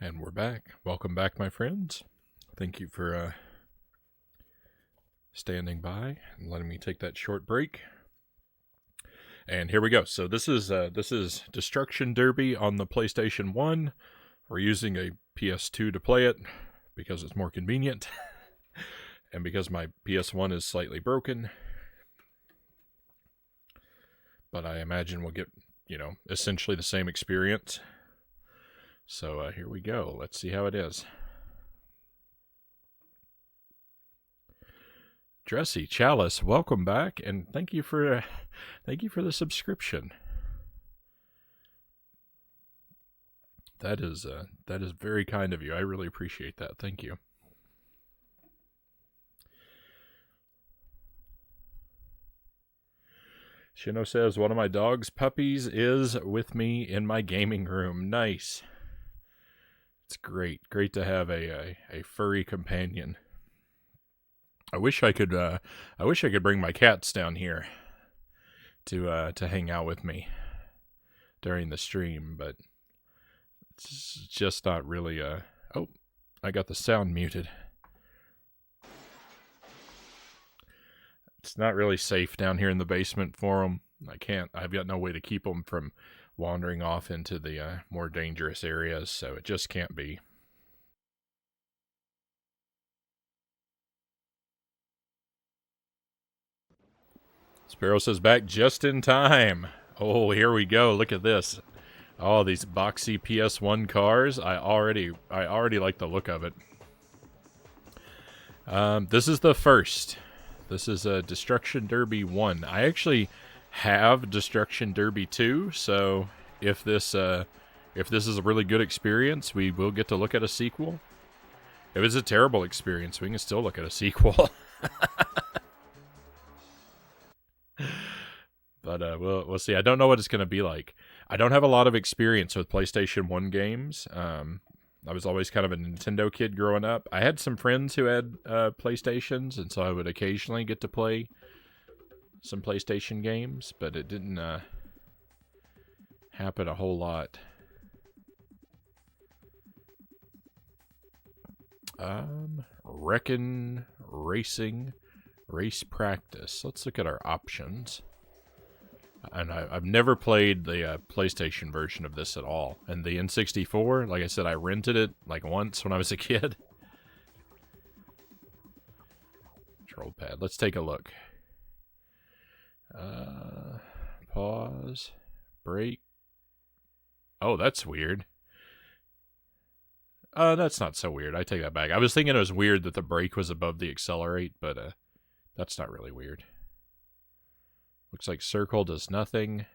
And we're back. Welcome back, my friends. Thank you for standing by and letting me take that short break. And here we go. So this is Destruction Derby on the PlayStation 1. We're using a PS2 to play it because it's more convenient and because my PS1 is slightly broken. But I imagine we'll get, essentially the same experience. So here we go. Let's see how it is. Dressy Chalice, welcome back, and thank you for the subscription. That is very kind of you. I really appreciate that. Thank you. Shino says one of my dog's puppies is with me in my gaming room. Nice. It's great to have a furry companion. I wish I could bring my cats down here to hang out with me during the stream, but it's just not really oh, I got the sound muted. It's not really safe down here in the basement for them. I've got no way to keep them from wandering off into the more dangerous areas, so it just can't be. Sparrow says back just in time. Oh, here we go. Look at this. Oh, these boxy PS1 cars. I already like the look of it. This is the first. This is a Destruction Derby 1. I actually have Destruction Derby 2, so if this is a really good experience, we will get to look at a sequel. If it's a terrible experience, we can still look at a sequel. But we'll see. I don't know what it's going to be like. I don't have a lot of experience with PlayStation 1 games. I was always kind of a Nintendo kid growing up. I had some friends who had PlayStations, and so I would occasionally get to play some PlayStation games, but it didn't happen a whole lot. Reckon Racing Race Practice. Let's look at our options. And I've never played the PlayStation version of this at all. And the N64, like I said, I rented it like once when I was a kid. Control pad. Let's take a look. Pause. Break. Oh, that's weird. That's not so weird. I take that back. I was thinking it was weird that the brake was above the accelerate, but that's not really weird. Looks like circle does nothing.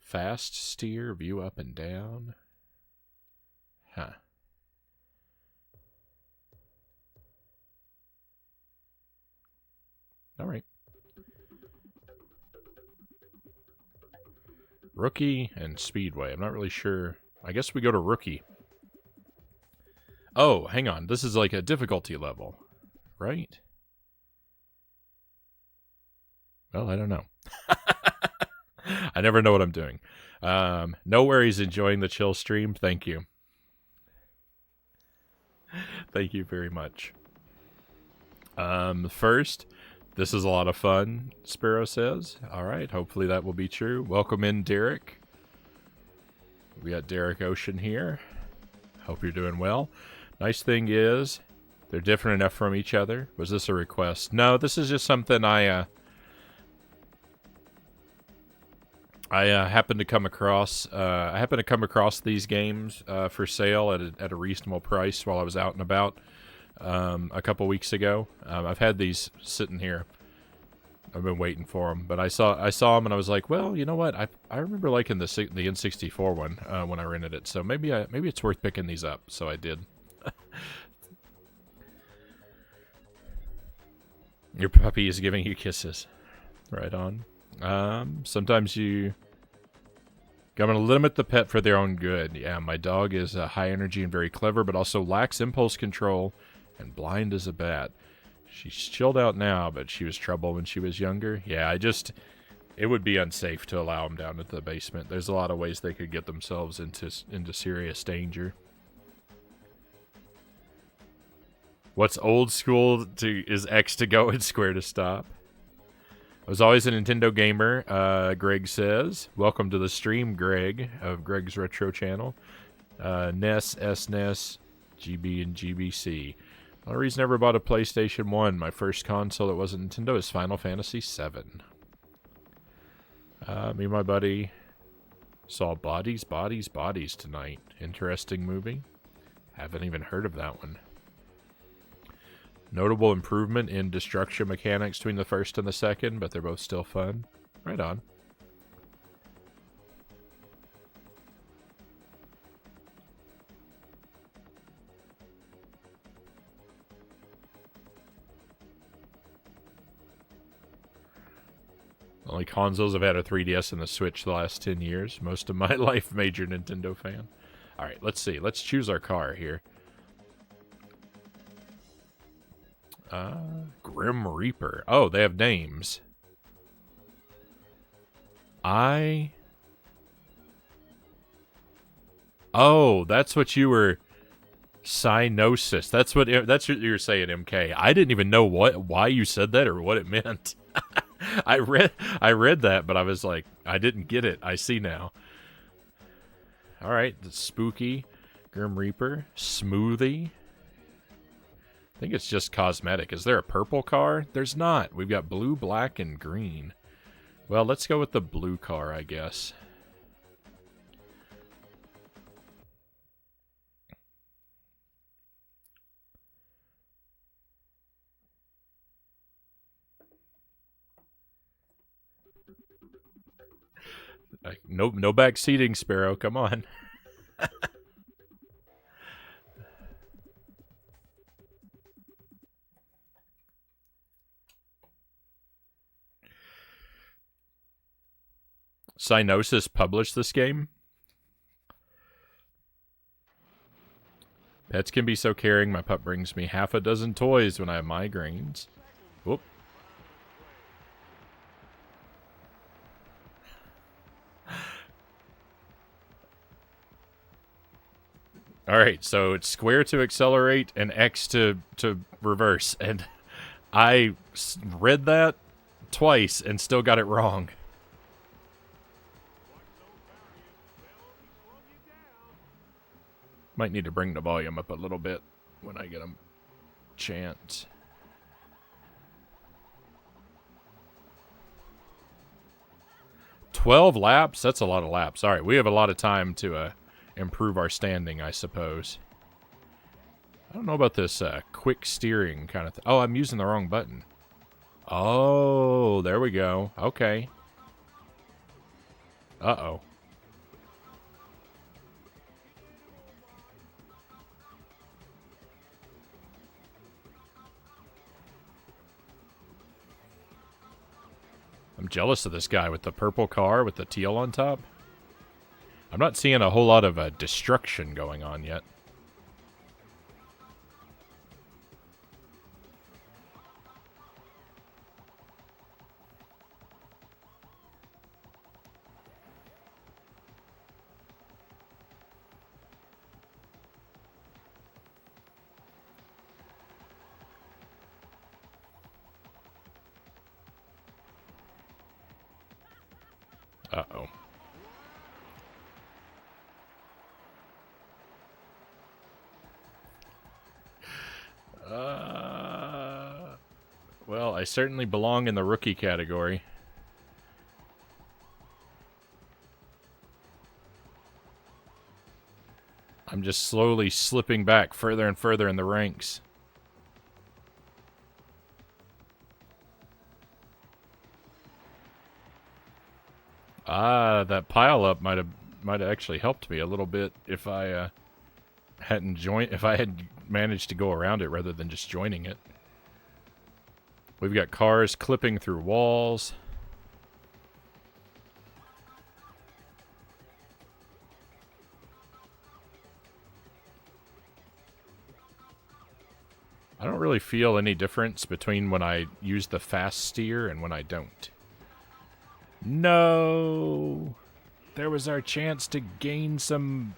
Fast steer, view up and down. Huh. All right. Rookie and Speedway. I'm not really sure. I guess we go to Rookie. Oh, hang on. This is like a difficulty level, right? Well, I don't know. I never know what I'm doing. No worries, enjoying the chill stream. Thank you. Thank you very much. First, this is a lot of fun, Sparrow says. All right, hopefully that will be true. Welcome in, Derek. We got Derek Ocean here. Hope you're doing well. Nice thing is, they're different enough from each other. Was this a request? No, this is just something I happened to come across. I happened to come across these games for sale at a reasonable price while I was out and about a couple weeks ago. I've had these sitting here. I've been waiting for them, but I saw them and I was like, well, you know what? I remember liking the N64 one when I rented it, so maybe it's worth picking these up. So I did. Your puppy is giving you kisses. Right on. Sometimes you gotta limit the pet for their own good. Yeah, my dog is high energy and very clever, but also lacks impulse control and blind as a bat. She's chilled out now, but she was trouble when she was younger. Yeah, it would be unsafe to allow them down at the basement. There's a lot of ways they could get themselves into serious danger. What's old school is X to go and square to stop. I was always a Nintendo gamer, Greg says. Welcome to the stream, Greg, of Greg's Retro Channel. NES, SNES, GB, and GBC. The only reason I ever bought a PlayStation 1, my first console that wasn't Nintendo, is Final Fantasy VII. Me and my buddy saw Bodies, Bodies, Bodies tonight. Interesting movie. Haven't even heard of that one. Notable improvement in destruction mechanics between the first and the second, but they're both still fun. Right on. Only consoles have had a 3DS and the Switch the last 10 years. Most of my life, major Nintendo fan. Alright, let's see. Let's choose our car here. Grim Reaper. Oh, they have names. Oh, that's what you were... Cyanosis. That's what you were saying, MK. I didn't even know why you said that or what it meant. I read that, but I was like, I didn't get it. I see now. All right, the spooky Grim Reaper smoothie. I think it's just cosmetic. Is there a purple car? There's not. We've got blue, black, and green. Well, let's go with the blue car, I guess. No back seating, Sparrow. Come on. Cyanosis published this game. Pets can be so caring. My pup brings me half a dozen toys when I have migraines. Whoop. All right, so it's square to accelerate and X to reverse. And I read that twice and still got it wrong. Might need to bring the volume up a little bit when I get a chance. "12 laps? That's a lot of laps. All right, we have a lot of time to improve our standing, I suppose. I don't know about this quick steering kind of thing. Oh, I'm using the wrong button. Oh, there we go. Okay. Uh-oh. I'm jealous of this guy with the purple car with the teal on top. I'm not seeing a whole lot of destruction going on yet. Uh-oh. Well, I certainly belong in the rookie category. I'm just slowly slipping back further and further in the ranks. That pile-up might have actually helped me a little bit if I if I had managed to go around it rather than just joining it. We've got cars clipping through walls. I don't really feel any difference between when I use the fast steer and when I don't. No! There was our chance to gain some...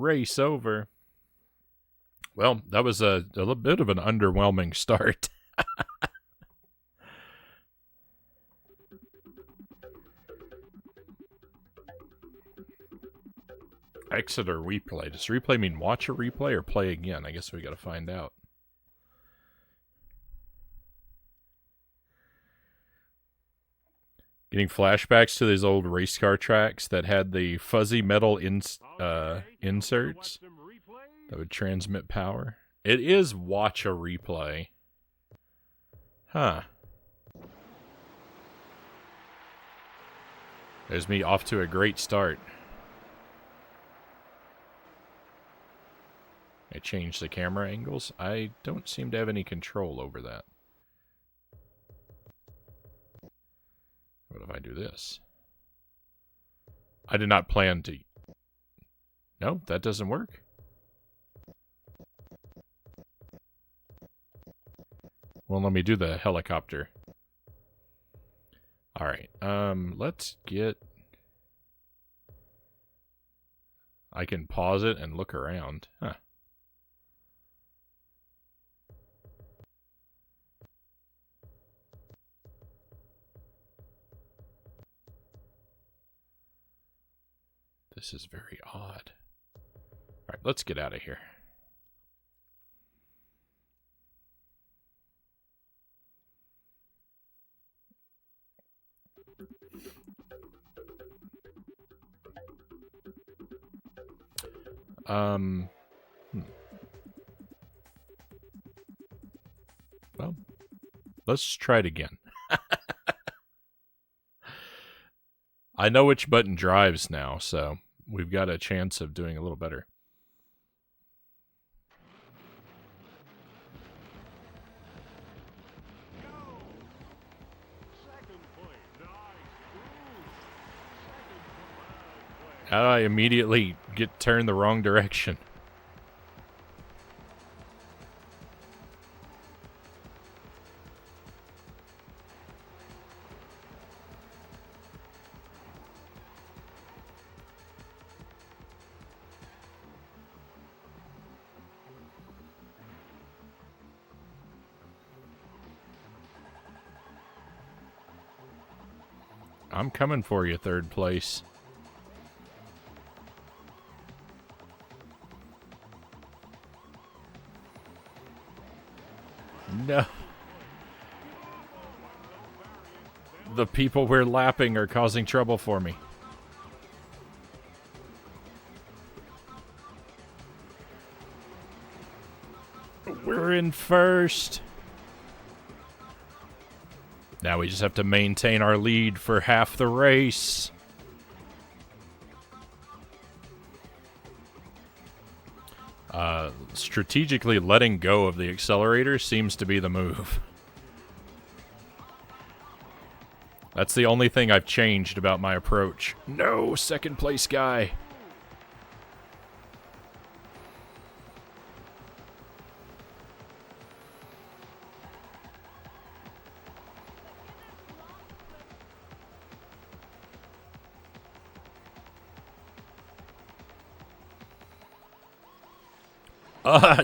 Race over. Well, that was a little bit of an underwhelming start. Exit or replay? Does replay mean watch a replay or play again? I guess we gotta find out. Getting flashbacks to these old race car tracks that had the fuzzy metal inserts that would transmit power. It is watch a replay. Huh. There's me off to a great start. I changed the camera angles. I don't seem to have any control over that. What if I do this? I did not plan to... No, that doesn't work. Well, let me do the helicopter. Alright, let's get... I can pause it and look around. Huh. This is very odd. Alright, let's get out of here. Well, let's try it again. I know which button drives now, so we've got a chance of doing a little better. How do I immediately get turned the wrong direction? I'm coming for you, third place. No. The people we're lapping are causing trouble for me. We're in first. Now we just have to maintain our lead for half the race. Strategically letting go of the accelerator seems to be the move. That's the only thing I've changed about my approach. No, second place guy.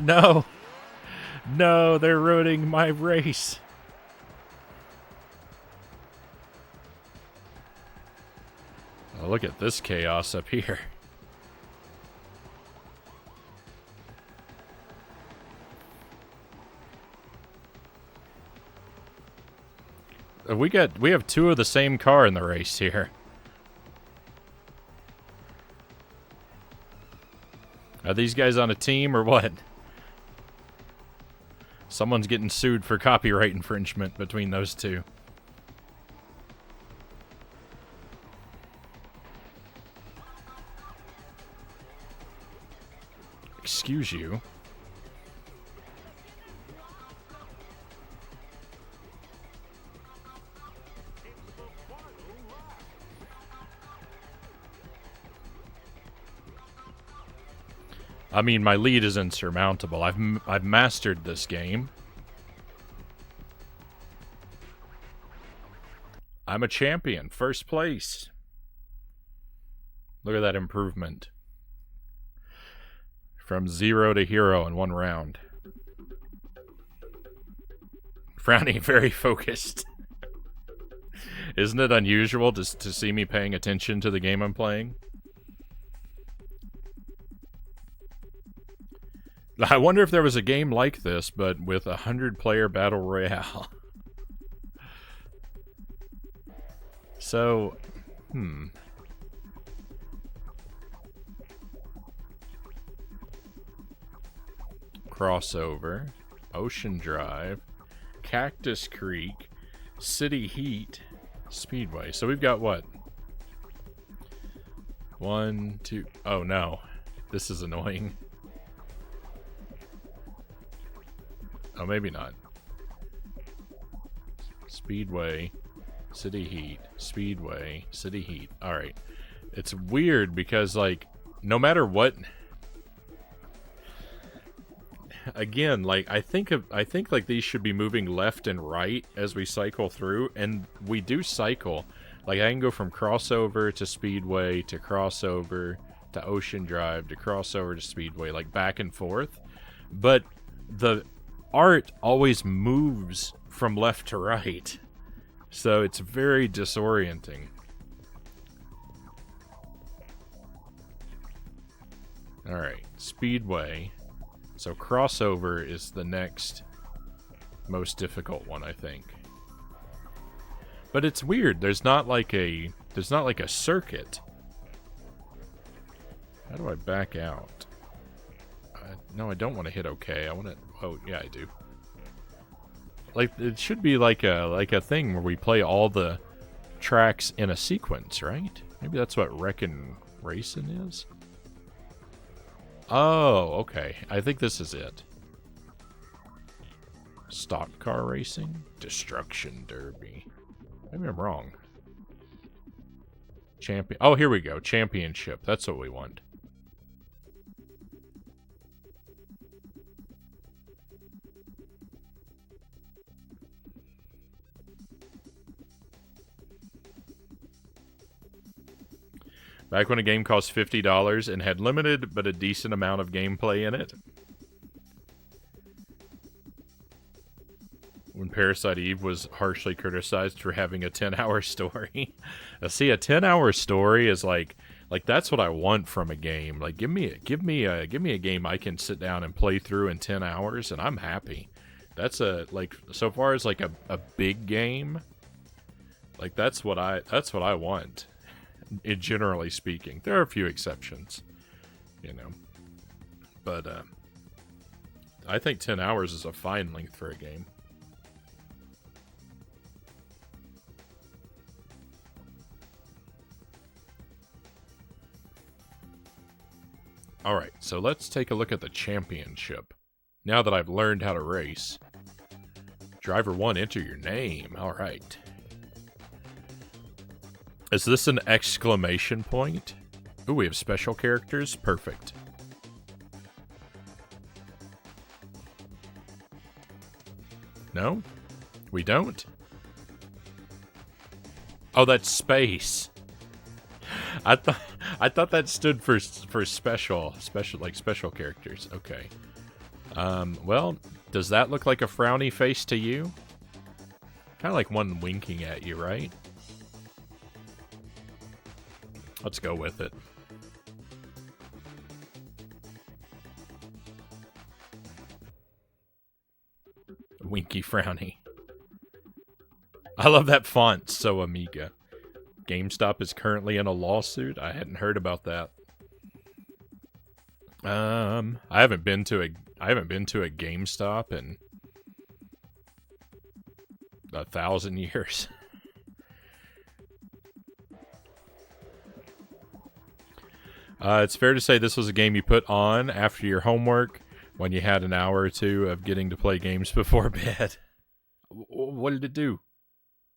No. No, they're ruining my race. Oh, look at this chaos up here. We have two of the same car in the race here. Are these guys on a team or what? Someone's getting sued for copyright infringement between those two. Excuse you. I mean, my lead is insurmountable. I've mastered this game. I'm a champion. First place. Look at that improvement. From 0 to hero in 1 round. Frownie, very focused. Isn't it unusual to see me paying attention to the game I'm playing? I wonder if there was a game like this, but with a 100-player battle royale. So, Crossover, Ocean Drive, Cactus Creek, City Heat, Speedway. So we've got what? 1, 2... Oh, no. This is annoying. Oh, maybe not. Speedway, City Heat, Speedway, City Heat. Alright. It's weird because, like, no matter what... Again, like, I think like these should be moving left and right as we cycle through, and we do cycle. Like, I can go from crossover to Speedway to crossover to Ocean Drive to crossover to Speedway, like back and forth. But the art always moves from left to right, so it's very disorienting. Alright, Speedway. So crossover is the next most difficult one, I think. But it's weird. There's not like a circuit. How do I back out? No, I don't want to hit OK. I want to... Oh, yeah, I do. Like, it should be like a thing where we play all the tracks in a sequence, right? Maybe that's what Wreckin' Racin' is? Oh, okay. I think this is it. Stock car racing? Destruction Derby. Maybe I'm wrong. Champion. Oh, here we go. Championship. That's what we want. Back when a game cost $50 and had limited but a decent amount of gameplay in it. When Parasite Eve was harshly criticized for having a 10-hour story. See, a 10-hour story is like that's what I want from a game. Like, give me a game I can sit down and play through in 10 hours, and I'm happy. That's so far as like a big game. Like, that's what I want. Generally speaking, there are a few exceptions, you know, but I think 10 hours is a fine length for a game. Alright, so let's take a look at the championship. Now that I've learned how to race. Driver 1, enter your name. Alright. Is this an exclamation point? Ooh, we have special characters? Perfect. No? We don't? Oh, that's space. I thought that stood for special characters. Okay. Well, does that look like a frowny face to you? Kind of like one winking at you, right? Let's go with it. Winky frowny. I love that font, so Amiga. GameStop is currently in a lawsuit. I hadn't heard about that. I haven't been to a GameStop in 1,000 years. It's fair to say this was a game you put on after your homework when you had an hour or two of getting to play games before bed. What did it do?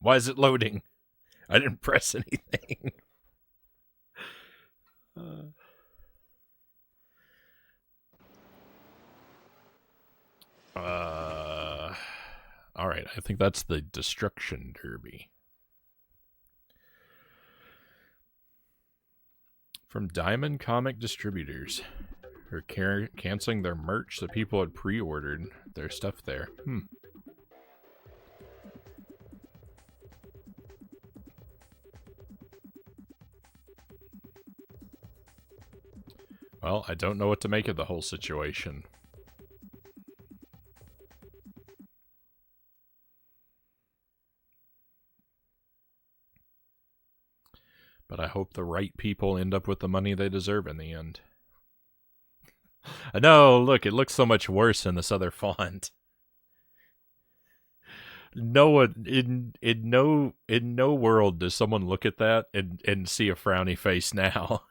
Why is it loading? I didn't press anything. Alright, I think that's the Destruction Derby. From Diamond Comic Distributors. Or canceling their merch. The people had pre-ordered their stuff there. Well, I don't know what to make of the whole situation. But I hope the right people end up with the money they deserve in the end. No, look, it looks so much worse in this other font. No one in no world does someone look at that and see a frowny face now.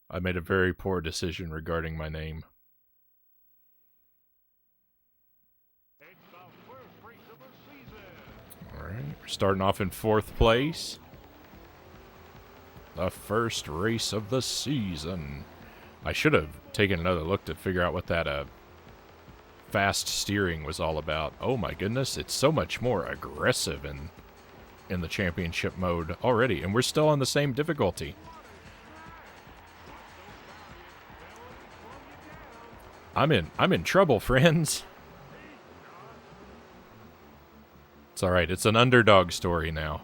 I made a very poor decision regarding my name. Alright, we're starting off in 4th place. The first race of the season. I should have taken another look to figure out what that fast steering was all about. Oh my goodness, it's so much more aggressive in the championship mode already, and we're still on the same difficulty. I'm in trouble, friends. It's alright, it's an underdog story now.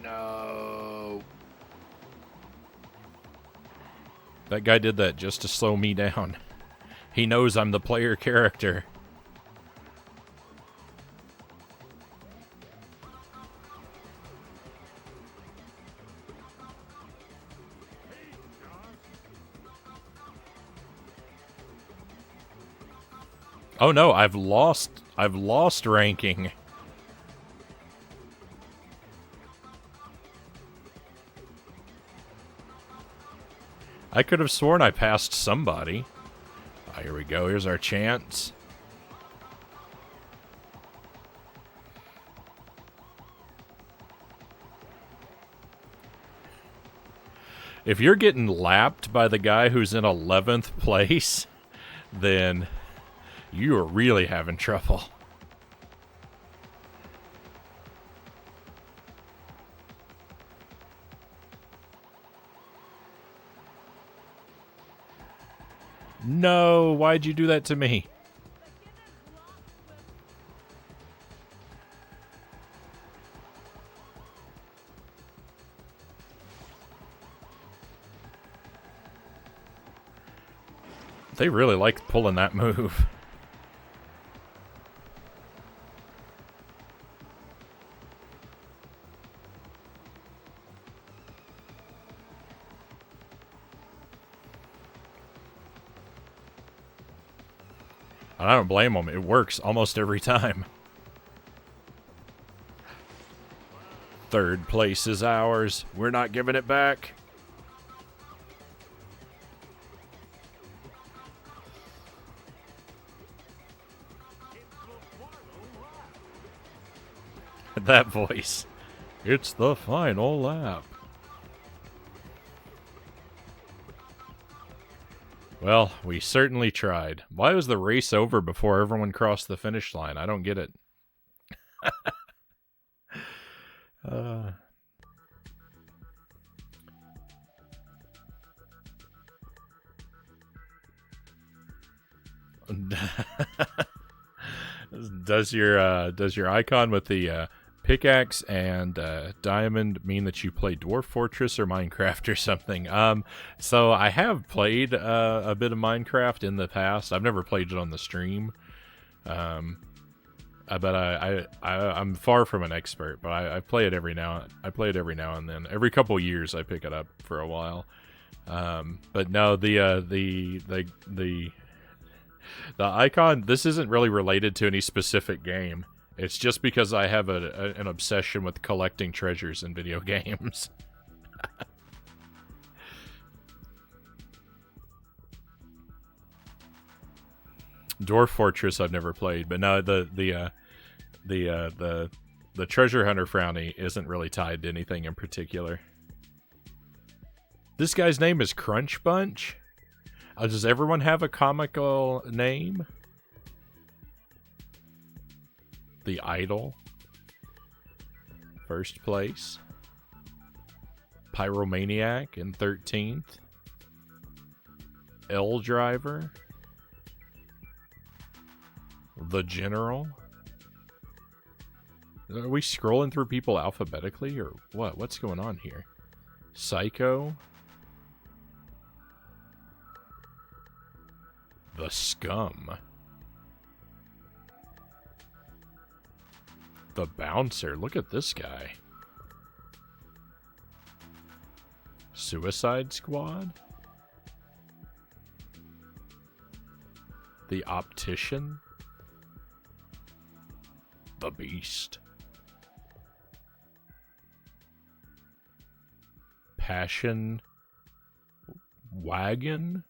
No. That guy did that just to slow me down. He knows I'm the player character. Oh no, I've lost ranking. I could have sworn I passed somebody. Oh, here we go, here's our chance. If you're getting lapped by the guy who's in 11th place, then you are really having trouble. No, why'd you do that to me? They really like pulling that move. And I don't blame them. It works almost every time. 3rd place is ours. We're not giving it back. That voice. It's the final lap. Well, we certainly tried. Why was the race over before everyone crossed the finish line? I don't get it. Does your icon with the pickaxe and diamond mean that you play Dwarf Fortress or Minecraft or something? So I have played a bit of Minecraft in the past. I've never played it on the stream, but I'm far from an expert. But I play it every now. I play it every now and then. Every couple years, I pick it up for a while. But no, the icon. This isn't really related to any specific game. It's just because I have an obsession with collecting treasures in video games. Dwarf Fortress I've never played, but no, the treasure hunter Frownie isn't really tied to anything in particular. This guy's name is Crunch Bunch? Does everyone have a comical name? The Idol. First place. Pyromaniac in 13th. L Driver. The General. Are we scrolling through people alphabetically or what? What's going on here? Psycho. The Scum. The Bouncer. Look at this guy. Suicide Squad. The Optician. The Beast. Passion Wagon.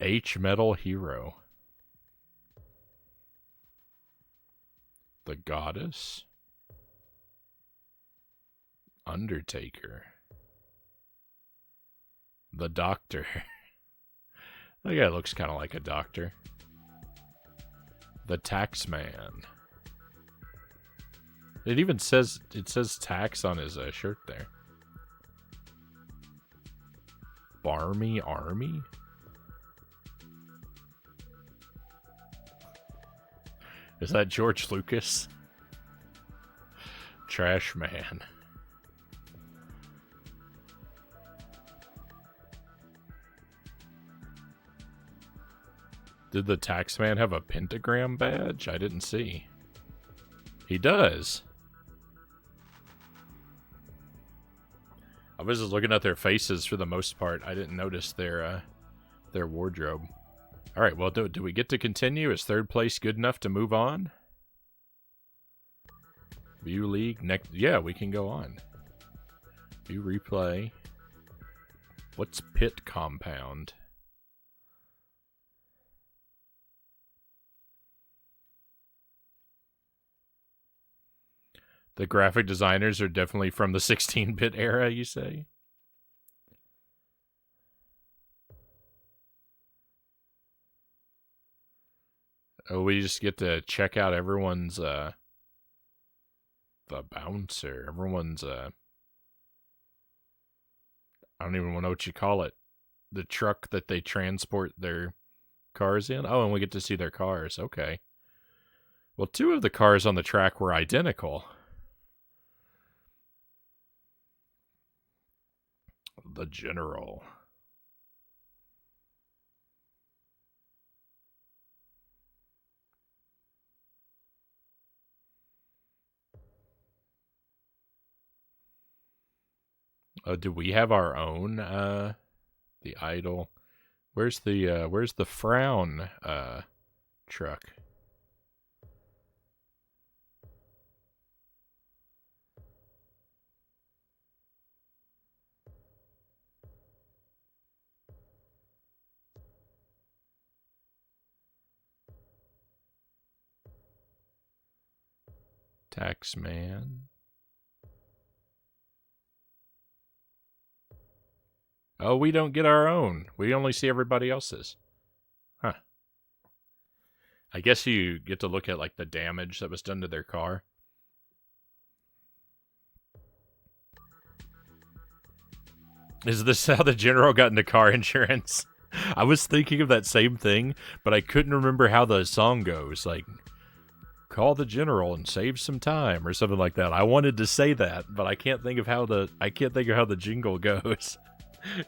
H Metal Hero. The Goddess. Undertaker. The Doctor. That guy looks kind of like a doctor. The Taxman. It even says, tax on his shirt there. Barmy Army? Is that George Lucas? Trash Man. Did the Taxman have a pentagram badge? I didn't see. He does. I was just looking at their faces for the most part. I didn't notice their wardrobe. All right, well, do we get to continue? Is third place good enough to move on? View league next. Yeah, we can go on. View replay. What's pit compound? The graphic designers are definitely from the 16-bit era, you say? Oh, we just get to check out everyone's, the Bouncer. Everyone's, I don't even know what you call it. The truck that they transport their cars in? Oh, and we get to see their cars. Okay. Well, two of the cars on the track were identical. The General. Oh, do we have our own, the Idol? Where's the Frown, truck? Taxman. Oh, we don't get our own. We only see everybody else's. Huh. I guess you get to look at, like, the damage that was done to their car. Is this how the General got into car insurance? I was thinking of that same thing, but I couldn't remember how the song goes. Like, call the General and save some time or something like that. I wanted to say that, but I can't think of how the jingle goes.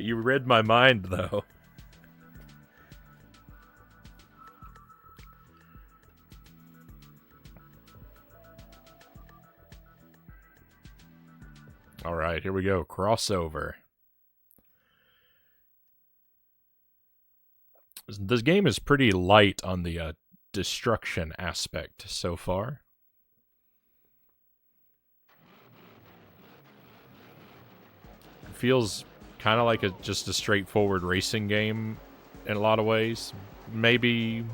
You read my mind, though. All right, here we go. Crossover. This game is pretty light on the destruction aspect so far. It feels kind of like just a straightforward racing game in a lot of ways. Maybe,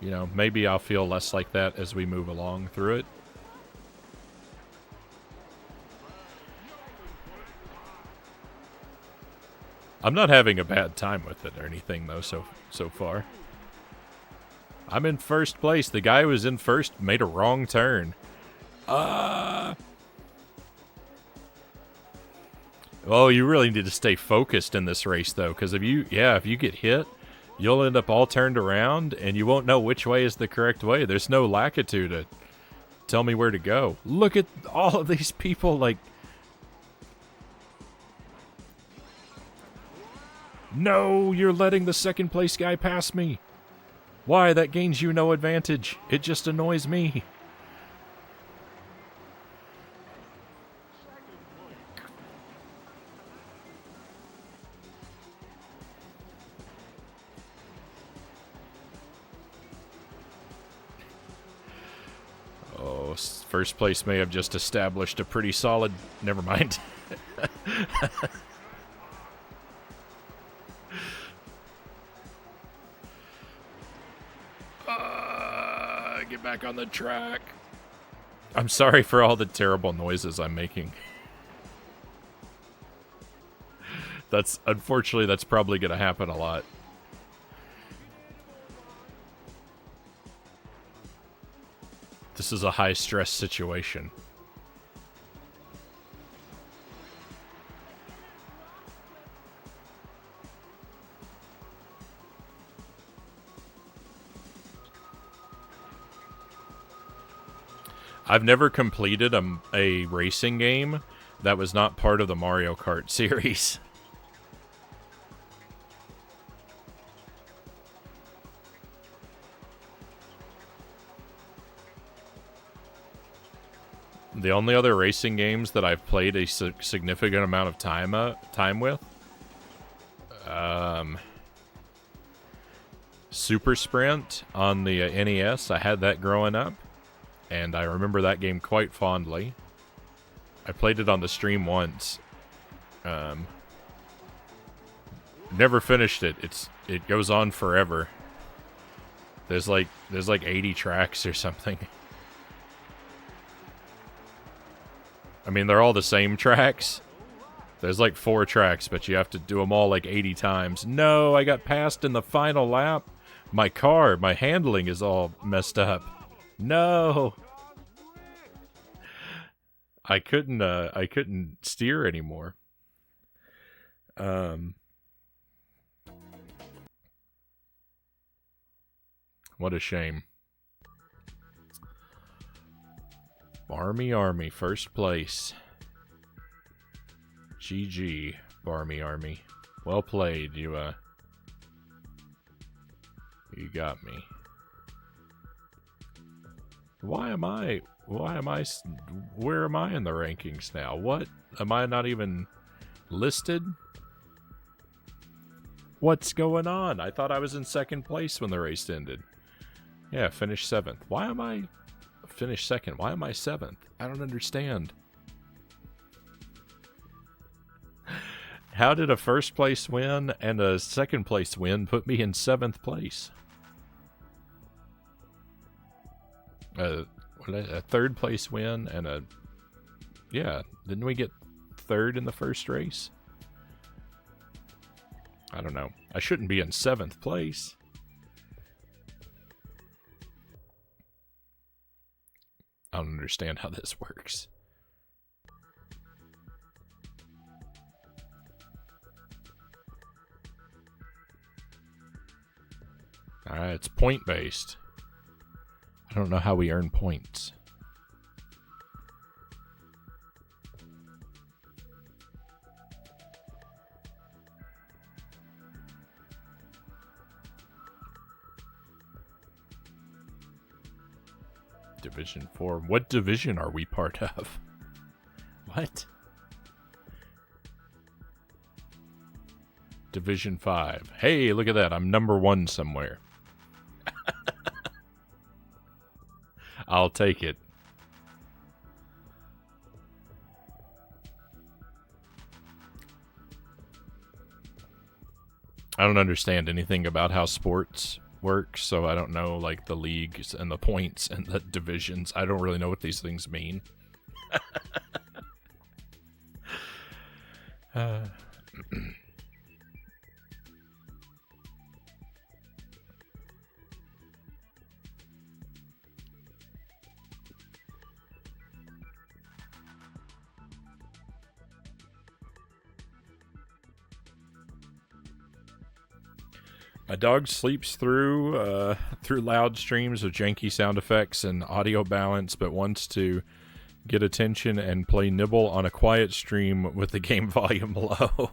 maybe I'll feel less like that as we move along through it. I'm not having a bad time with it or anything, though, so far. I'm in first place. The guy who was in first made a wrong turn. Oh, you really need to stay focused in this race, though, because if you get hit, you'll end up all turned around, and you won't know which way is the correct way. There's no latitude to tell me where to go. Look at all of these people, like... No, you're letting the second place guy pass me. Why? That gains you no advantage. It just annoys me. Oh, first place may have just established a pretty solid... Never mind. Get back on the track. I'm sorry for all the terrible noises I'm making. Unfortunately, that's probably going to happen a lot. This is a high-stress situation. I've never completed a racing game that was not part of the Mario Kart series. The only other racing games that I've played a significant amount of time with, Super Sprint on the NES. I had that growing up, and I remember that game quite fondly. I played it on the stream once. Never finished it. It goes on forever. There's like 80 tracks or something. I mean, they're all the same tracks. There's like 4 tracks, but you have to do them all like 80 times. No, I got passed in the final lap. My handling is all messed up. No. I couldn't steer anymore. What a shame. Army, first place. GG, Army. Well played, you got me. Where am I in the rankings now? What? Am I not even listed? What's going on? I thought I was in second place when the race ended. Yeah, finished 7th. Why am I finished 2nd? Why am I 7th? I don't understand. How did a first place win and a second place win put me in 7th place? A third place win and didn't we get 3rd in the first race? I don't know. I shouldn't be in 7th place. I don't understand how this works. Alright, it's point-based. I don't know how we earn points. Division 4. What division are we part of? What? Division 5. Hey, look at that. I'm number 1 somewhere. I'll take it. I don't understand anything about how sports work, so I don't know, like, the leagues and the points and the divisions. I don't really know what these things mean. My dog sleeps through loud streams of janky sound effects and audio balance, but wants to get attention and play Nibble on a quiet stream with the game volume low.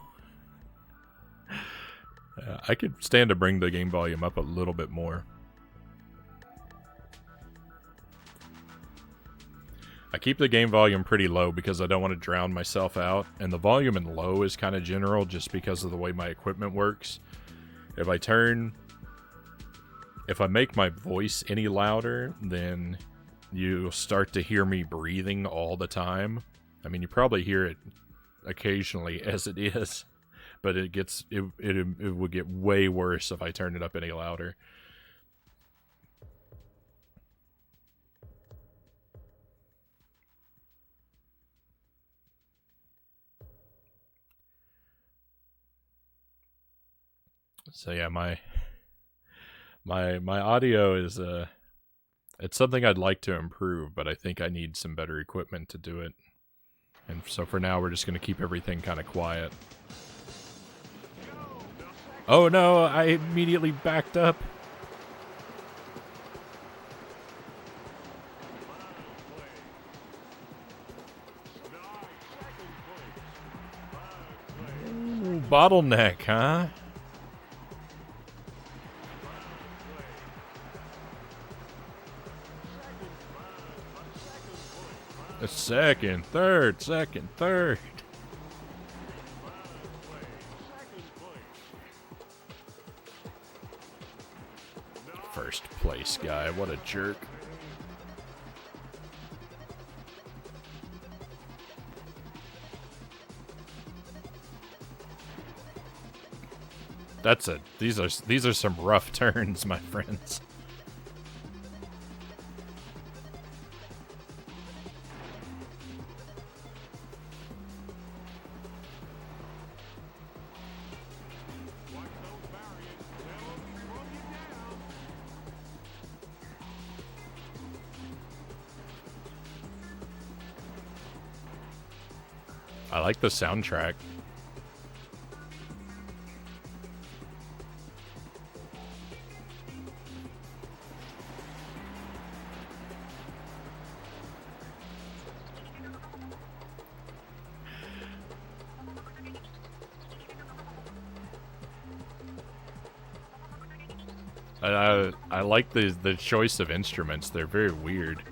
I could stand to bring the game volume up a little bit more. I keep the game volume pretty low because I don't want to drown myself out, and the volume in low is kind of general just because of the way my equipment works. If I make my voice any louder, then you'll start to hear me breathing all the time. I mean, you probably hear it occasionally as it is, but it would get way worse if I turned it up any louder. So yeah, my audio is it's something I'd like to improve, but I think I need some better equipment to do it. And so for now, we're just going to keep everything kind of quiet. Oh no, I immediately backed up. Ooh, bottleneck, huh? Second, third. First place guy, what a jerk. These are some rough turns, my friends. I like the soundtrack. I like the choice of instruments. They're very weird.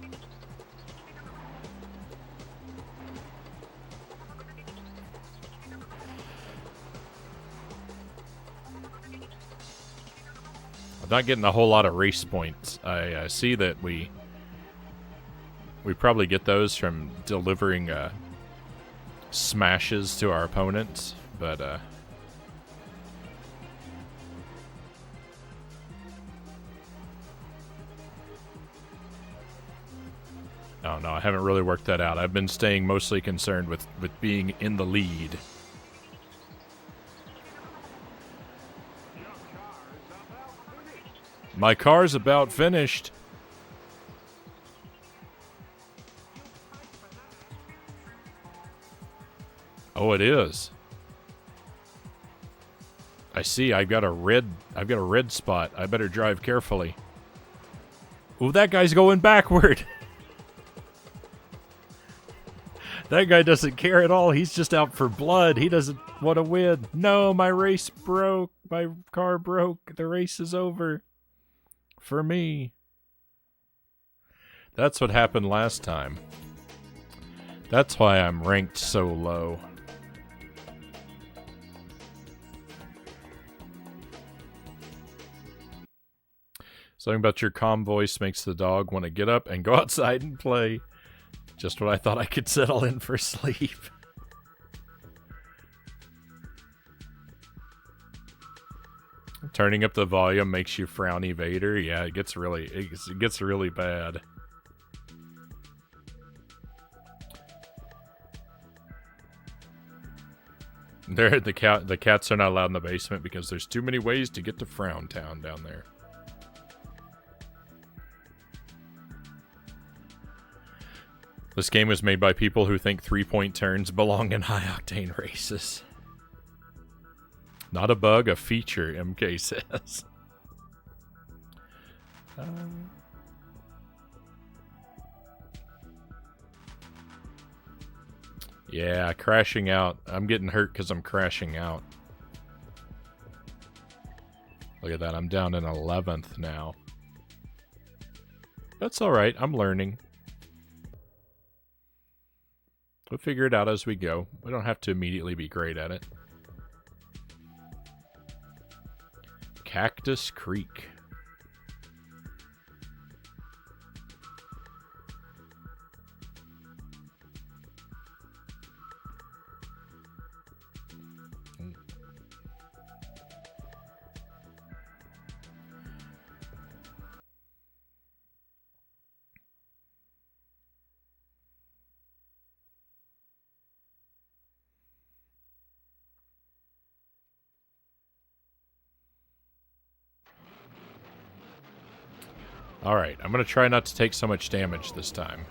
I'm not getting a whole lot of race points. I see that we probably get those from delivering smashes to our opponents, but oh no, I haven't really worked that out. I've been staying mostly concerned with being in the lead. My car's about finished. Oh, it is. I see. I've got a red spot. I better drive carefully. Ooh, that guy's going backward. That guy doesn't care at all. He's just out for blood. He doesn't want to win. No, my race broke. My car broke. The race is over. For me. That's what happened last time. That's why I'm ranked so low. Something about your calm voice makes the dog want to get up and go outside and play. Just when I thought I could settle in for sleep. Turning up the volume makes you Frownie Vader. Yeah, it gets really bad. The cats are not allowed in the basement because there's too many ways to get to Frown Town down there. This game was made by people who think 3-point turns belong in high-octane races. Not a bug, a feature, MK says. Yeah, crashing out. I'm getting hurt because I'm crashing out. Look at that. I'm down in 11th now. That's alright. I'm learning. We'll figure it out as we go. We don't have to immediately be great at it. Cactus Creek. Alright, I'm going to try not to take so much damage this time.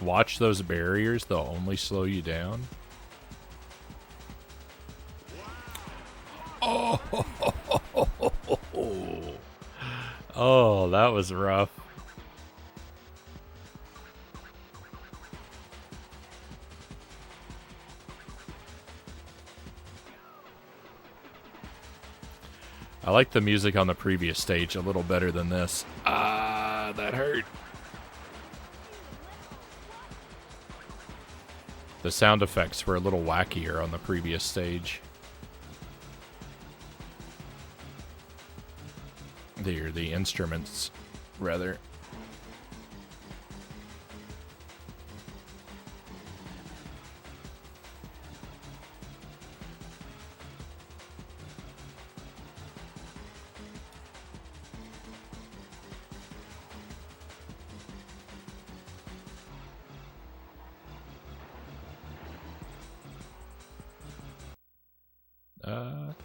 Watch those barriers, they'll only slow you down. Oh, oh, that was rough. I like the music on the previous stage a little better than this. Ah, that hurt. The sound effects were a little wackier on the previous stage. The instruments, rather.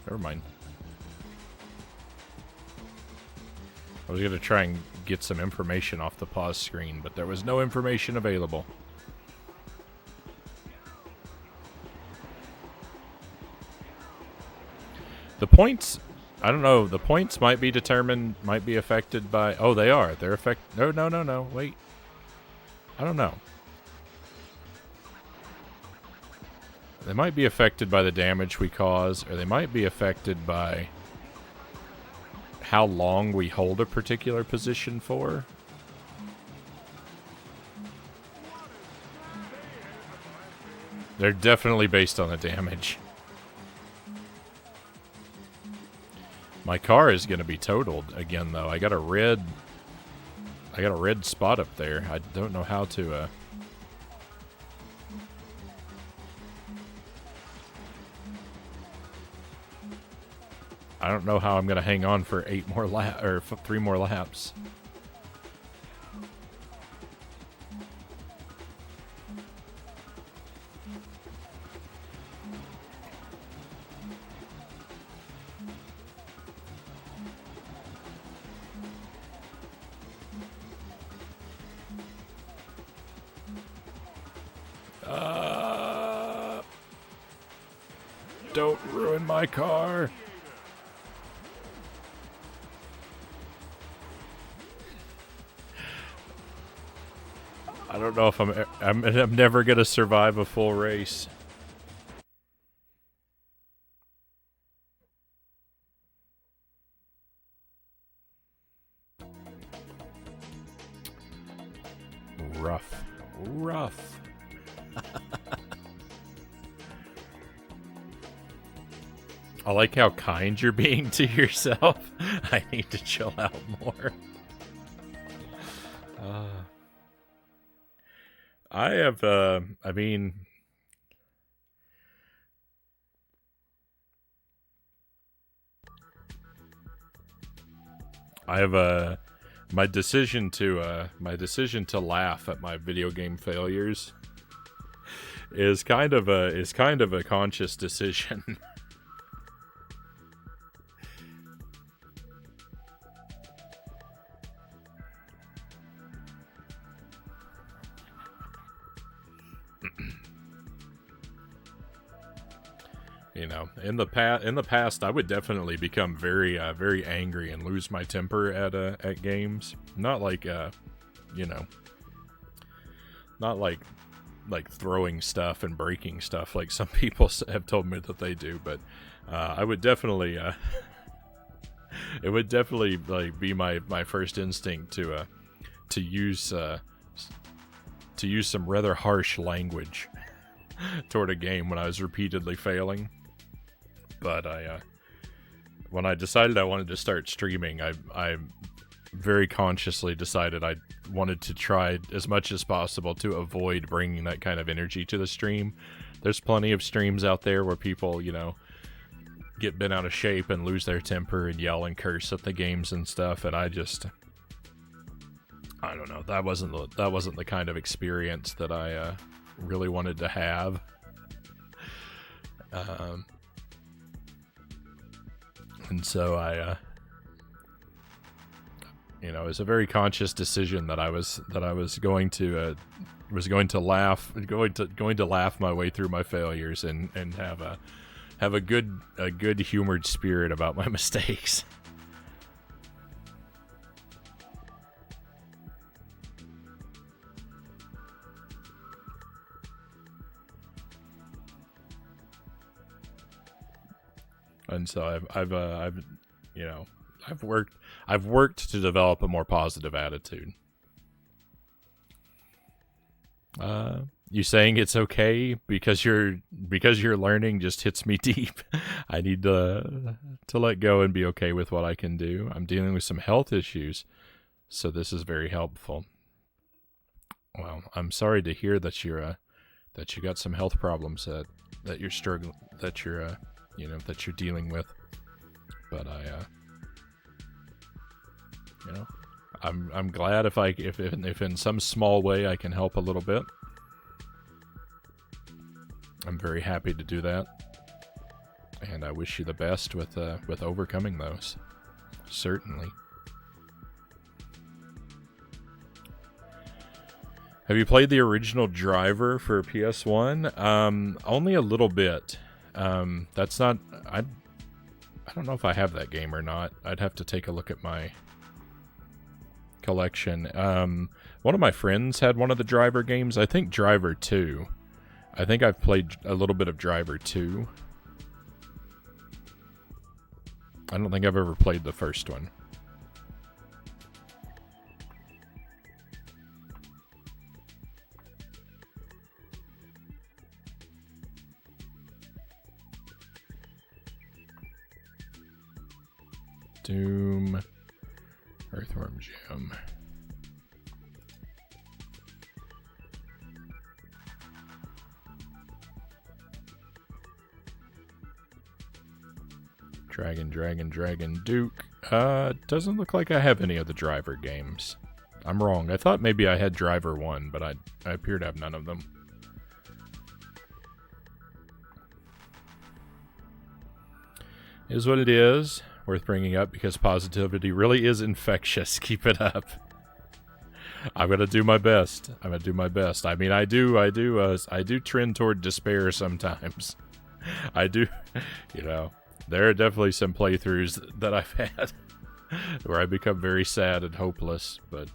Never mind. I was going to try and get some information off the pause screen, but there was no information available. The points, I don't know, the points might be determined, might be affected by, oh, they are. They're affected, no, wait. I don't know. They might be affected by the damage we cause, or they might be affected by how long we hold a particular position for. They're definitely based on the damage. My car is going to be totaled again, though. I got a red spot up there. I don't know how to I don't know how I'm going to hang on for 3 more laps. Don't ruin my car. I don't know if I'm never gonna survive a full race. Rough. I like how kind you're being to yourself. I need to chill out more. I have, I mean, I have my decision to laugh at my video game failures is kind of a conscious decision. You know, in the past, I would definitely become very angry and lose my temper at games. Not like you know, not like throwing stuff and breaking stuff like some people have told me that they do, but I would definitely it would definitely like be my first instinct to use some rather harsh language toward a game when I was repeatedly failing. But when I decided I wanted to start streaming, I very consciously decided I wanted to try as much as possible to avoid bringing that kind of energy to the stream. There's plenty of streams out there where people, you know, get bent out of shape and lose their temper and yell and curse at the games and stuff, and I don't know, that wasn't the kind of experience that I really wanted to have. And so I you know, it was a very conscious decision that I was going to laugh my way through my failures and have a good humored spirit about my mistakes. And so I've you know, I've worked to develop a more positive attitude. You saying it's okay because you're learning just hits me deep. I need to let go and be okay with what I can do. I'm dealing with some health issues, so this is very helpful. Well, I'm sorry to hear that that you got some health problems that you're struggling, that you're you know, that you're dealing with. But you know, I'm glad if in some small way I can help a little bit. I'm very happy to do that, and I wish you the best with overcoming those. Certainly. Have you played the original Driver for PS1? Only a little bit. That's not. I don't know if I have that game or not. I'd have to take a look at my collection. One of my friends had one of the Driver games. I think Driver 2. I think I've played a little bit of Driver 2. I don't think I've ever played the first one. Doom, Earthworm Jim. Dragon Duke. Doesn't look like I have any of the Driver games. I'm wrong. I thought maybe I had Driver 1, but I appear to have none of them. Is what it is. Worth bringing up because positivity really is infectious. Keep it up. I'm gonna do my best. I mean, I do trend toward despair sometimes. I do, you know. There are definitely some playthroughs that I've had where I become very sad and hopeless, but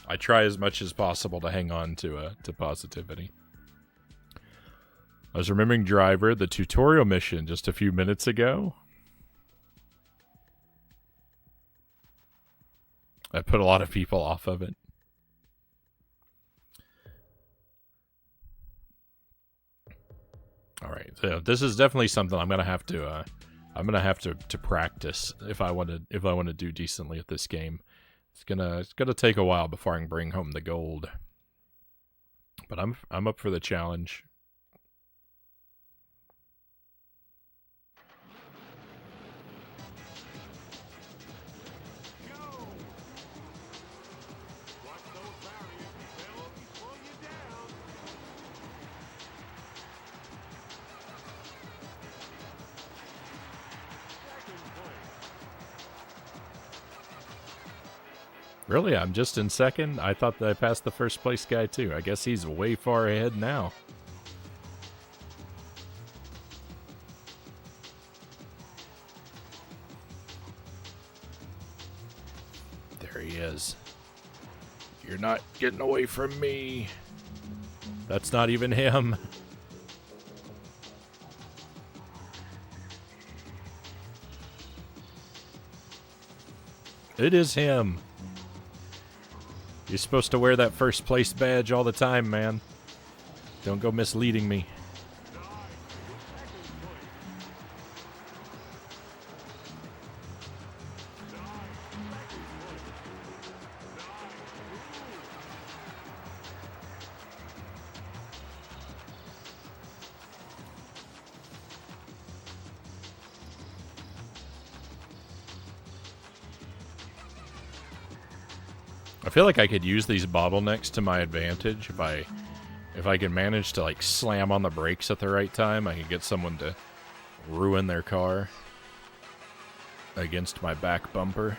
I try as much as possible to hang on to positivity. I was remembering Driver, the tutorial mission, just a few minutes ago. I put a lot of people off of it. All right, so this is definitely something I'm gonna have to practice if I want to do decently at this game. It's gonna take a while before I can bring home the gold, but I'm up for the challenge. Really? I'm just in second? I thought that I passed the first place guy too. I guess he's way far ahead now. There he is. You're not getting away from me. That's not even him. It is him. You're supposed to wear that first place badge all the time, man. Don't go misleading me. I feel like I could use these bottlenecks to my advantage if I can manage to like slam on the brakes at the right time. I could get someone to ruin their car against my back bumper.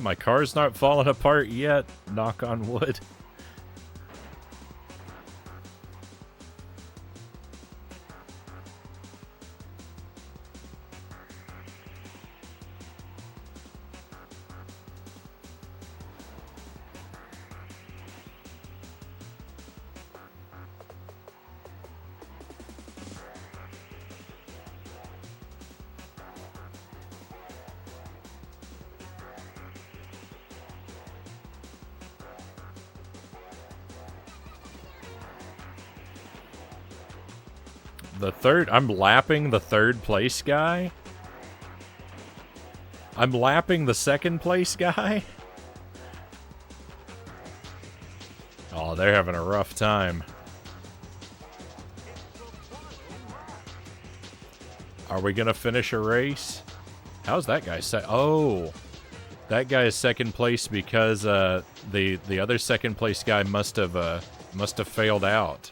My car's not falling apart yet. Knock on wood. I'm lapping the third place guy? I'm lapping the second place guy? Oh, they're having a rough time. Are we gonna finish a race? How's that guy set? Oh, that guy is second place because the other second place guy must have failed out.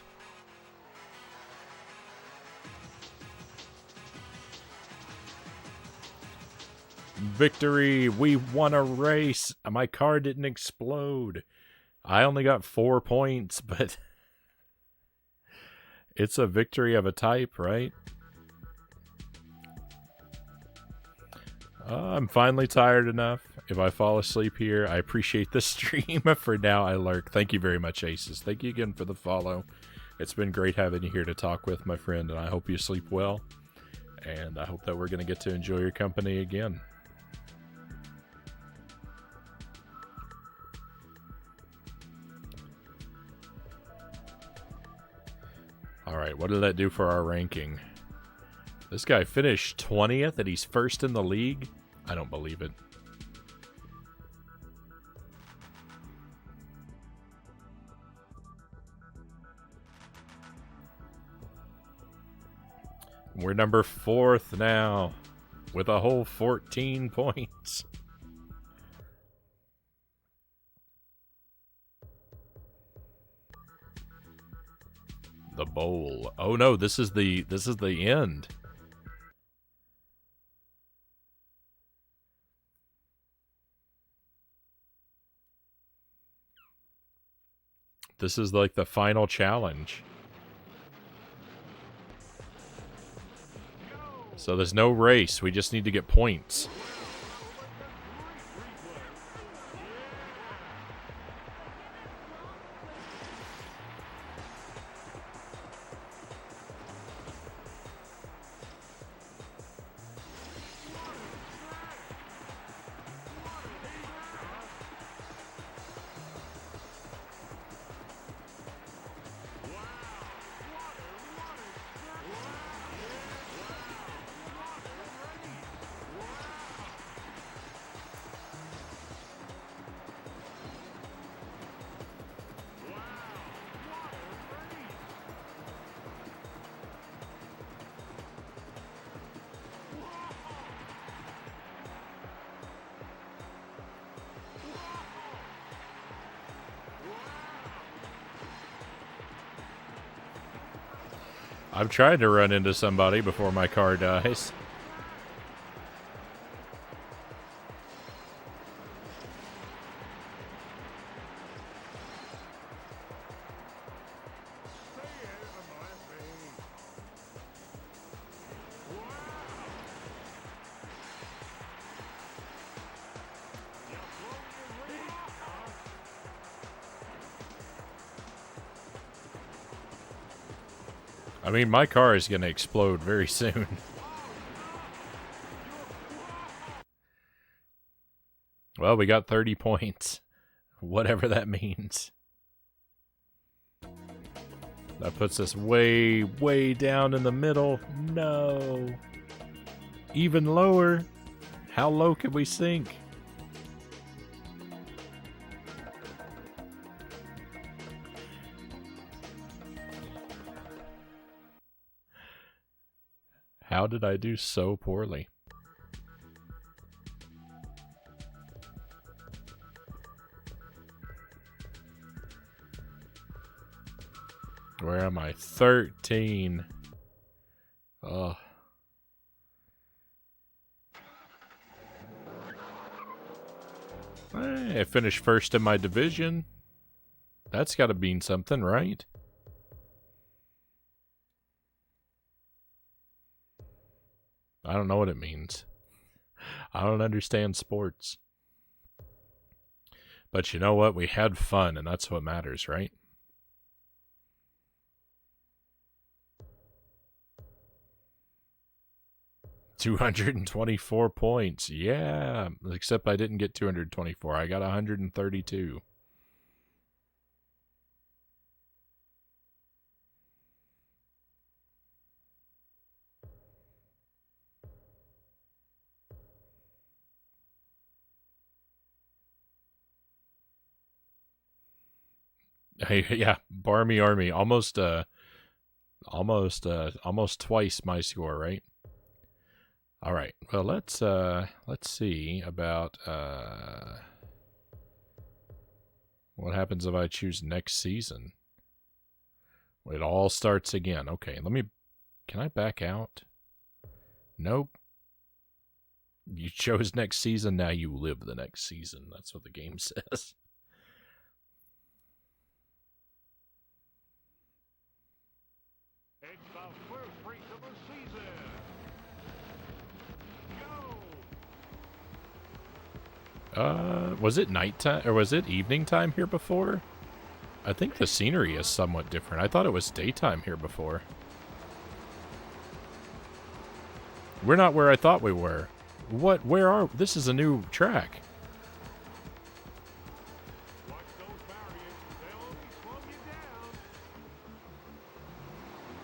Victory! We won a race! My car didn't explode. I only got 4 points, but it's a victory of a type, right? I'm finally tired enough. If I fall asleep here, I appreciate the stream. For now, I lurk. Thank you very much, Aces. Thank you again for the follow. It's been great having you here to talk with, my friend, and I hope you sleep well. And I hope that we're going to get to enjoy your company again. Alright, what did that do for our ranking? This guy finished 20th and he's first in the league? I don't believe it. We're number 4th now, with a whole 14 points. The bowl. Oh no, this is the end. This is like the final challenge. So there's no race, we just need to get points. I've tried to run into somebody before my car dies. I mean, my car is going to explode very soon. Well, we got 30 points. Whatever that means. That puts us way, way down in the middle. No. Even lower. How low can we sink? How did I do so poorly? Where am I? 13. Ugh. I finished first in my division. That's got to mean something, right? I don't know what it means. I don't understand sports. But you know what? We had fun, and that's what matters, right? $224 points. Yeah. Except I didn't get 224. I got 132. Hey, yeah, Barmy Army. Almost twice my score, right? All right. Well, let's see about what happens if I choose next season. It all starts again. Okay, can I back out? Nope. You chose next season, now you live the next season. That's what the game says. It's the first race of the season. Go! Was it nighttime or was it evening time here before? I think the scenery is somewhat different. I thought it was daytime here before. We're not where I thought we were. What? Where are... This is a new track. Watch those barriers. They'll only slow you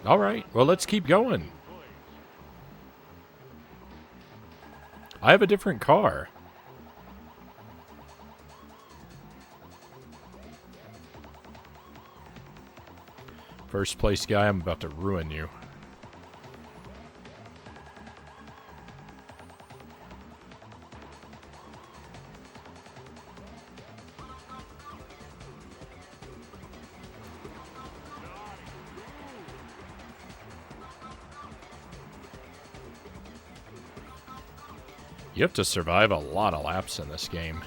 down. All right. Well, let's keep going. I have a different car. First place guy, I'm about to ruin you. You have to survive a lot of laps in this game.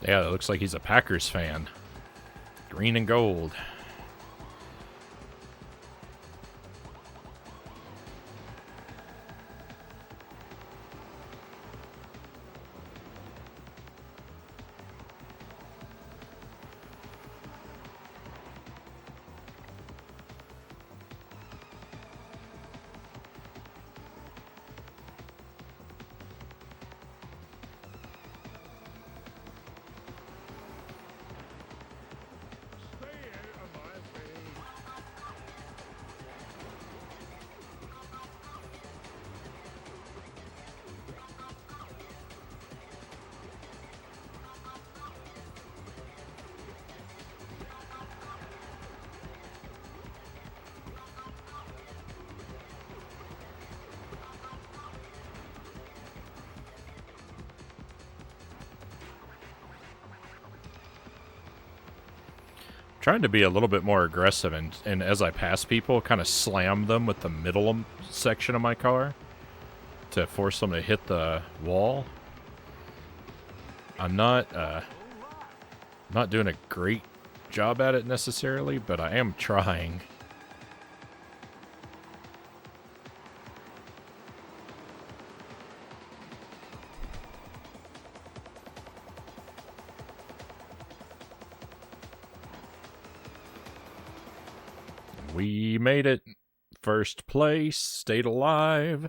Yeah, it looks like he's a Packers fan. Green and gold. Trying to be a little bit more aggressive, and as I pass people, kind of slam them with the middle section of my car to force them to hit the wall. I'm not doing a great job at it necessarily, but I am trying. We made it. First place, stayed alive.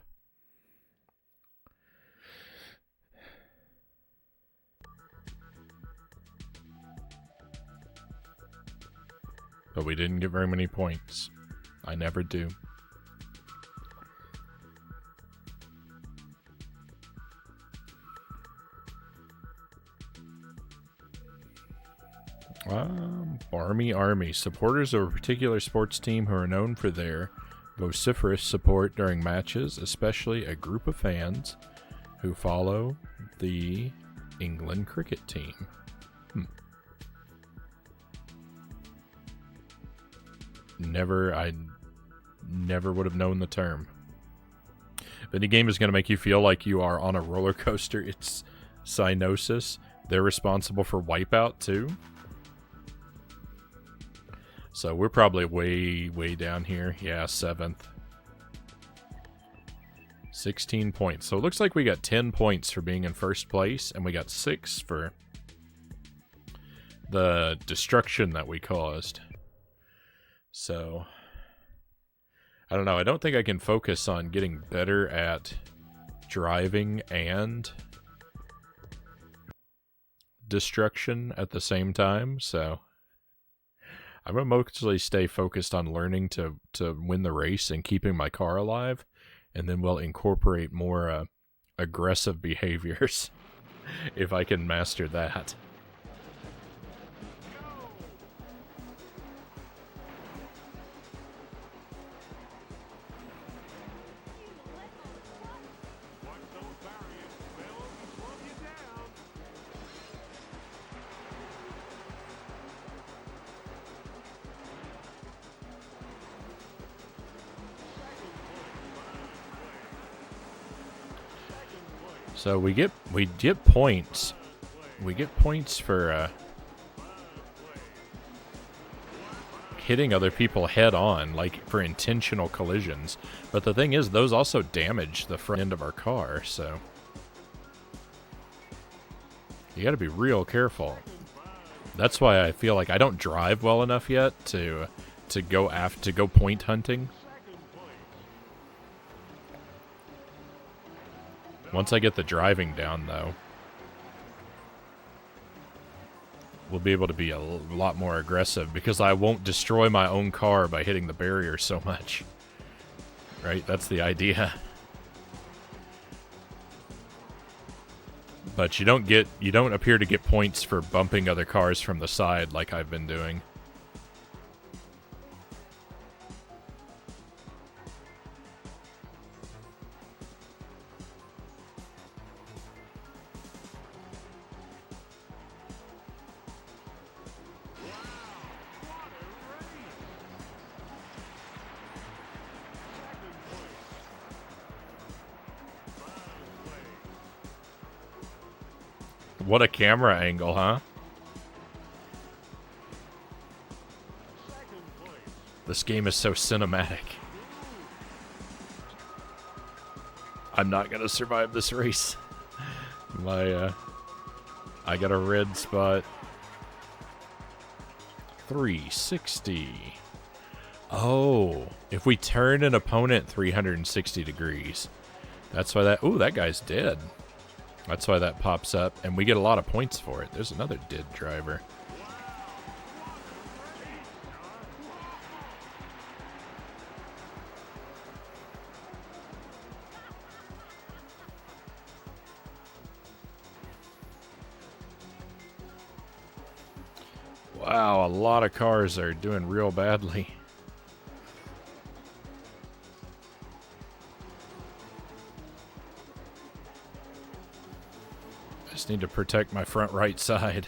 But we didn't get very many points. I never do. Army. Supporters of a particular sports team who are known for their vociferous support during matches, especially a group of fans who follow the England cricket team. I never would have known the term. If any game is going to make you feel like you are on a roller coaster, it's Cyanosis. They're responsible for Wipeout, too. So we're probably way down here. Yeah, 7th. 16 points. So it looks like we got 10 points for being in first place, and we got 6 for the destruction that we caused. So, I don't know. I don't think I can focus on getting better at driving and destruction at the same time, so I'm going to mostly stay focused on learning to win the race and keeping my car alive, and then we'll incorporate more aggressive behaviors if I can master that. Watch those barriers. They'll only slow you down. So we get points. We get points for hitting other people head on, like for intentional collisions. But the thing is, those also damage the front end of our car, so you got to be real careful. That's why I feel like I don't drive well enough yet to go point hunting. Once I get the driving down, though, we'll be able to be a lot more aggressive because I won't destroy my own car by hitting the barrier so much. Right? That's the idea. But you don't appear to get points for bumping other cars from the side like I've been doing. What a camera angle, huh? This game is so cinematic. I'm not gonna survive this race. I got a red spot. 360. Oh, if we turn an opponent 360 degrees. That's why that guy's dead. That's why that pops up, and we get a lot of points for it. There's another dead driver. Wow, a lot of cars are doing real badly. Just need to protect my front right side.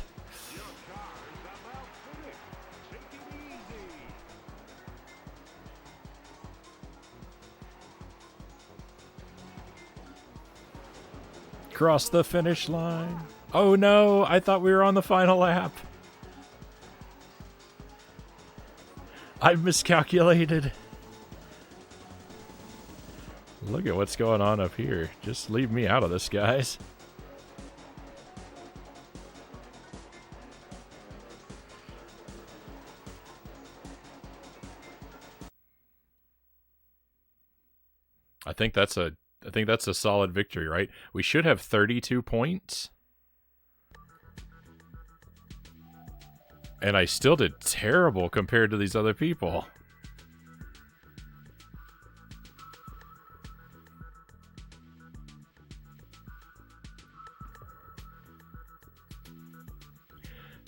Cross the finish line. Oh no, I thought we were on the final lap. I've miscalculated. Look at what's going on up here. Just leave me out of this, guys. I think that's a solid victory, right? We should have 32 points. And I still did terrible compared to these other people.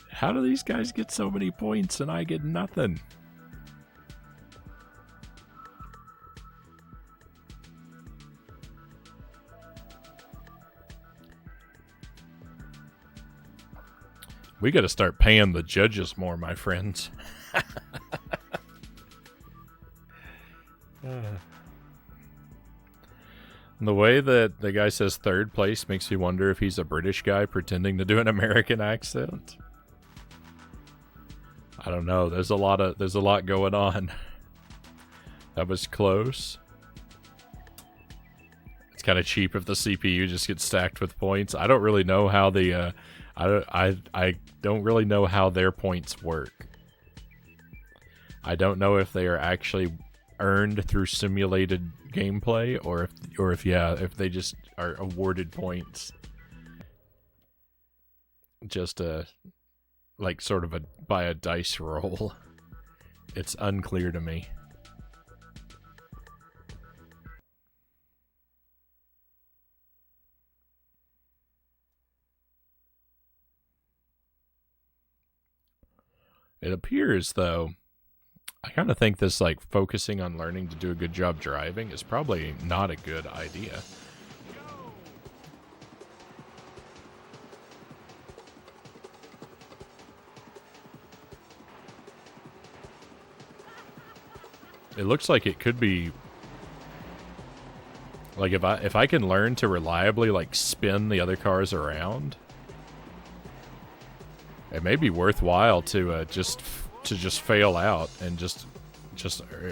How do these guys get so many points and I get nothing? We got to start paying the judges more, my friends. The way that the guy says third place makes me wonder if he's a British guy pretending to do an American accent. I don't know. There's a lot going on. That was close. It's kind of cheap if the CPU just gets stacked with points. I don't really know how the I don't really know how their points work. I don't know if they are actually earned through simulated gameplay or if they just are awarded points. Just like sort of by a dice roll. It's unclear to me. It appears, though, I kind of think this, like, focusing on learning to do a good job driving is probably not a good idea. It looks like it could be, like, if I can learn to reliably, like, spin the other cars around, it may be worthwhile to just fail out and just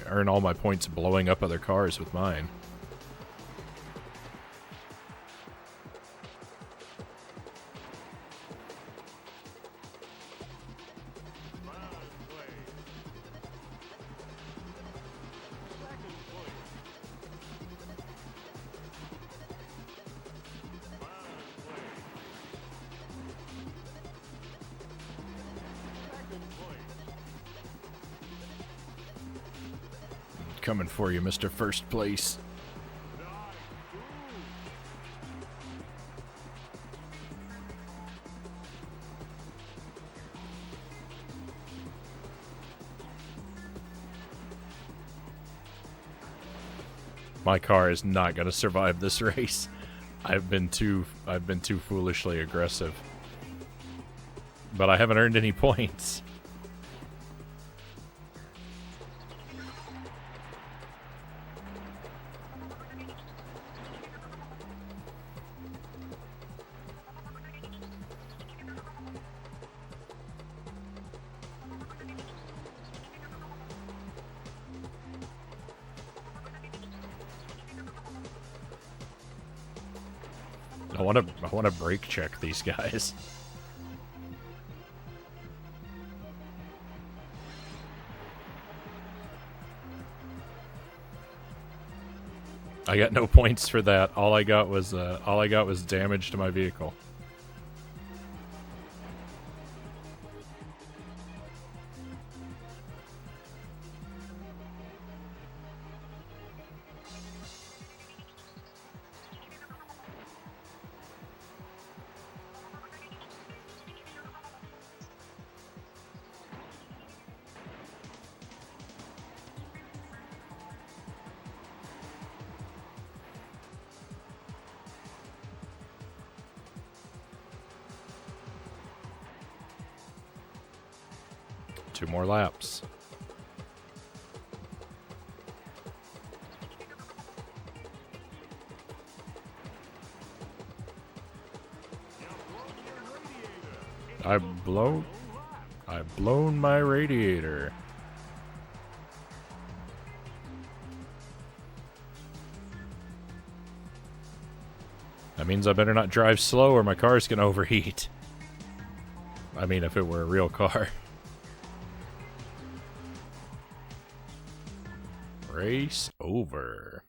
earn all my points blowing up other cars with mine. Coming for you, Mr. First Place. My car is not going to survive this race. I've been too foolishly aggressive. But I haven't earned any points. I want to brake check these guys. I got no points for that. All I got was damage to my vehicle. Two more laps. I've blown my radiator. That means I better not drive slow or my car's gonna overheat. I mean, if it were a real car. Race over.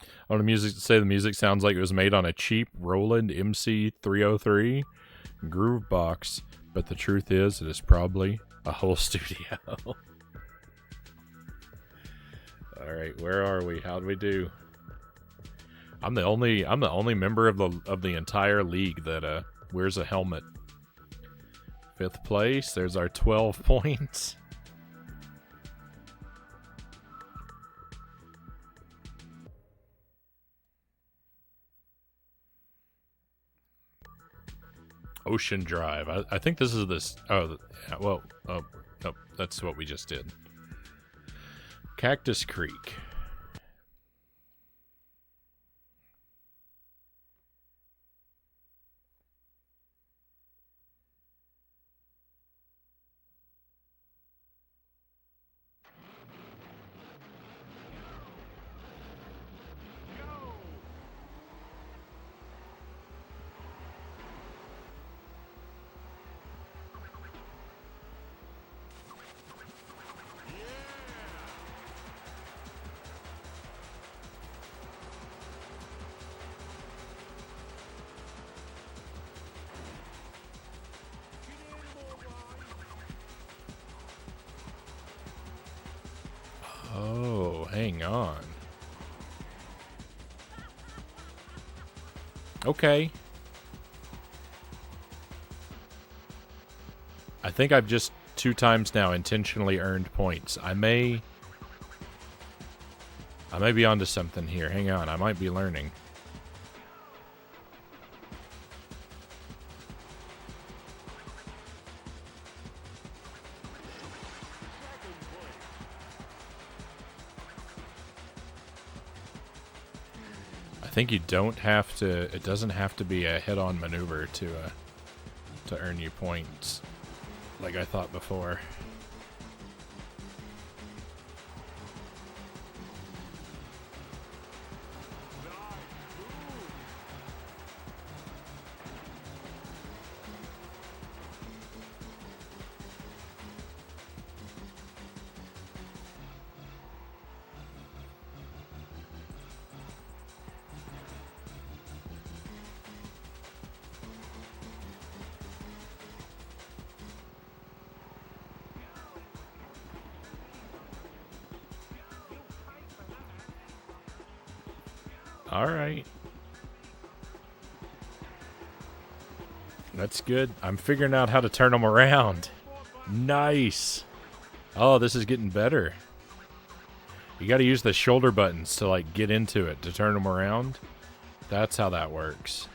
I want the music to say the music sounds like it was made on a cheap Roland MC303 groove box, but the truth is it is probably a whole studio. Alright, where are we? How'd we do? I'm the only member of the entire league that wears a helmet. 5th place, there's our 12 points. Ocean Drive. I think this is this. Oh, well. Oh, that's what we just did. Cactus Creek. Oh, hang on. Okay. I think I've just 2 times now intentionally earned points. I may be onto something here. Hang on, I might be learning. I think you don't have to. It doesn't have to be a head-on maneuver to earn you points, like I thought before. Alright. That's good. I'm figuring out how to turn them around. Nice. Oh, this is getting better. You gotta use the shoulder buttons to, like, get into it, to turn them around. That's how that works.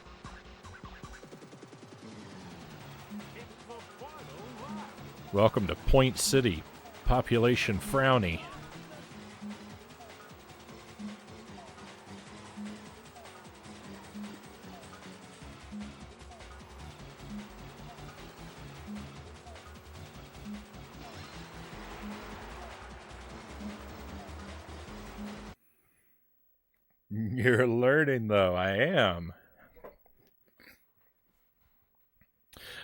Welcome to Point City. Population Frownie. You're learning, though. I am.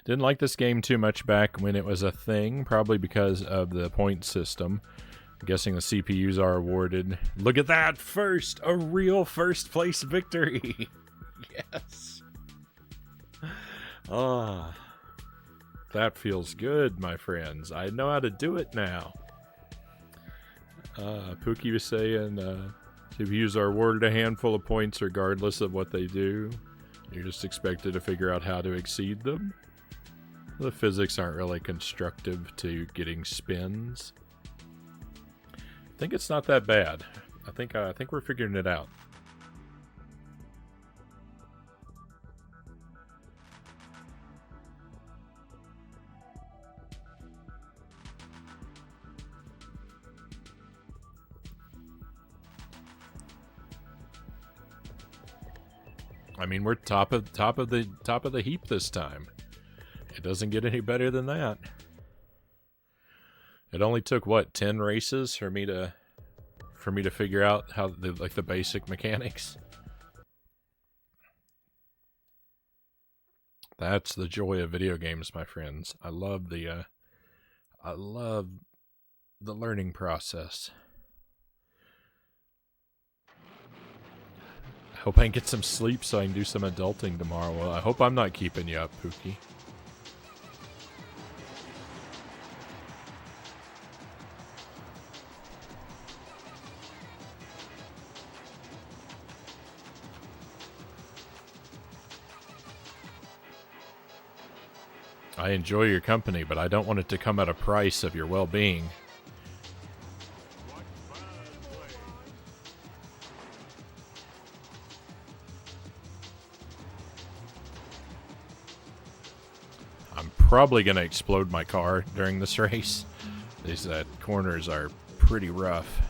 Didn't like this game too much back when it was a thing, probably because of the point system. I'm guessing the CPUs are awarded. Look at that! First! A real first place victory! Yes! Ah. That feels good, my friends. I know how to do it now. Pookie was saying, CPUs are awarded a handful of points regardless of what they do. You're just expected to figure out how to exceed them. The physics aren't really constructive to getting spins. I think it's not that bad. I think we're figuring it out. I mean, we're top of the heap this time. It doesn't get any better than that. It only took what 10 races for me to figure out how the basic mechanics. That's the joy of video games, my friends. I love the learning process. I hope I can get some sleep so I can do some adulting tomorrow. Well, I hope I'm not keeping you up, Pookie. I enjoy your company, but I don't want it to come at a price of your well-being. I'm probably going to explode my car during this race. These corners are pretty rough.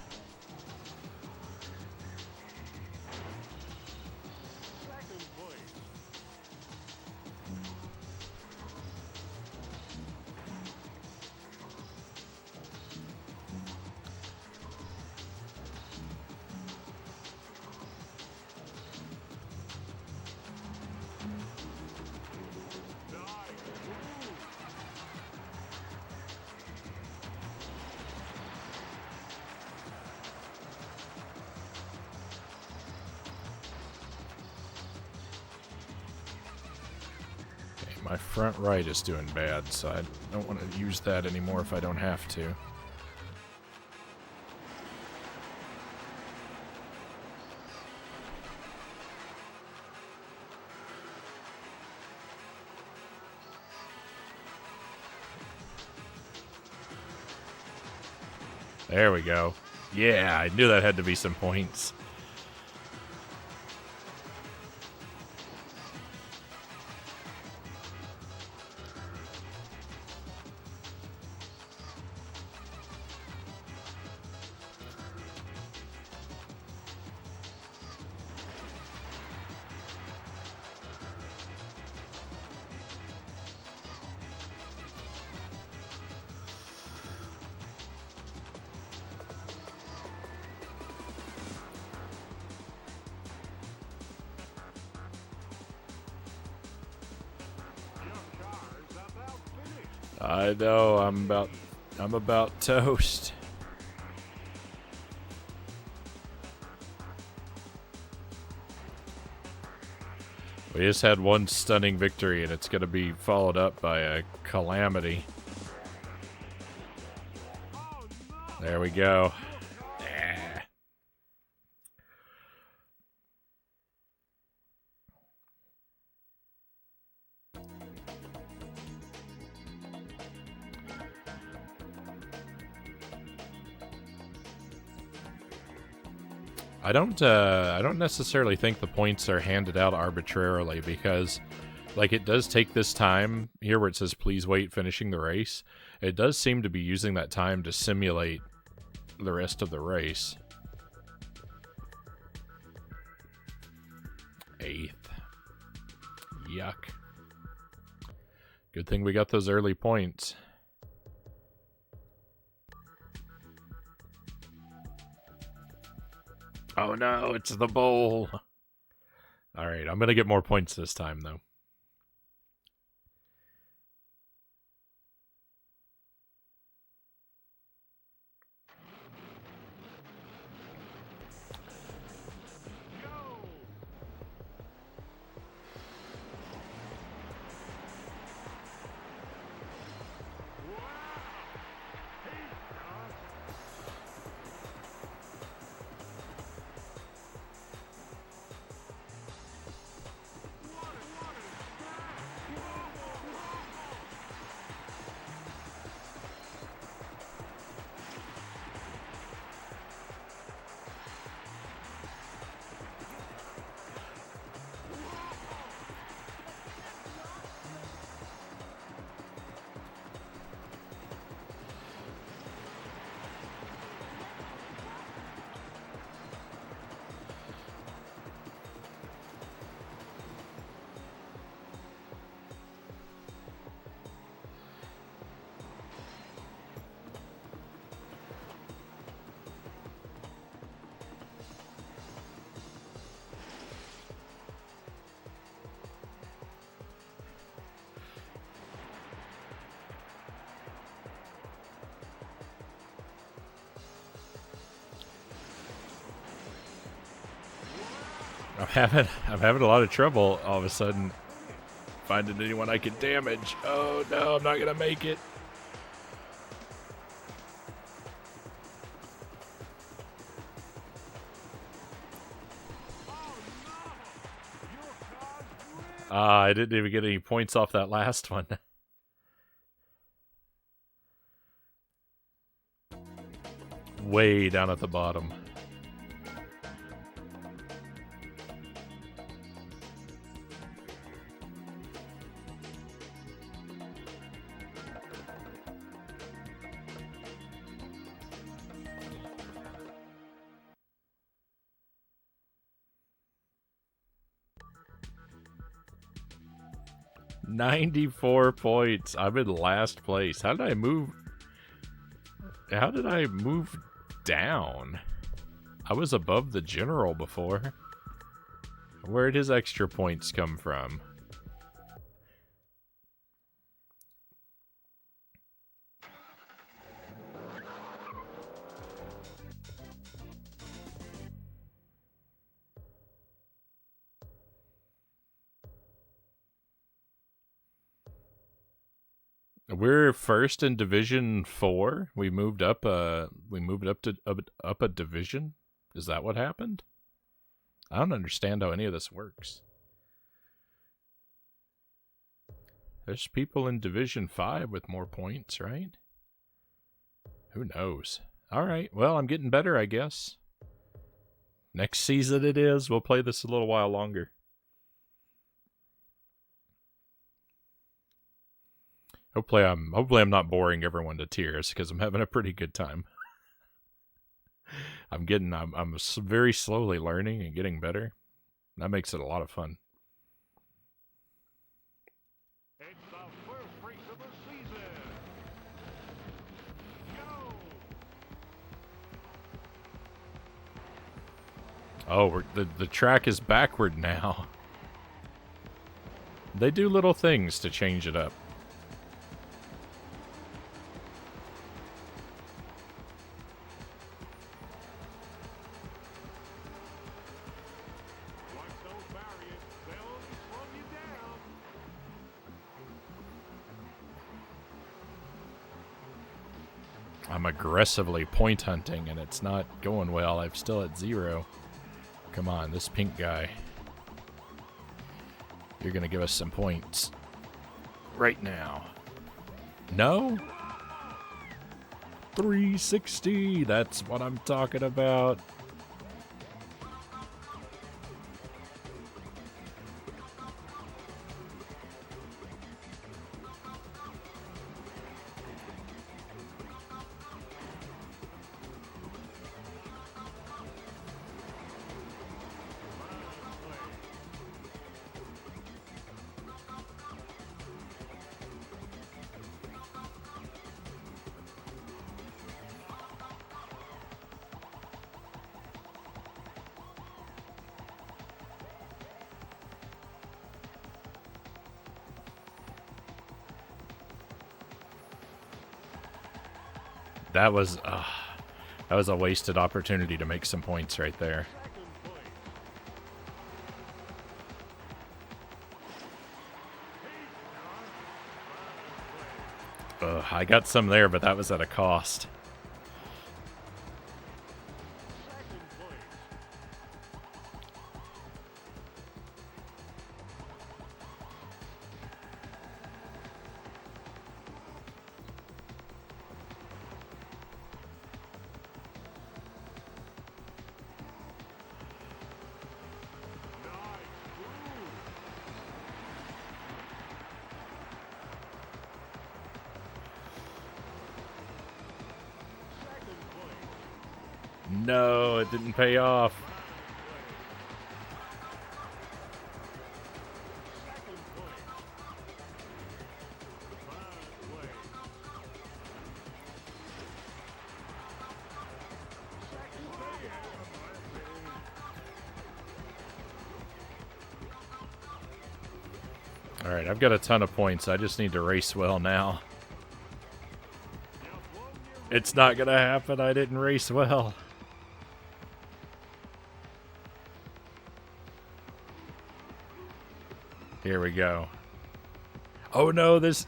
My front right is doing bad, so I don't want to use that anymore if I don't have to. There we go. Yeah, I knew that had to be some points. I know, I'm about toast. We just had one stunning victory, and it's going to be followed up by a calamity. There we go. Yeah. I don't necessarily think the points are handed out arbitrarily, because like it does take this time here where it says please wait finishing the race. It does seem to be using that time to simulate the rest of the race. 8th. Yuck. Good thing we got those early points. Oh no, it's the bowl. Alright, I'm gonna get more points this time, though. I'm having a lot of trouble all of a sudden finding anyone I can damage. Oh no, I'm not gonna make it. Ah, I didn't even get any points off that last one. Way down at the bottom. $94 points. I'm in last place. How did I move? How did I move down? I was above the general before. Where'd his extra points come from? We're first in Division 4. We moved up. We moved up to up a division. Is that what happened? I don't understand how any of this works. There's people in Division 5 with more points, right? Who knows? All right. Well, I'm getting better, I guess. Next season it is. We'll play this a little while longer. Hopefully I'm not boring everyone to tears because I'm having a pretty good time. I'm very slowly learning and getting better. That makes it a lot of fun. It's the first race of the season. Go! Oh, the track is backward now. They do little things to change it up. Watch those barriers. They'll only slow you down. I'm aggressively point hunting and it's not going well. I'm still at 0. Come on, this pink guy. You're gonna give us some points. Right now. No? 360! That's what I'm talking about. That was a wasted opportunity to make some points right there. I got some there, but that was at a cost. No, it didn't pay off. Alright, I've got a ton of points. I just need to race well now. It's not gonna happen. I didn't race well. Here we go. Oh no, there's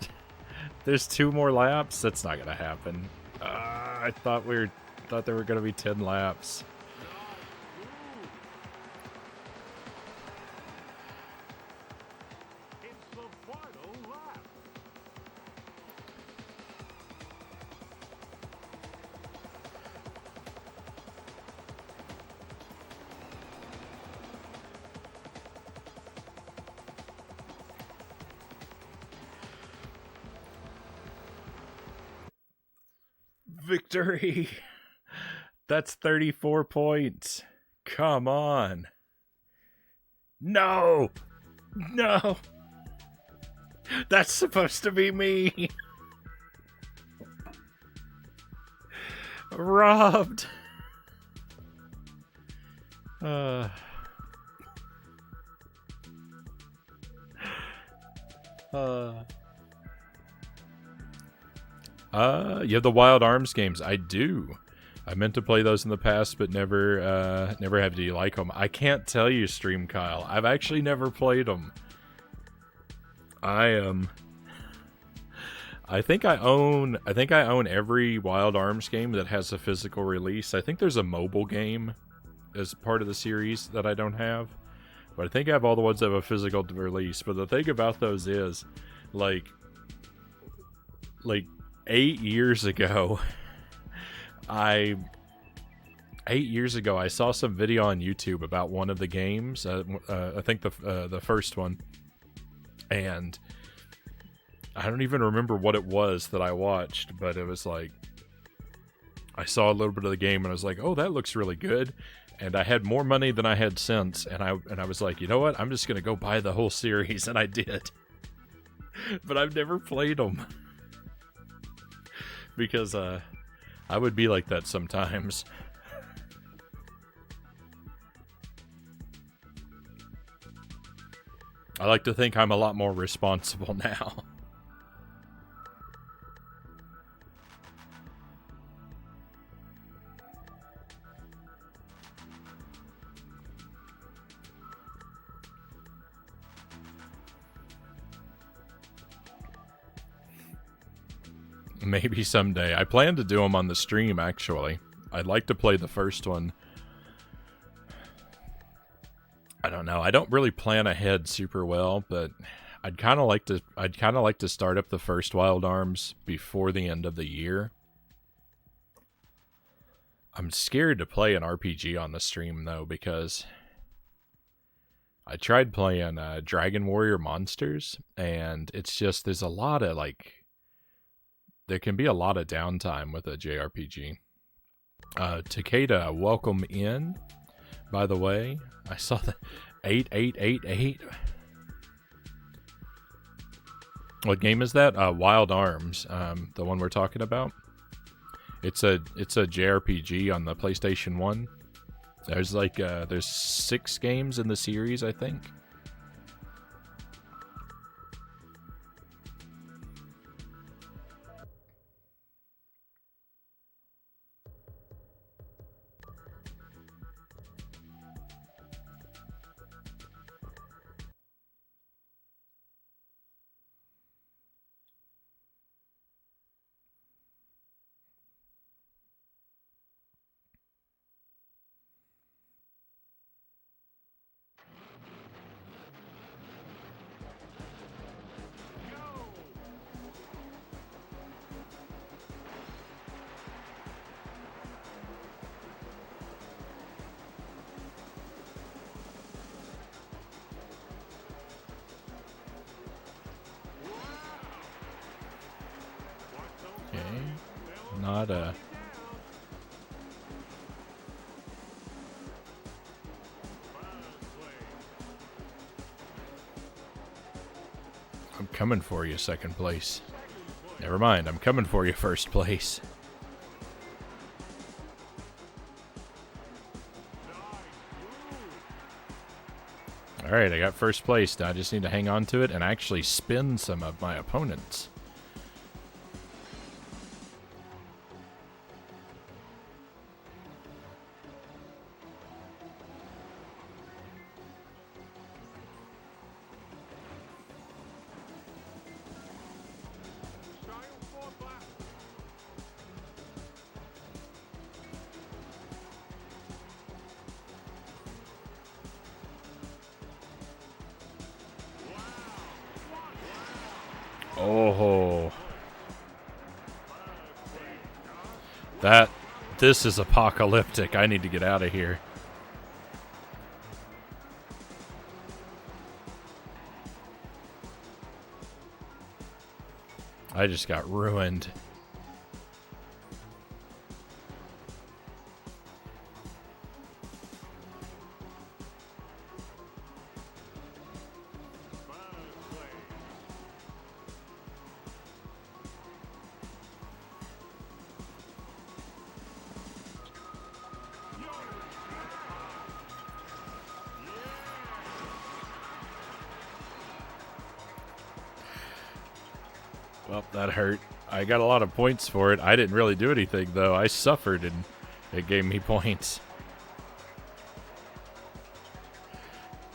2 more laps. That's not gonna happen. I thought there were gonna be 10 laps. It's the final lap. Victory! That's 34 points. Come on. No! No! That's supposed to be me! Robbed! You have the Wild Arms games. I do. I meant to play those in the past, but never have. Do you like them? I can't tell you, Stream Kyle. I've actually never played them. I think I own every Wild Arms game that has a physical release. I think there's a mobile game as part of the series that I don't have, but I think I have all the ones that have a physical release. But the thing about those is, like 8 years ago, I saw some video on YouTube about one of the games. I think the first one, and I don't even remember what it was that I watched, but it was like I saw a little bit of the game and I was like, "Oh, that looks really good." And I had more money than I had since, and I was like, "You know what? I'm just gonna go buy the whole series," and I did. But I've never played them because I would be like that sometimes. I like to think I'm a lot more responsible now. Maybe someday. I plan to do them on the stream, actually. I'd like to play the first one. I don't know. I don't really plan ahead super well, but I'd kind of like to start up the first Wild Arms before the end of the year. I'm scared to play an RPG on the stream though, because I tried playing Dragon Warrior Monsters, and it's just there's a lot of there can be a lot of downtime with a JRPG. Takeda, welcome in. By the way, I saw the 8888. What game is that? Wild Arms, the one we're talking about. It's a JRPG on the PlayStation 1. There's there's 6 games in the series, I think. Not a... I'm coming for you, second place. Never mind, I'm coming for you, first place. Alright, I got first place. Now I just need to hang on to it and actually spin some of my opponents. Oh. This is apocalyptic. I need to get out of here. I just got ruined. Well, that hurt. I got a lot of points for it. I didn't really do anything, though. I suffered, and it gave me points.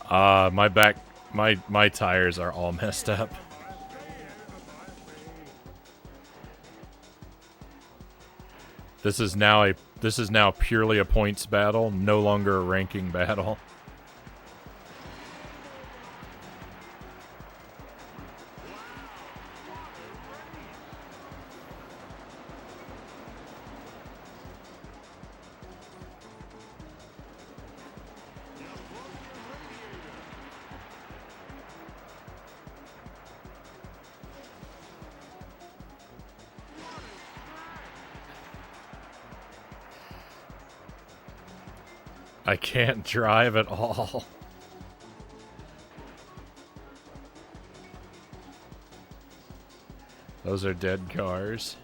My back, my tires are all messed up. This is now purely a points battle, no longer a ranking battle. I can't drive at all. Those are dead cars.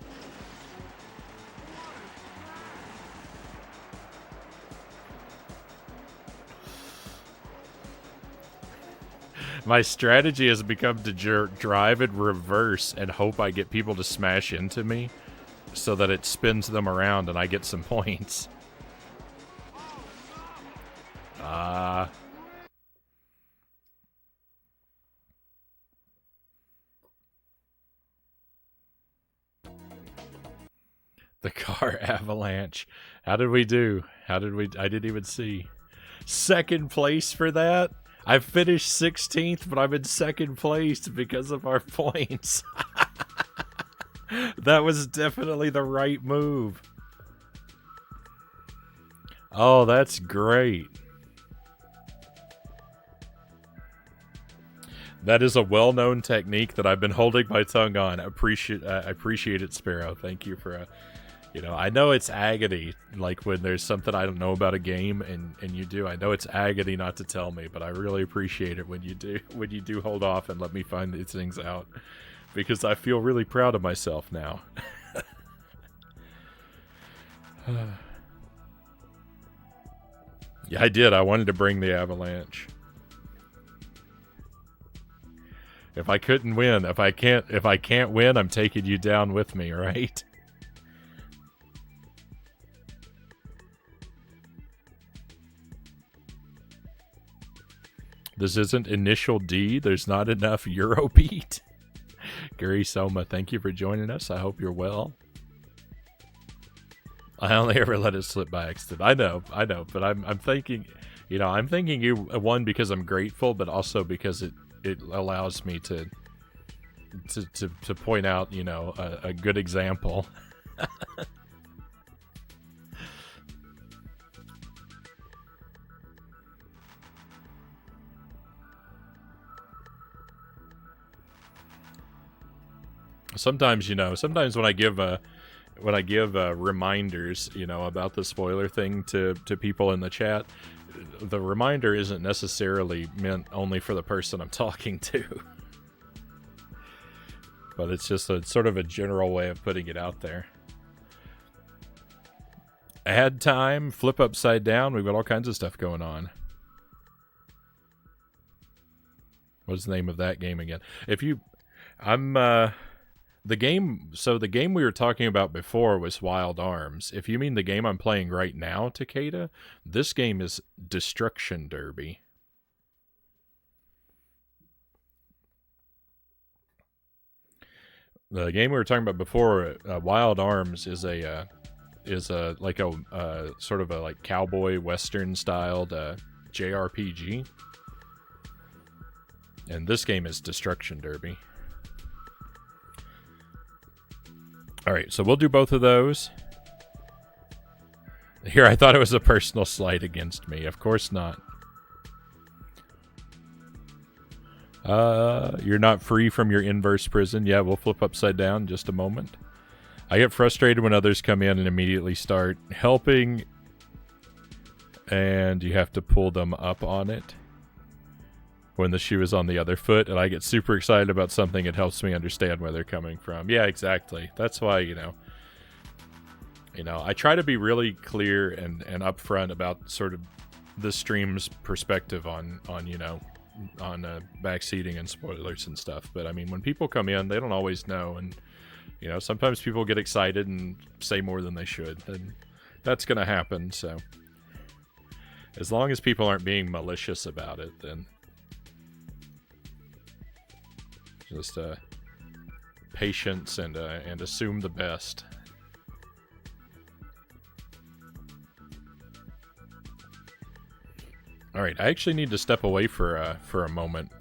My strategy has become to drive in reverse and hope I get people to smash into me so that it spins them around and I get some points. The car avalanche. How did we do? I didn't even see. Second place for that? I finished 16th, but I'm in second place because of our points. That was definitely the right move. Oh, that's great. That is a well-known technique that I've been holding my tongue on. I appreciate it, Sparrow. Thank you for, I know it's agony, like when there's something I don't know about a game and you do. I know it's agony not to tell me, but I really appreciate it when you do hold off and let me find these things out, because I feel really proud of myself now. Yeah, I did. I wanted to bring the avalanche. If I couldn't win, if I can't win, I'm taking you down with me, right? This isn't Initial D. There's not enough Eurobeat. Gary Soma, thank you for joining us. I hope you're well. I only ever let it slip by accident. I know, but I'm thinking, I'm thanking you, one, because I'm grateful, but also because it allows me to point out, a good example. Sometimes, sometimes when I give reminders, about the spoiler thing to people in the chat, the reminder isn't necessarily meant only for the person I'm talking to. But it's just sort of a general way of putting it out there. Add time, flip upside down, we've got all kinds of stuff going on. What's the name of that game again? The game we were talking about before was Wild Arms. If you mean the game I'm playing right now, Takeda, this game is Destruction Derby. The game we were talking about before, Wild Arms, is a sort of a like cowboy western styled JRPG, and this game is Destruction Derby. All right, so we'll do both of those. Here, I thought it was a personal slight against me. Of course not. You're not free from your inverse prison. Yeah, we'll flip upside down in just a moment. I get frustrated when others come in and immediately start helping, and you have to pull them up on it when the shoe is on the other foot, and I get super excited about something. It helps me understand where they're coming from. Yeah, exactly. That's why, I try to be really clear and upfront about sort of the stream's perspective on backseating and spoilers and stuff. But I mean, when people come in, they don't always know, and sometimes people get excited and say more than they should, and that's going to happen. So as long as people aren't being malicious about it, then just patience and assume the best. All right, I actually need to step away for a moment.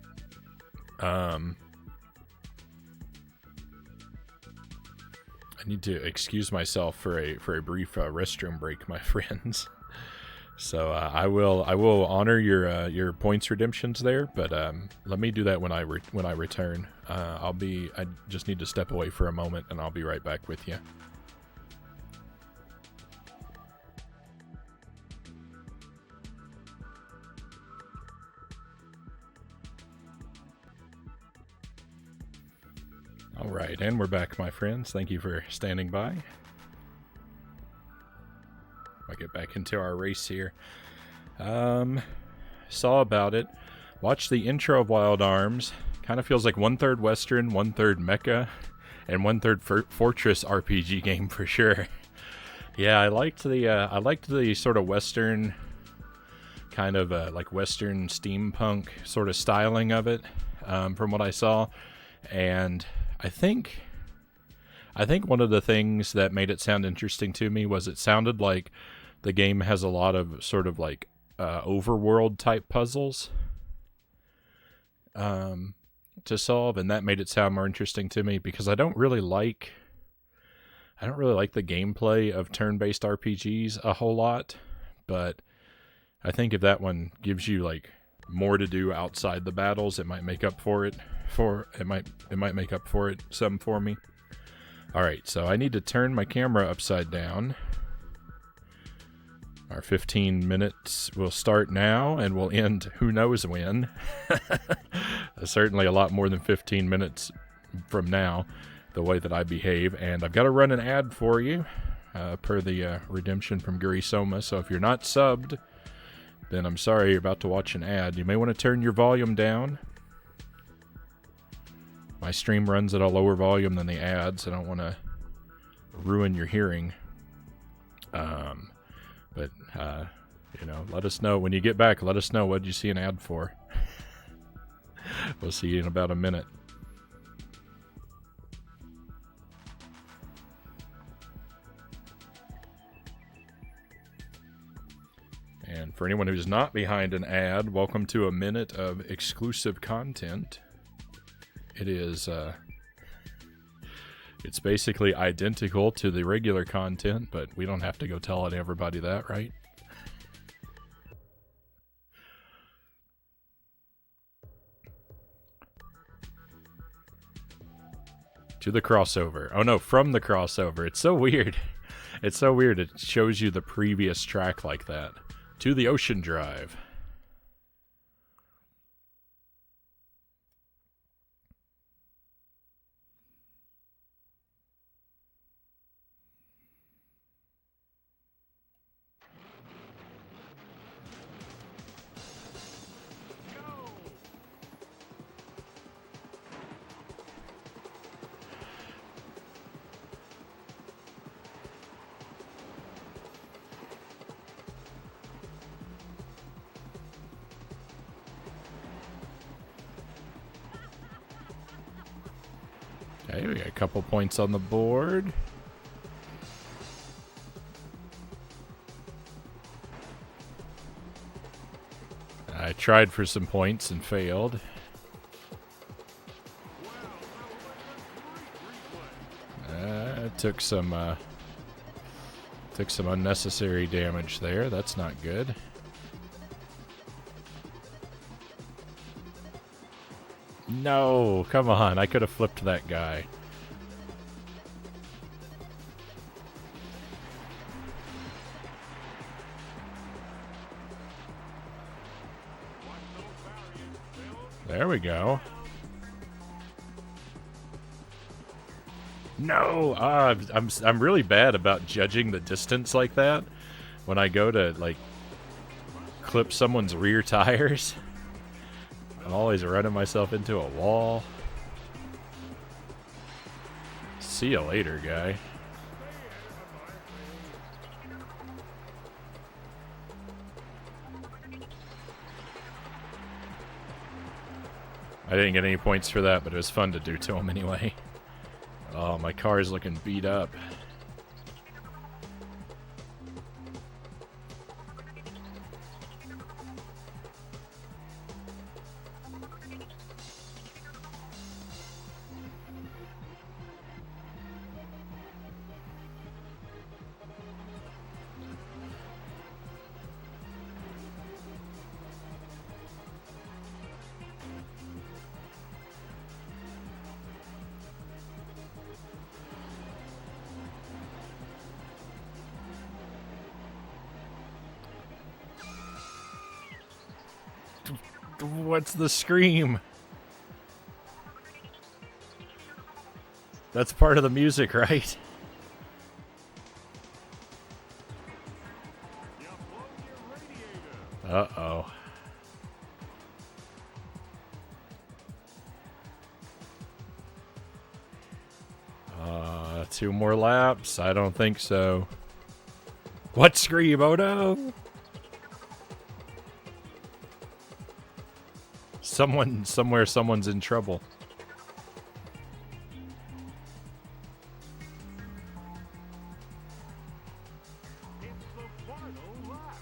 I need to excuse myself for a brief restroom break, my friends. So I will honor your points redemptions there, but let me do that when I return. I just need to step away for a moment, and I'll be right back with you. All right, and we're back, my friends. Thank you for standing by. I'll get back into our race here. Saw about it. Watched the intro of Wild Arms. Kind of feels like 1/3 Western, 1/3 Mecha, and 1/3 Fortress RPG game for sure. Yeah, I liked the sort of Western kind of like Western steampunk sort of styling of it, from what I saw, and I think one of the things that made it sound interesting to me was it sounded like the game has a lot of sort of like overworld type puzzles to solve, and that made it sound more interesting to me, because I don't really like the gameplay of turn-based RPGs a whole lot, but I think if that one gives you like more to do outside the battles, it might make up for it. It might make up for it some for me. All right, so I need to turn my camera upside down. Our 15 minutes will start now and will end who knows when. Certainly a lot more than 15 minutes from now, the way that I behave. And I've got to run an ad for you, per the redemption from Guri Soma. So if you're not subbed, then I'm sorry, you're about to watch an ad. You may want to turn your volume down. My stream runs at a lower volume than the ads. I don't want to ruin your hearing. But let us know when you get back. Let us know what you see an ad for. We'll see you in about a minute. And for anyone who's not behind an ad, welcome to a minute of exclusive content. It is, it's basically identical to the regular content, but we don't have to go telling everybody that, right? To the crossover. Oh no, from the crossover. It's so weird. It's so weird. It shows you the previous track like that. To the Ocean Drive. Okay, we got a couple points on the board. I tried for some points and failed. Took some unnecessary damage there. That's not good. No, come on. I could have flipped that guy. There we go. No, I'm really bad about judging the distance like that when I go to like clip someone's rear tires. I'm always running myself into a wall. See you later, guy. I didn't get any points for that, but it was fun to do to him anyway. Oh, my car is looking beat up. What's the scream? That's part of the music, right? Uh-oh. 2 more laps? I don't think so. What scream? Oh no! Someone's in trouble. It's the final lap.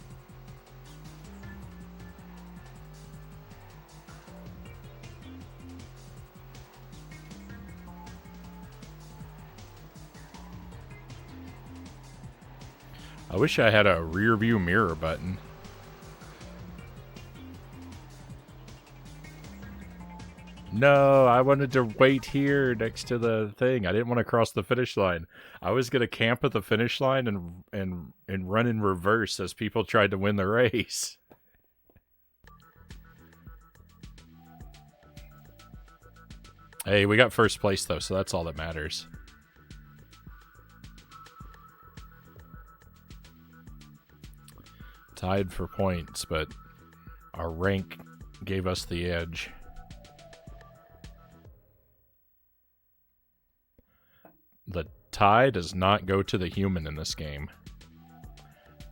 I wish I had a rear view mirror button. No, I wanted to wait here next to the thing. I didn't want to cross the finish line. I was gonna camp at the finish line and run in reverse as people tried to win the race. Hey, we got first place though, so that's all that matters. Tied for points, but our rank gave us the edge. The tie does not go to the human in this game.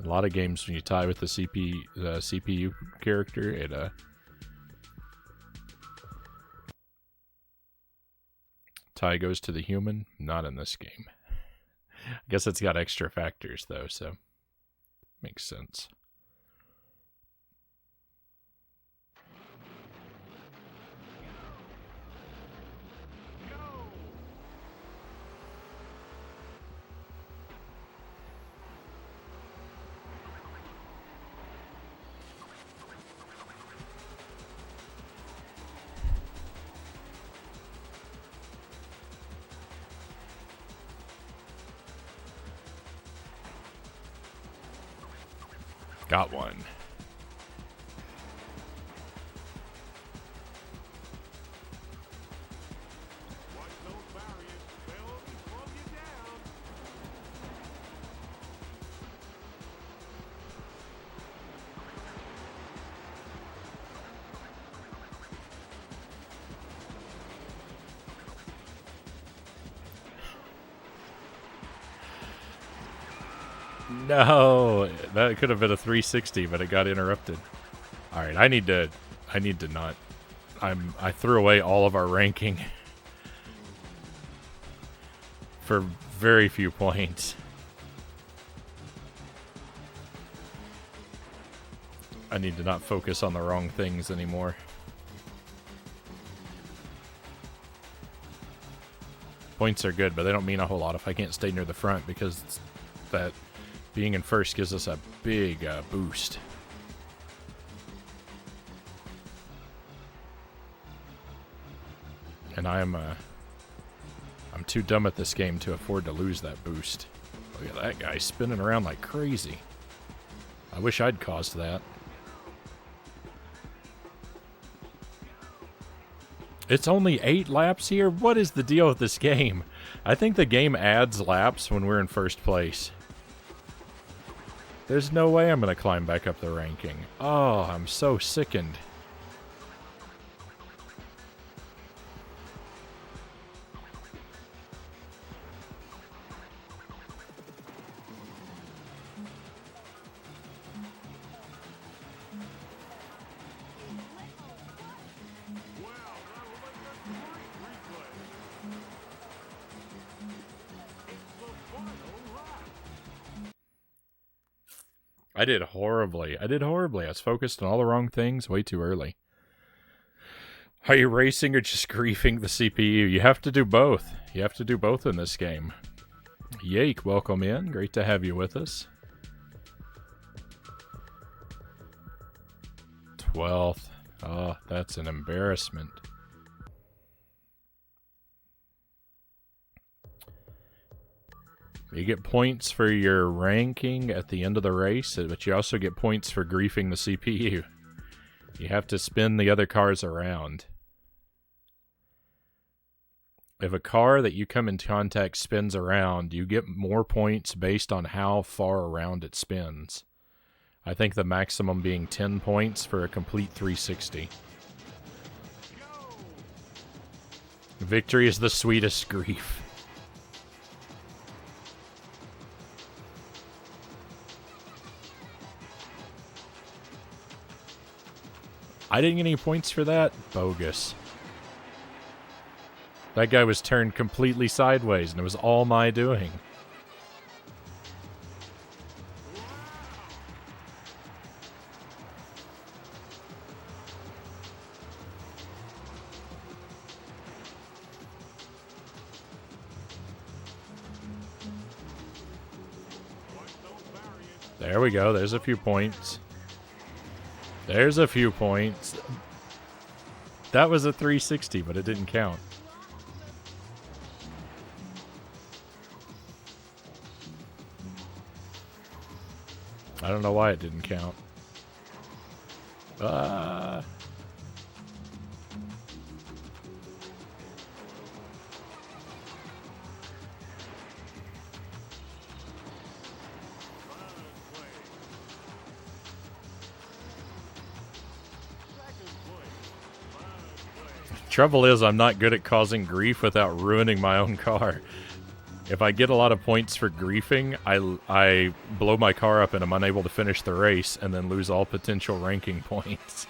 A lot of games, when you tie with the CPU character, it tie goes to the human. Not in this game. I guess it's got extra factors though, so makes sense. Got one. Watch those barriers. They'll slow you down. No, that could have been a 360, but it got interrupted. All right, I need to not. I threw away all of our ranking for very few points. I need to not focus on the wrong things anymore. Points are good, but they don't mean a whole lot if I can't stay near the front, because that being in first gives us a big boost. And I'm too dumb at this game to afford to lose that boost. Look at that guy spinning around like crazy. I wish I'd caused that. It's only 8 laps here? What is the deal with this game? I think the game adds laps when we're in first place. There's no way I'm going to climb back up the ranking. Oh, I'm so sickened. I did horribly. I was focused on all the wrong things way too early. Are you racing or just griefing the CPU? You have to do both. You have to do both in this game. Yake, welcome in. Great to have you with us. 12th. Oh, that's an embarrassment. You get points for your ranking at the end of the race, but you also get points for griefing the CPU. You have to spin the other cars around. If a car that you come in contact spins around, you get more points based on how far around it spins. I think the maximum being 10 points for a complete 360. Victory is the sweetest grief. I didn't get any points for that? Bogus. That guy was turned completely sideways, and it was all my doing. There we go. There's a few points. There's a few points. That was a 360, but it didn't count. I don't know why it didn't count. Trouble is, I'm not good at causing grief without ruining my own car. If I get a lot of points for griefing, I blow my car up and I'm unable to finish the race and then lose all potential ranking points.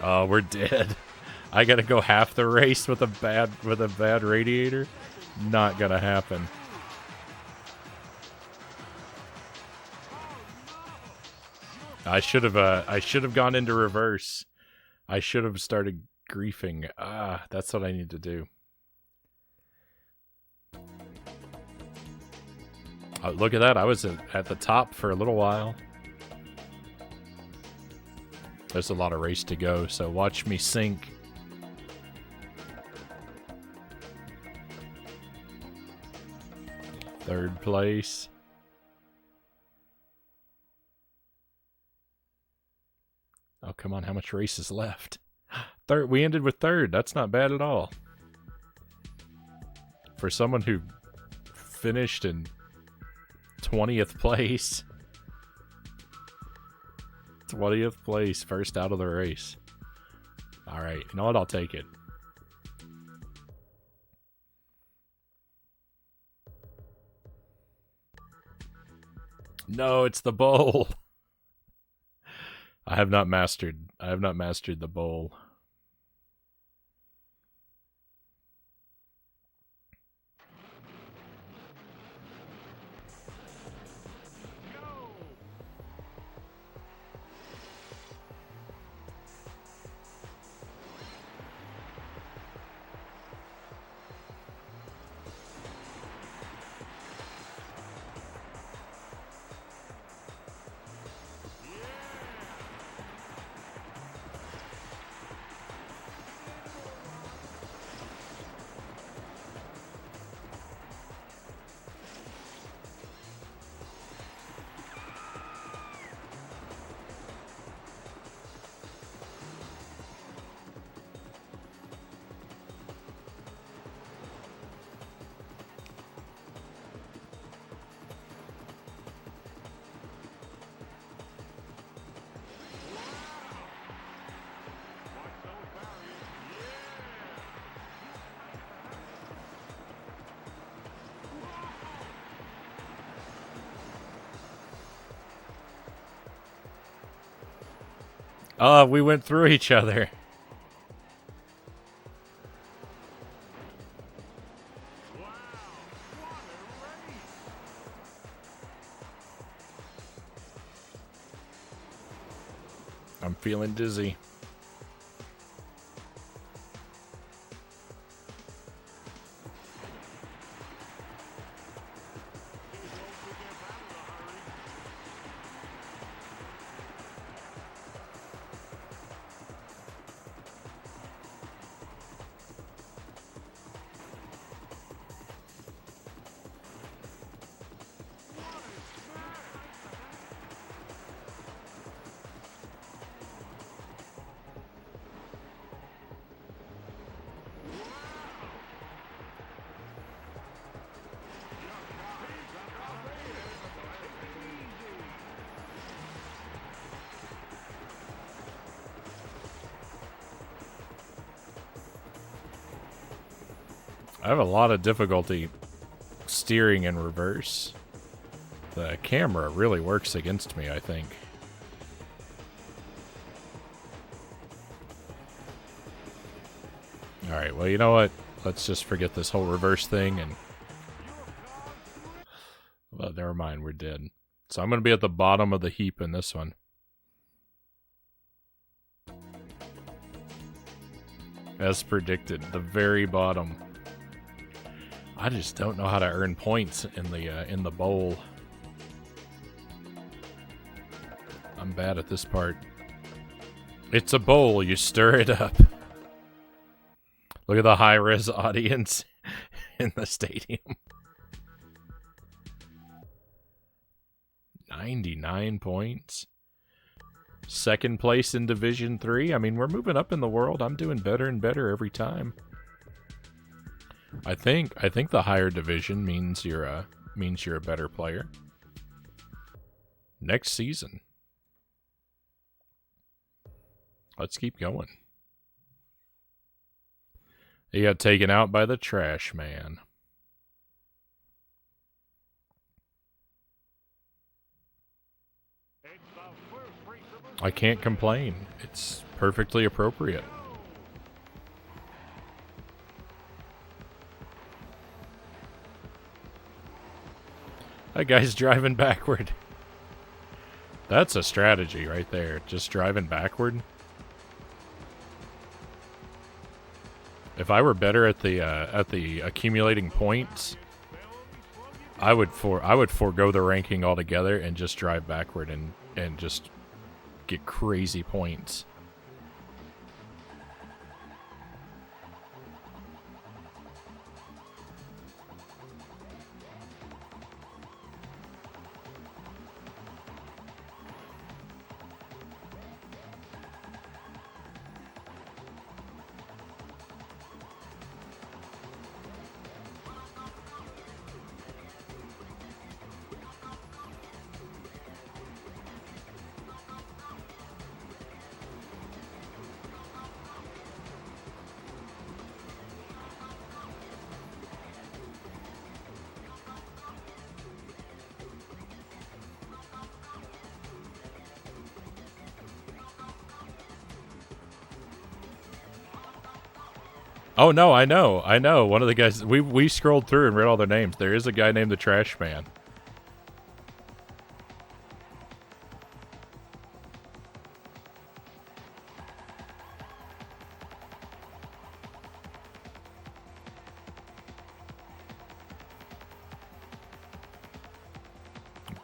Oh, we're dead. I gotta go half the race with a bad radiator? Not gonna happen. I should have gone into reverse. I should have started griefing. That's what I need to do. Oh, look at that. I was at the top for a little while. There's a lot of race to go, so watch me sink. Third place. Oh, come on. How much race is left? Third. We ended with third. That's not bad at all. For someone who finished in 20th place. 20th place, first out of the race. All right. You know what? I'll take it. No, it's the bowl. I have not mastered the bowl. Oh, we went through each other. Wow, what a race! I'm feeling dizzy. I have a lot of difficulty steering in reverse. The camera really works against me, I think. Alright, well, you know what? Let's just forget this whole reverse thing and... Well, never mind, we're dead. So I'm going to be at the bottom of the heap in this one. As predicted, the very bottom. I just don't know how to earn points in the bowl. I'm bad at this part. It's a bowl, you stir it up. Look at the high-res audience in the stadium. 99 points. Second place in Division 3. I mean, we're moving up in the world. I'm doing better and better every time. I think the higher division means you're a better player. Next season. Let's keep going. He got taken out by the trash man. I can't complain. It's perfectly appropriate. That guy's driving backward. That's a strategy right there. Just driving backward. If I were better at the accumulating points, I would forego the ranking altogether and just drive backward and just get crazy points. Oh no, I know. One of the guys we scrolled through and read all their names. There is a guy named the Trash Man.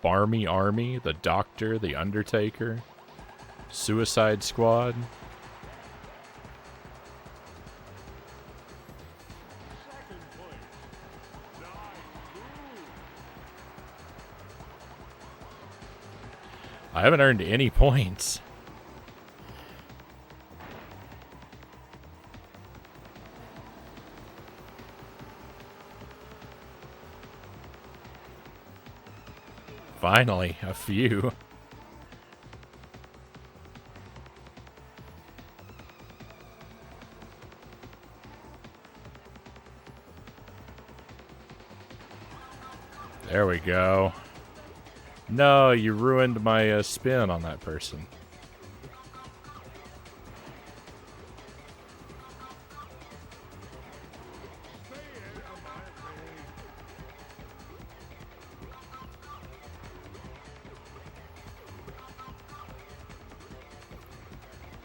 Barmy Army, the Doctor, the Undertaker, Suicide Squad. I haven't earned any points. Finally, a few. There we go. No, you ruined my spin on that person.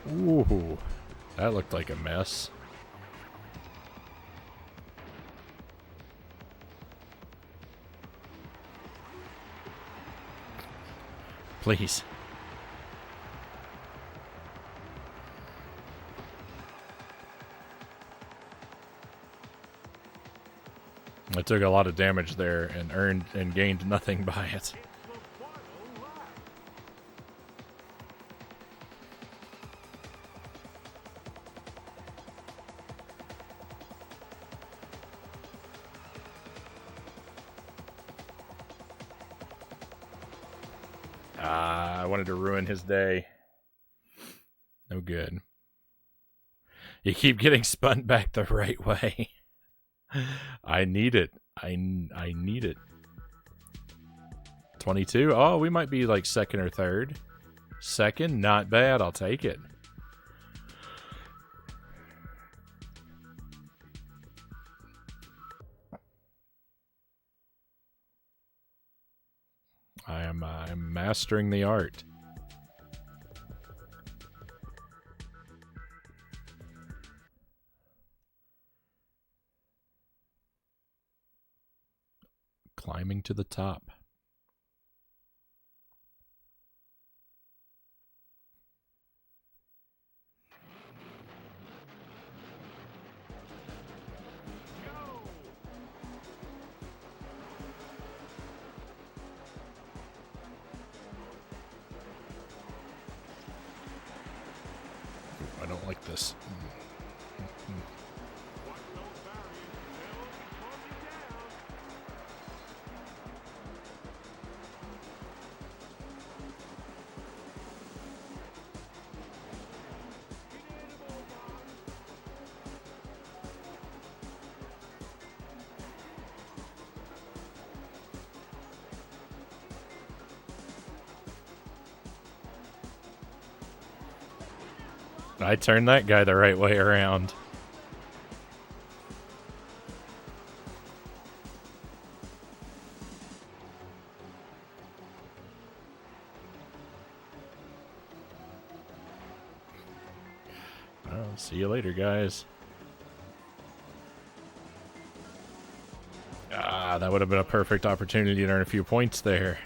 Ooh, that looked like a mess. Please. I took a lot of damage there and earned and gained nothing by it. It's the final lap. Ah, I wanted to ruin his day. No good. You keep getting spun back the right way. I need it. I need it. 22? Oh, we might be like second or third. Second? Not bad. I'll take it. I'm mastering the art. Climbing to the top. I don't like this. Watch those barriers. They'll slow you down. Get in the bullseye. I turned that guy the right way around. Well, see you later, guys. Ah, that would have been a perfect opportunity to earn a few points there.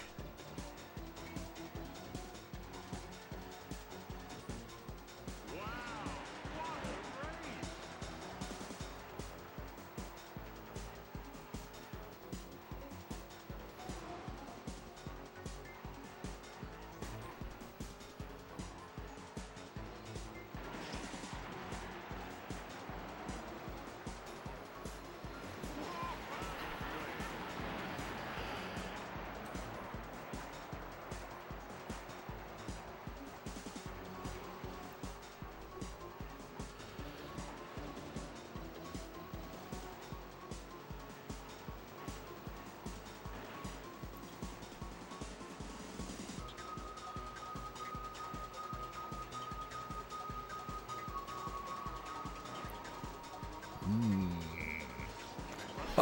Wow.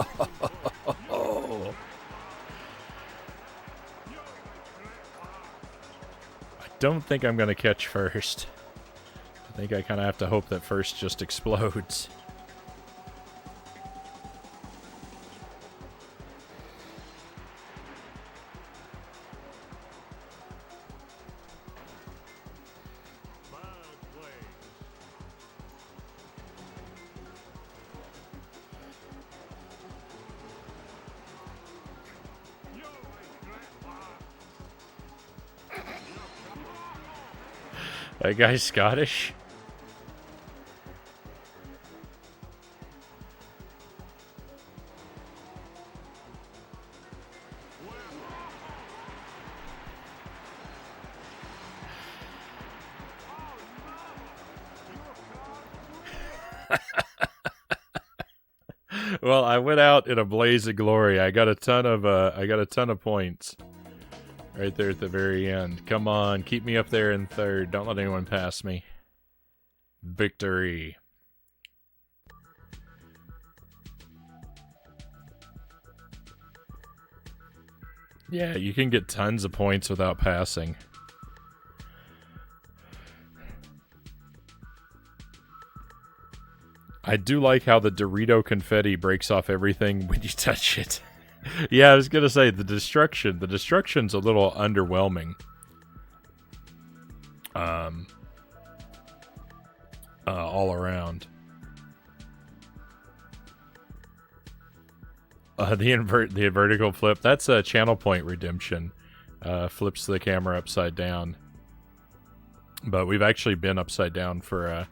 What a race. Oh. I don't think I'm going to catch first. I think I kind of have to hope that first just explodes. Third place. Yo, That guy's Scottish? Well, I went out in a blaze of glory. I got a ton of points. Right there at the very end. Come on, keep me up there in third. Don't let anyone pass me. Victory. Yeah, you can get tons of points without passing. I do like how the Dorito confetti breaks off everything when you touch it. Yeah, I was gonna say the destruction's a little underwhelming. All around. The vertical flip. That's a channel point redemption. Flips the camera upside down. But we've actually been upside down for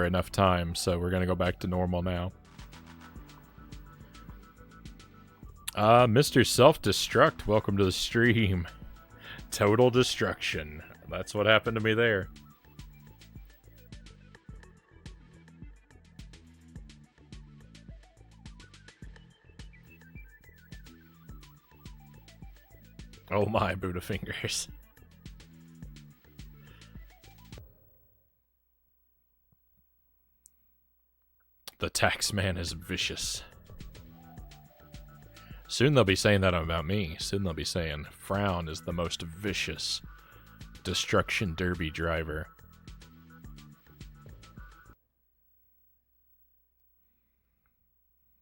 enough time, so we're gonna go back to normal now. Mr. Self-Destruct, welcome to the stream. Total destruction. That's what happened to me there. Oh my, Buddha fingers. The tax man is vicious. Soon they'll be saying that about me. Soon they'll be saying Frown is the most vicious destruction derby driver.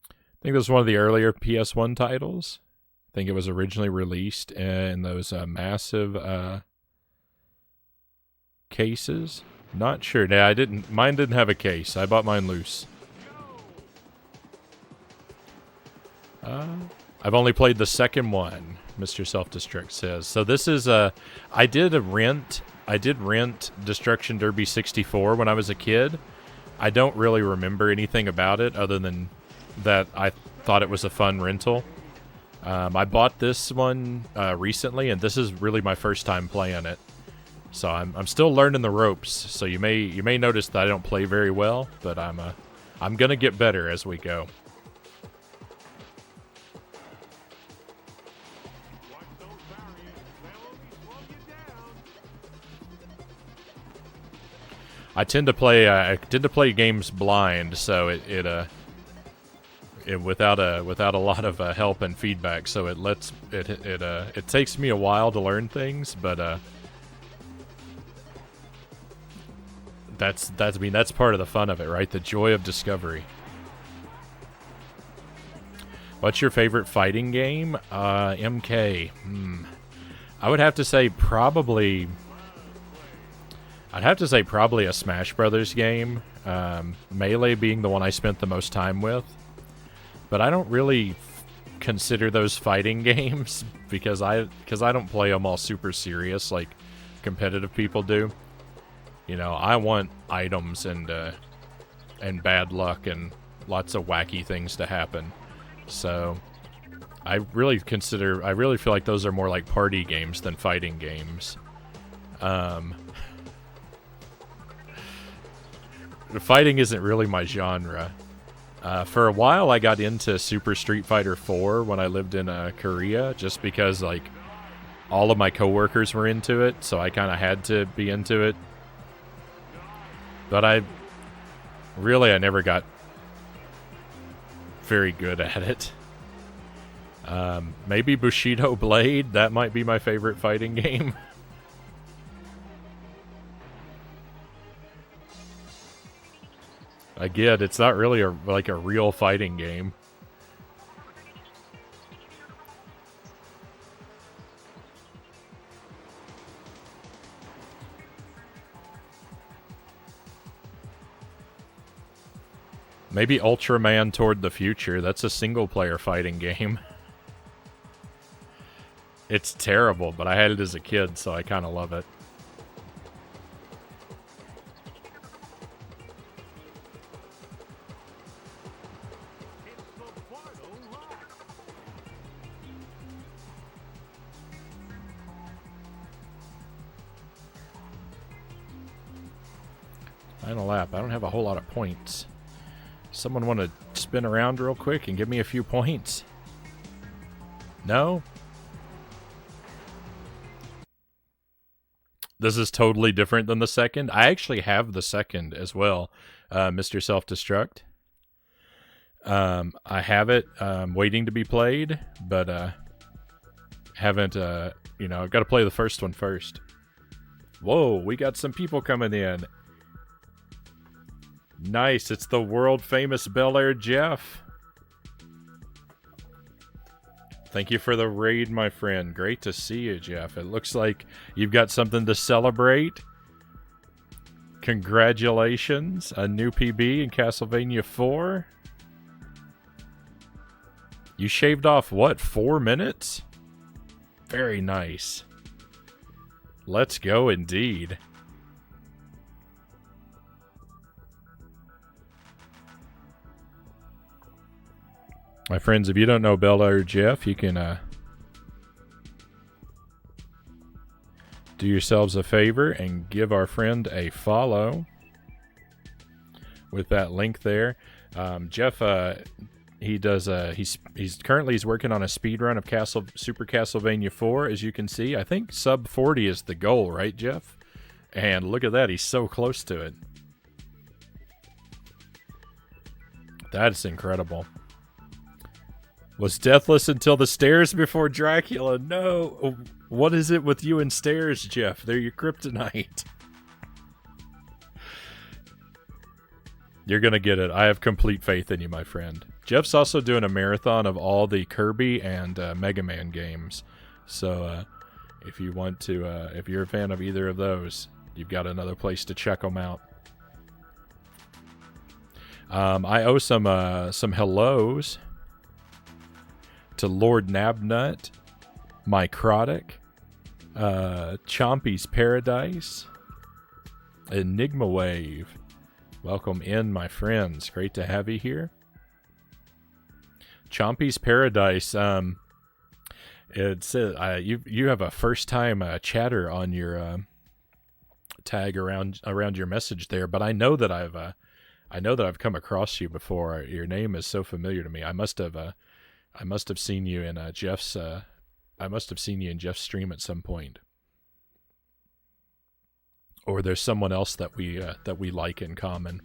I think this was one of the earlier PS1 titles. I think it was originally released in those massive cases. Not sure. Nah, mine didn't have a case. I bought mine loose. I've only played the second one, Mr. Self-Destruct says. So this is I did rent Destruction Derby 64 when I was a kid. I don't really remember anything about it other than that I thought it was a fun rental. I bought this one recently, and this is really my first time playing it. So I'm still learning the ropes. So you may notice that I don't play very well, but I'm gonna get better as we go. I tend to play games blind, so it without a lot of help and feedback. So it takes me a while to learn things, but that's part of the fun of it, right? The joy of discovery. What's your favorite fighting game? MK. I would have to say probably. I'd have to say probably a Smash Brothers game. Melee being the one I spent the most time with. But I don't really consider those fighting games because I don't play them all super serious like competitive people do. You know, I want items and bad luck and lots of wacky things to happen. So I really feel like those are more like party games than fighting games. Fighting isn't really my genre. For a while, I got into Super Street Fighter 4 when I lived in Korea, just because like all of my coworkers were into it, so I kind of had to be into it. But I never got very good at it. Maybe Bushido Blade, that might be my favorite fighting game. Again, it's not really like a real fighting game. Maybe Ultraman Toward the Future. That's a single-player fighting game. It's terrible, but I had it as a kid, so I kind of love it. Final lap. I don't have a whole lot of points. Someone want to spin around real quick and give me a few points? No? This is totally different than the second. I actually have the second as well, Mr. Self-Destruct. I have it waiting to be played, but haven't, I've got to play the first one first. Whoa, we got some people coming in. Nice. It's the world famous Bel Air Jeff. Thank you for the raid, my friend. Great to see you, Jeff. It looks like you've got something to celebrate. Congratulations. A new PB in Castlevania 4. You shaved off, what, 4 minutes? Very nice. Let's go indeed. My friends, if you don't know Bella or Jeff, you can do yourselves a favor and give our friend a follow with that link there. Jeff, he does. He's currently working on a speed run of Super Castlevania 4. As you can see, I think sub 40 is the goal, right, Jeff? And look at that, he's so close to it. That's incredible. Was deathless until the stairs before Dracula. No. What is it with you and stairs, Jeff? They're your kryptonite. You're going to get it. I have complete faith in you, my friend. Jeff's also doing a marathon of all the Kirby and Mega Man games. So if you want to, if you're a fan of either of those, you've got another place to check them out. I owe some hellos to Lord Nabnut, Mycrotic, Chompy's Paradise, Enigma Wave. Welcome in, my friends. Great to have you here. Chompy's Paradise. It says you have a first time chatter on your tag around your message there, but I know that I've come across you before. Your name is so familiar to me. I must have seen you in Jeff's. I must have seen you in Jeff's stream at some point, or there's someone else that we like in common.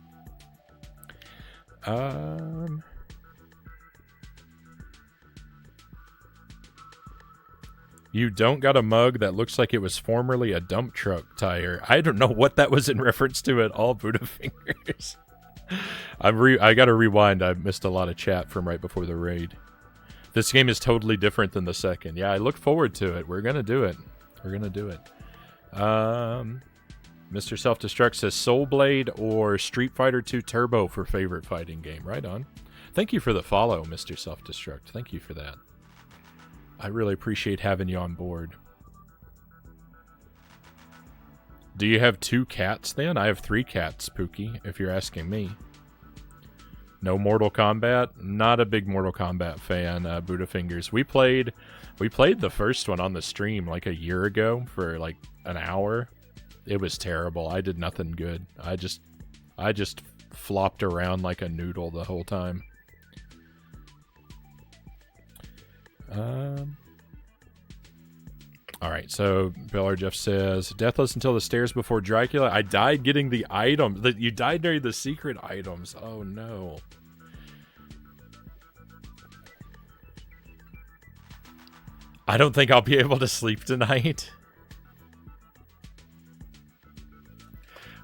You don't got a mug that looks like it was formerly a dump truck tire. I don't know what that was in reference to at all, Buddha Fingers. I gotta rewind. I missed a lot of chat from right before the raid. This game is totally different than the second. Yeah, I look forward to it. We're gonna do it. Mr. Self-Destruct says Soul Blade or Street Fighter 2 Turbo for favorite fighting game. Right on. Thank you for the follow, Mr. Self-Destruct. Thank you for that. I really appreciate having you on board. Do you have 2 cats then? I have 3 cats, Pookie, if you're asking me. No Mortal Kombat? Not a big Mortal Kombat fan, Buddha Fingers. We played the first one on the stream like a year ago for like an hour. It was terrible. I did nothing good. I just flopped around like a noodle the whole time. Alright, so Beller Jeff says, deathless until the stairs before Dracula. I died getting the item. You died during the secret items. Oh no. I don't think I'll be able to sleep tonight.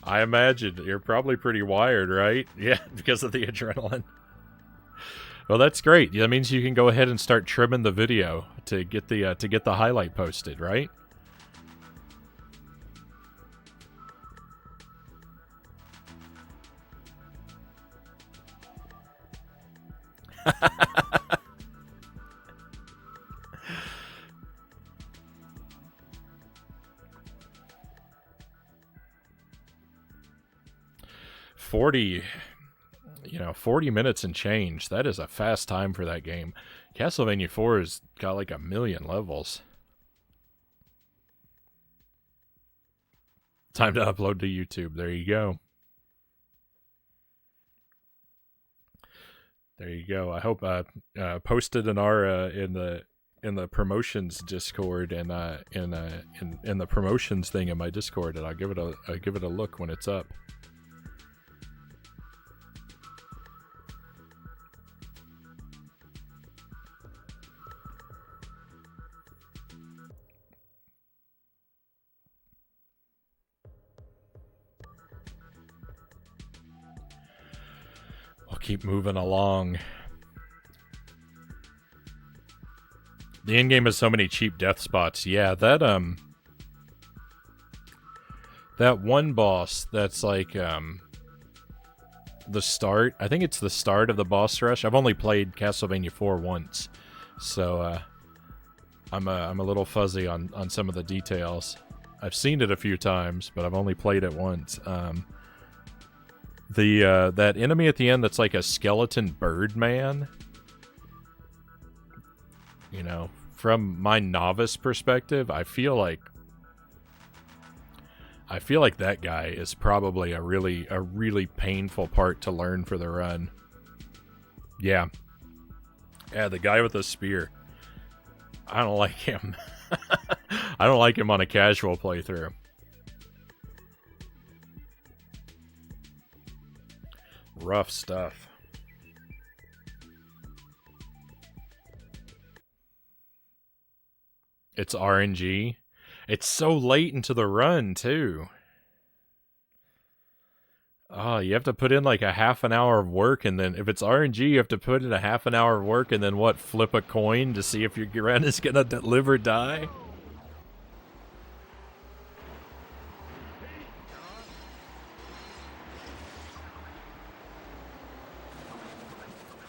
I imagine. You're probably pretty wired, right? Yeah, because of the adrenaline. Well, that's great. That means you can go ahead and start trimming the video to get the highlight posted, right? $40 minutes and change. That is a fast time for that game. Castlevania 4 has got like 1 million levels. Time to upload to YouTube. There you go. There you go. I hope posted in our in the promotions Discord and in the promotions thing in my Discord, and I'll give it a look when it's up. keep moving along. The endgame has so many cheap death spots. Yeah, that one boss that's like the start. I think it's the start of the boss rush. I've only played Castlevania 4 once, so I'm a little fuzzy on some of the details. I've seen it a few times, but I've only played it once. That enemy at the end that's like a skeleton bird man. You know, from my novice perspective, I feel like that guy is probably a really painful part to learn for the run. Yeah. Yeah, the guy with the spear. I don't like him. I don't like him on a casual playthrough. Rough stuff. It's RNG. It's so late into the run, too. Oh, you have to put in like a half an hour of work, and then if it's RNG, you have to put in a half an hour of work, and then what? Flip a coin to see if your run is gonna live or die.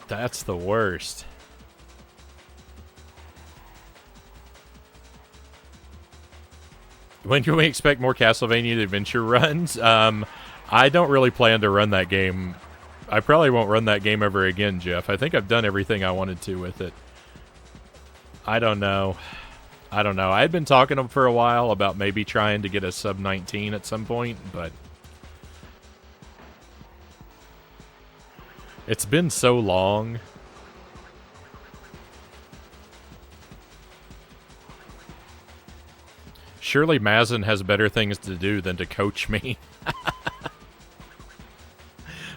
That's the worst. When can we expect more Castlevania Adventure runs? I don't really plan to run that game. I probably won't run that game ever again, Jeff. I think I've done everything I wanted to with it. I don't know. I had been talking to him for a while about maybe trying to get a sub 19 at some point, but it's been so long. Surely Mazin has better things to do than to coach me.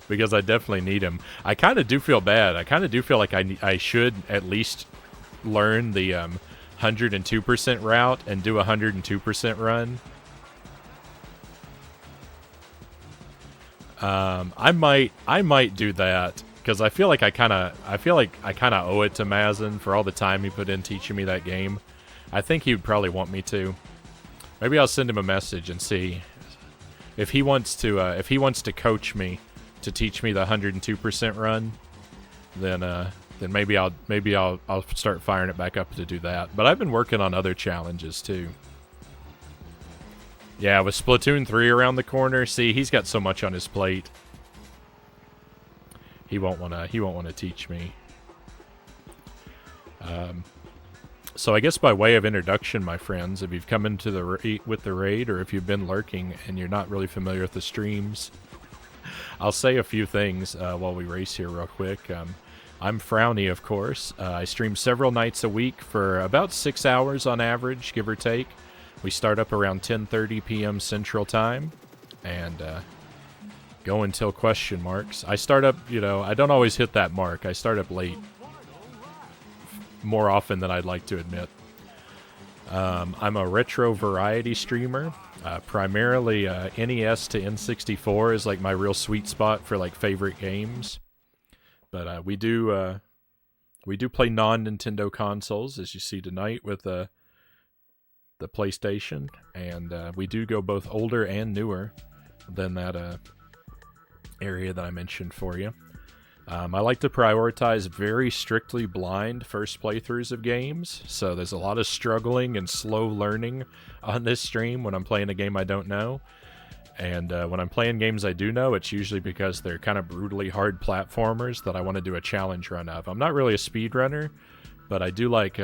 Because I definitely need him. I kind of do feel bad. I kind of do feel like I should at least learn the 102% route and do a 102% run. I might do that because I feel like I kind of owe it to Mazin for all the time he put in teaching me that game. I think he would probably want me to. Maybe I'll send him a message and see if he wants to coach me to teach me the 102% run. Then maybe I'll start firing it back up to do that. But I've been working on other challenges too. Yeah, with Splatoon 3 around the corner, see, he's got so much on his plate. He won't wanna teach me. So I guess by way of introduction, my friends, if you've come into the raid, or if you've been lurking and you're not really familiar with the streams, I'll say a few things while we race here real quick. I'm Frownie, of course. I stream several nights a week for about 6 hours on average, give or take. We start up around 10:30 p.m. Central Time, and go until question marks. I start up, I don't always hit that mark. I start up late, more often than I'd like to admit. I'm a retro variety streamer. Primarily NES to N64 is like my real sweet spot for like favorite games. But we do play non-Nintendo consoles, as you see tonight with the PlayStation, and we do go both older and newer than that area that I mentioned for you. I like to prioritize very strictly blind first playthroughs of games, so there's a lot of struggling and slow learning on this stream when I'm playing a game I don't know. And when I'm playing games I do know, it's usually because they're kind of brutally hard platformers that I want to do a challenge run of. I'm not really a speedrunner, but I do like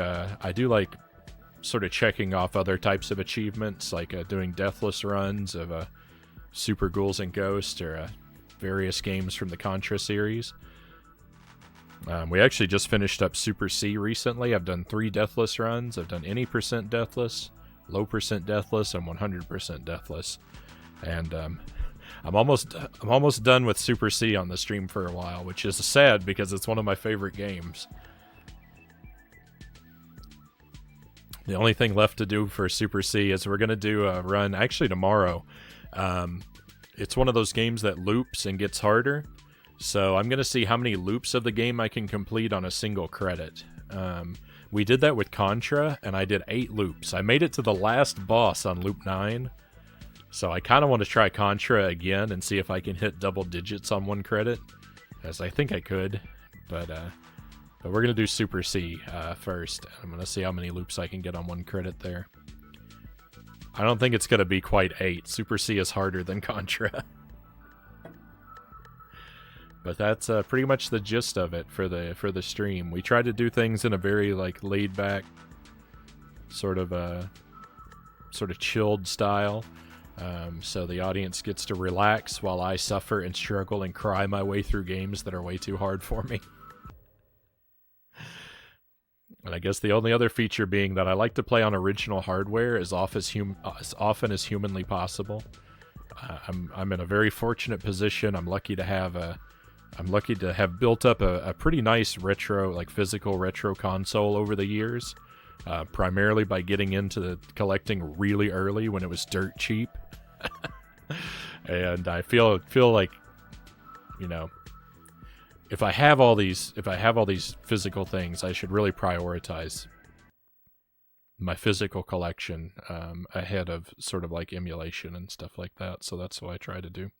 sort of checking off other types of achievements, like doing deathless runs of Super Ghouls and Ghosts, or various games from the Contra series. We actually just finished up Super C recently. I've done 3 deathless runs. I've done any percent deathless, low percent deathless, and 100% deathless. And I'm almost done with Super C on the stream for a while, which is sad because it's one of my favorite games. The only thing left to do for Super C is we're going to do a run actually tomorrow. It's one of those games that loops and gets harder. So I'm going to see how many loops of the game I can complete on a single credit. We did that with Contra, and I did 8 loops. I made it to the last boss on loop 9. So I kind of want to try Contra again and see if I can hit double digits on 1 credit, as I think I could. But we're going to do Super C first. I'm going to see how many loops I can get on 1 credit there. I don't think it's going to be quite 8. Super C is harder than Contra. But that's pretty much the gist of it for the stream. We try to do things in a very like laid back, sort of chilled style, so the audience gets to relax while I suffer and struggle and cry my way through games that are way too hard for me. And I guess the only other feature being that I like to play on original hardware as often as humanly possible. I'm in a very fortunate position. I'm lucky to have built up a pretty nice retro, like physical retro console over the years, primarily by getting into collecting really early when it was dirt cheap. And I feel like, you know, if I have all these physical things, I should really prioritize my physical collection ahead of sort of like emulation and stuff like that. So that's what I try to do.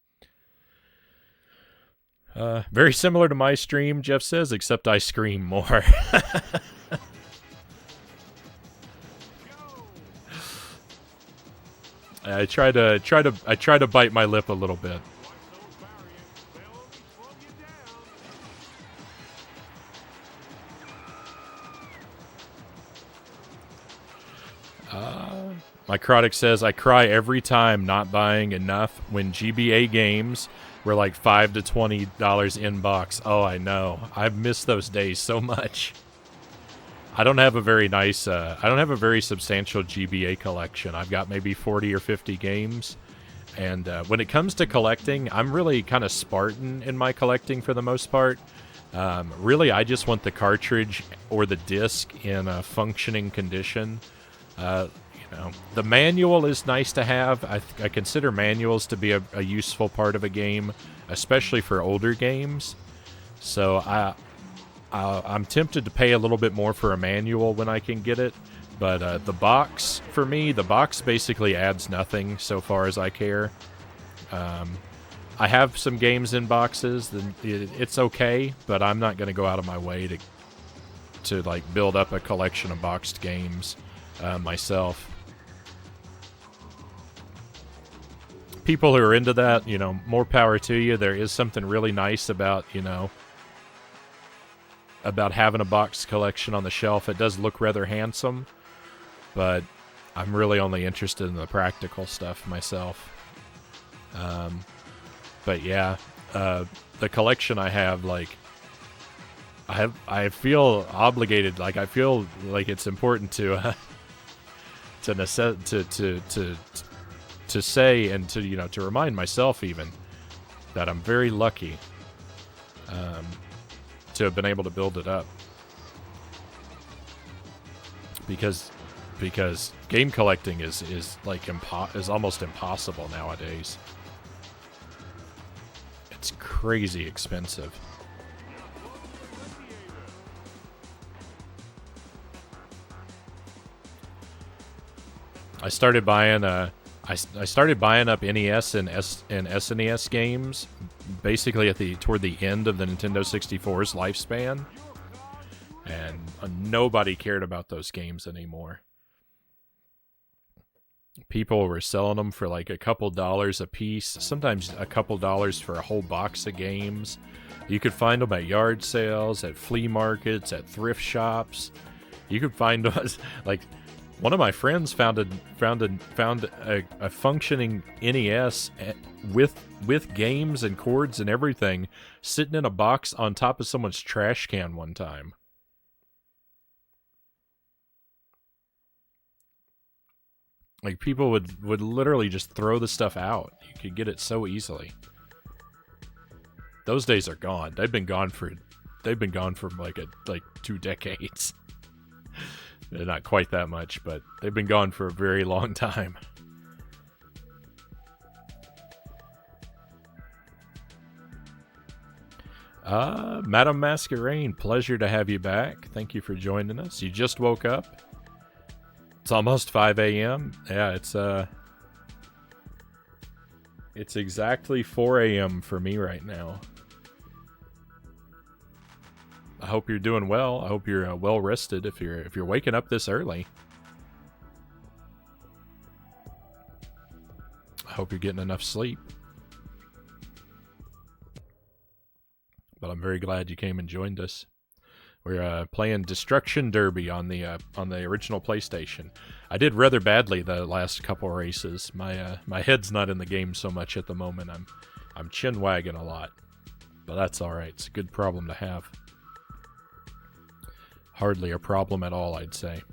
Very similar to my stream, Jeff says, except I scream more. I try to bite my lip a little bit. Microtic says, I cry every time not buying enough when GBA games were like $5 to $20 in box. Oh, I know. I've missed those days so much. I don't have a very nice, I don't have a very substantial GBA collection. I've got maybe 40 or 50 games. And when it comes to collecting, I'm really kind of Spartan in my collecting for the most part. Really, I just want the cartridge or the disc in a functioning condition. You know, the manual is nice to have. I consider manuals to be a useful part of a game, especially for older games. So I'm tempted to pay a little bit more for a manual when I can get it. But the box, for me, the box basically adds nothing so far as I care. I have some games in boxes. It's okay, but I'm not going to go out of my way to like build up a collection of boxed games myself. People who are into that, you know, more power to you. There is something really nice about, you know, about having a boxed collection on the shelf. It does look rather handsome, but I'm really only interested in the practical stuff myself. But yeah, the collection I have, like, I feel obligated, like I feel like it's important to say and to, you know, to remind myself even that I'm very lucky to have been able to build it up, because game collecting is like is almost impossible nowadays. It's crazy expensive. I started buying up NES and SNES games basically toward the end of the Nintendo 64's lifespan, and nobody cared about those games anymore. People were selling them for like a couple dollars a piece, sometimes a couple dollars for a whole box of games. You could find them at yard sales, at flea markets, at thrift shops. You could find us like. One of my friends found a functioning NES with games and cords and everything sitting in a box on top of someone's trash can one time. Like, people would literally just throw the stuff out. You could get it so easily. Those days are gone. They've been gone for like 2 decades. Not quite that much, but they've been gone for a very long time. Madam Masquerain, pleasure to have you back. Thank you for joining us. You just woke up. It's almost 5 a.m. Yeah, it's exactly 4 a.m. for me right now. I hope you're doing well. I hope you're well rested if you're waking up this early. I hope you're getting enough sleep. But I'm very glad you came and joined us. We're playing Destruction Derby on the original PlayStation. I did rather badly the last couple races. My head's not in the game so much at the moment. I'm chin wagging a lot, but that's all right. It's a good problem to have. Hardly a problem at all, I'd say.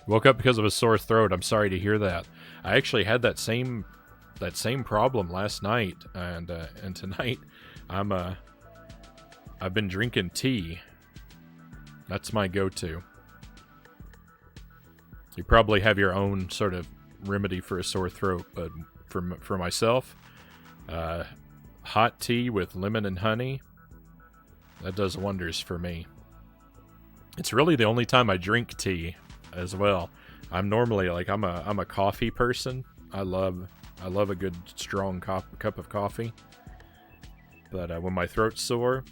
Woke up because of a sore throat. I'm sorry to hear that. I actually had that same problem last night, and tonight I've been drinking tea. That's my go-to. You probably have your own sort of remedy for a sore throat, but for myself, hot tea with lemon and honey, that does wonders for me. It's really the only time I drink tea as well. I'm normally I'm a coffee person. I love a good strong cup of coffee. But when my throat's sore,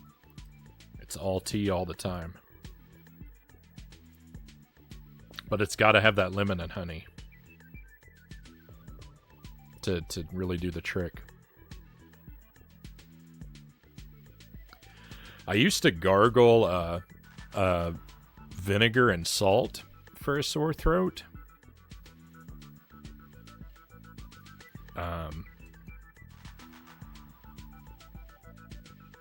it's all tea all the time. But it's got to have that lemon and honey to really do the trick. I used to gargle vinegar and salt for a sore throat. I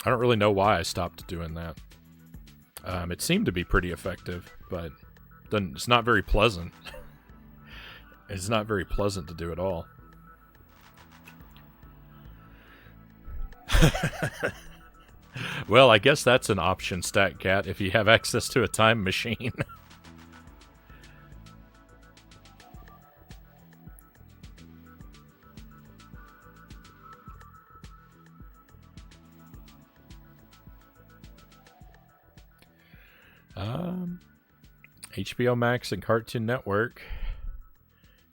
don't really know why I stopped doing that. It seemed to be pretty effective, but then it's not very pleasant. It's not very pleasant to do at all. Well, I guess that's an option, StatCat, if you have access to a time machine. HBO Max and Cartoon Network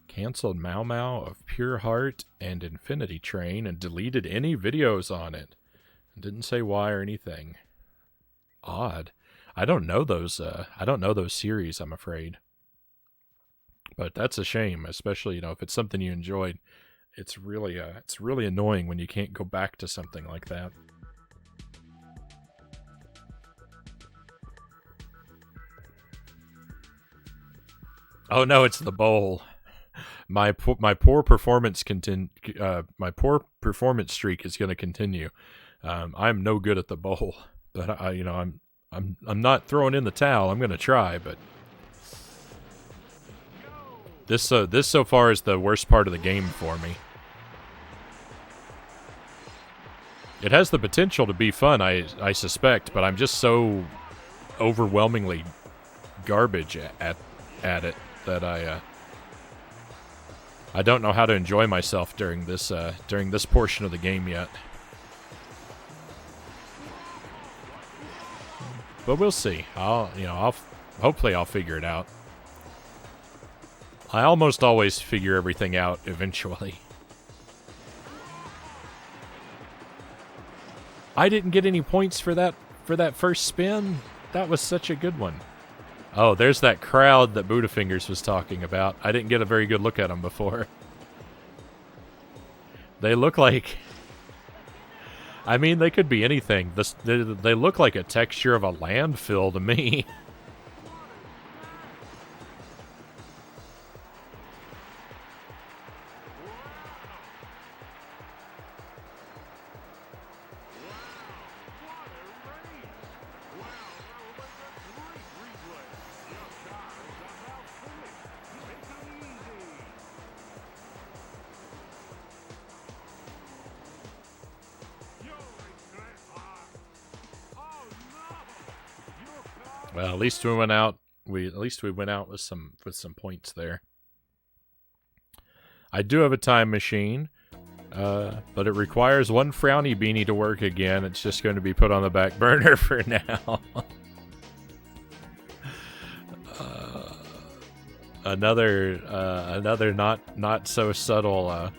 canceled Mau Mau of Pure Heart and Infinity Train and deleted any videos on it. Didn't say why or anything. Odd. I don't know those series, I'm afraid. But that's a shame, especially, if it's something you enjoyed. It's really annoying when you can't go back to something like that. Oh no, it's the bowl. My poor performance my poor performance streak is going to continue. I'm no good at the bowl, but I'm not throwing in the towel. I'm going to try, but this so far is the worst part of the game for me. It has the potential to be fun, I suspect, but I'm just so overwhelmingly garbage at it that I don't know how to enjoy myself during this portion of the game yet. But we'll see. Hopefully I'll figure it out. I almost always figure everything out eventually. I didn't get any points for that first spin. That was such a good one. Oh, there's that crowd that Budafingers was talking about. I didn't get a very good look at them before. They look like... I mean, they could be anything. They look like a texture of a landfill to me. Well, at least we went out. We went out with some points there. I do have a time machine. but it requires one Frownie beanie to work again. It's just going to be put on the back burner for now. Another not so subtle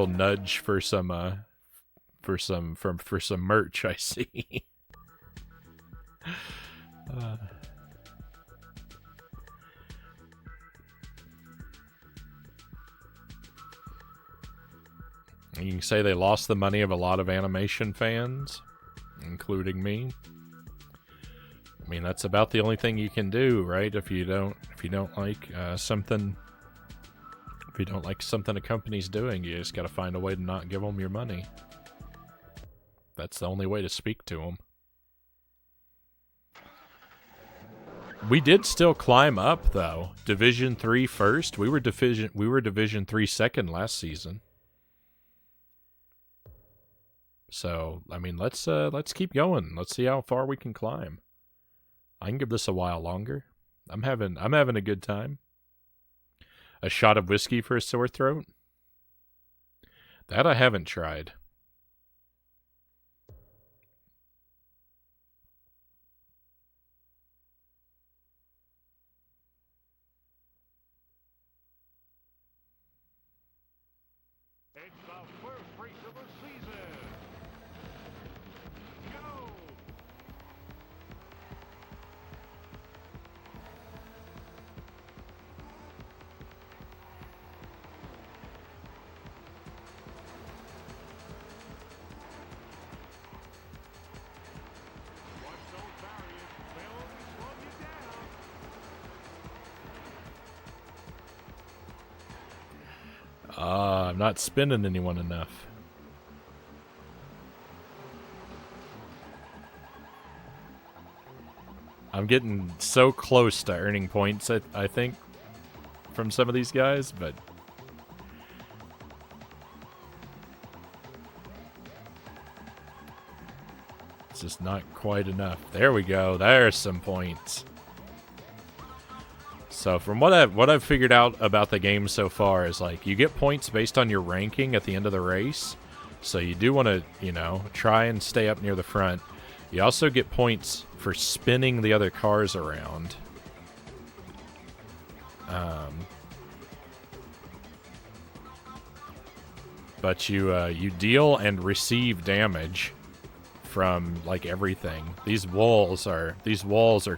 nudge for some merch, I see. You can say they lost the money of a lot of animation fans, including me. I mean, that's about the only thing you can do, right? If you don't like something a company's doing, you just got to find a way to not give them your money. That's the only way to speak to them. We did still climb up, though. Division 3 first. We were Division 3 second last season. So, I mean, let's keep going. Let's see how far we can climb. I can give this a while longer. I'm having a good time. A shot of whiskey for a sore throat? That I haven't tried. It's the first race of the season. Go! Watch those barriers. They'll slow you down. I'm not spinning anyone enough. I'm getting so close to earning points, I think, from some of these guys, but it's just not quite enough. There we go. There's some points. So from what I've figured out about the game so far is, like, you get points based on your ranking at the end of the race. So you do want to, try and stay up near the front. You also get points for spinning the other cars around. But you deal and receive damage from, like, everything. These walls are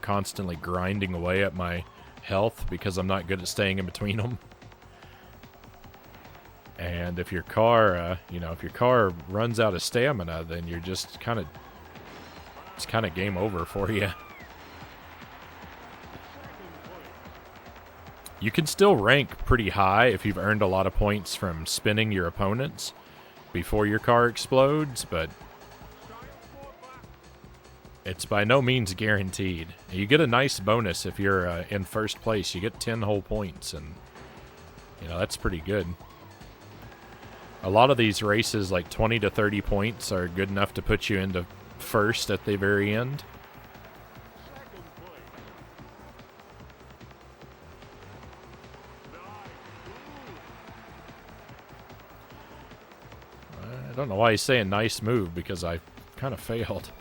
constantly grinding away at my health because I'm not good at staying in between them. And if your car, if your car runs out of stamina, then you're it's kind of game over for you. You can still rank pretty high if you've earned a lot of points from spinning your opponents before your car explodes, but it's by no means guaranteed. You get a nice bonus if you're in first place. You get 10 whole points, and that's pretty good. A lot of these races, like 20 to 30 points, are good enough to put you into first at the very end. I don't know why he's saying nice move, because I kind of failed.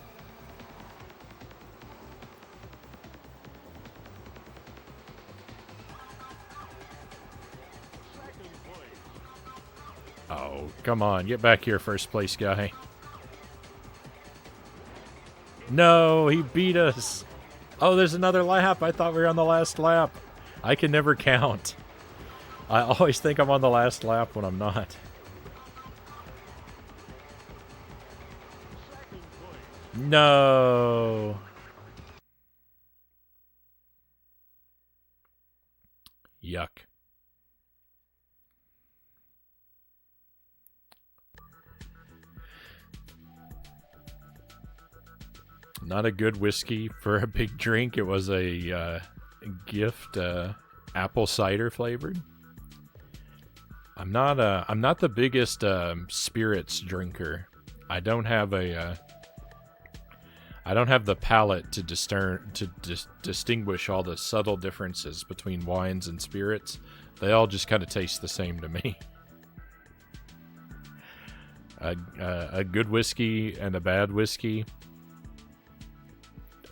Oh, come on. Get back here, first place guy. No, he beat us. Oh, there's another lap. I thought we were on the last lap. I can never count. I always think I'm on the last lap when I'm not. No. Yuck. Not a good whiskey for a big drink. It was a gift, apple cider flavored. I'm not the biggest spirits drinker. I don't have the palate to distinguish all the subtle differences between wines and spirits. They all just kind of taste the same to me. A good whiskey and a bad whiskey,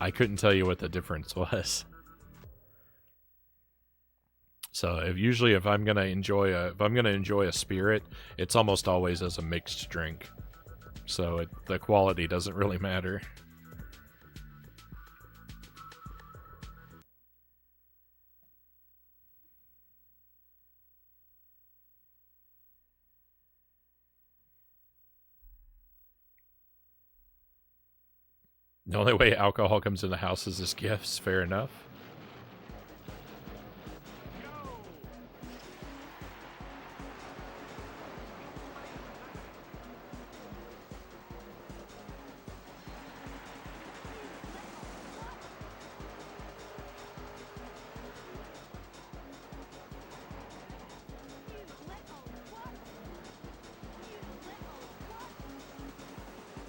I couldn't tell you what the difference was. So if I'm gonna enjoy a spirit, it's almost always as a mixed drink. So the quality doesn't really matter. The only way alcohol comes in the house is as gifts. Fair enough.